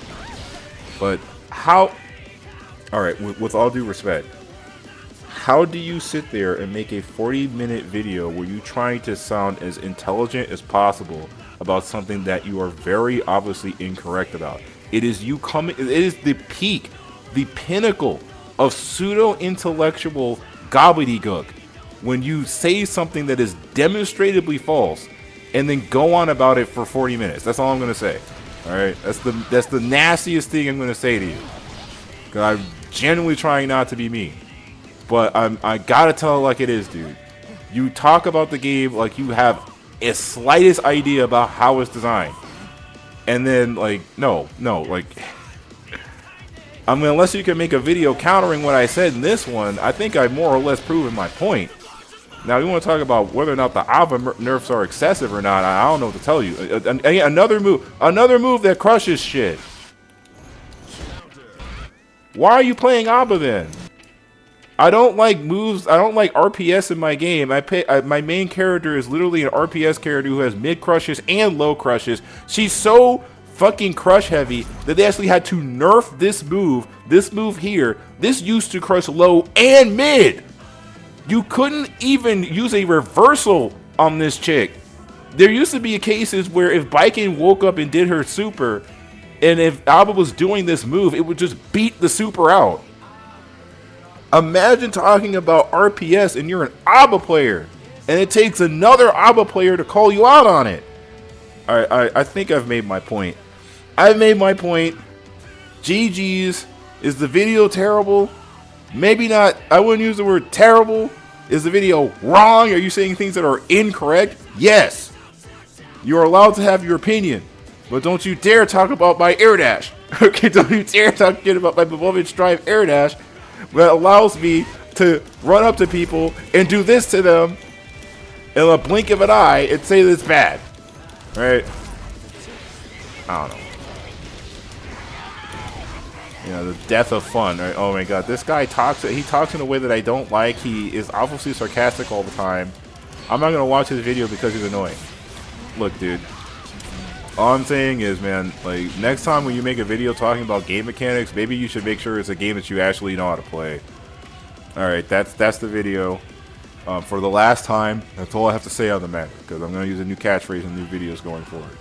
Speaker 1: but how? All right, with all due respect, how do you sit there and make a 40-minute video where you're trying to sound as intelligent as possible about something that you are very obviously incorrect about? It is you coming. It is the peak, the pinnacle of pseudo-intellectual gobbledygook when you say something that is demonstrably false and then go on about it for 40 minutes. That's all I'm gonna say. All right, that's the nastiest thing I'm gonna say to you. Cause I'm genuinely trying not to be mean, but I gotta tell it like it is, dude. You talk about the game like you have a slightest idea about how it's designed, and then like no, like I mean, unless you can make a video countering what I said in this one, I think I've more or less proven my point. Now, you want to talk about whether or not the Ava nerfs are excessive or not, I don't know what to tell you. Another move that crushes shit. Why are you playing Ava then? I don't like moves. I don't like RPS in my game. My main character is literally an RPS character who has mid crushes and low crushes. She's so fucking crush heavy that they actually had to nerf this move. This move here. This used to crush low and mid. You couldn't even use a reversal on this chick. There used to be cases where if Baiken woke up and did her super, and if Alba was doing this move, it would just beat the super out. Imagine talking about RPS and you're an ABBA player, and it takes another ABBA player to call you out on it. I think I've made my point. I've made my point. GG's. Is the video terrible? Maybe not. I wouldn't use the word terrible. Is the video wrong? Are you saying things that are incorrect? Yes. You are allowed to have your opinion, but don't you dare talk about my air dash. Okay, don't you dare talk about my beloved Strive air dash that allows me to run up to people and do this to them in a blink of an eye and say that it's bad. Right? I don't know. You know, the death of fun, right? Oh my god, this guy talks in a way that I don't like. He is obviously sarcastic all the time. I'm not gonna watch his video because he's annoying. Look, dude. All I'm saying is, man, like, next time when you make a video talking about game mechanics, maybe you should make sure it's a game that you actually know how to play. Alright, that's the video. For the last time, that's all I have to say on the matter, because I'm going to use a new catchphrase in new videos going forward.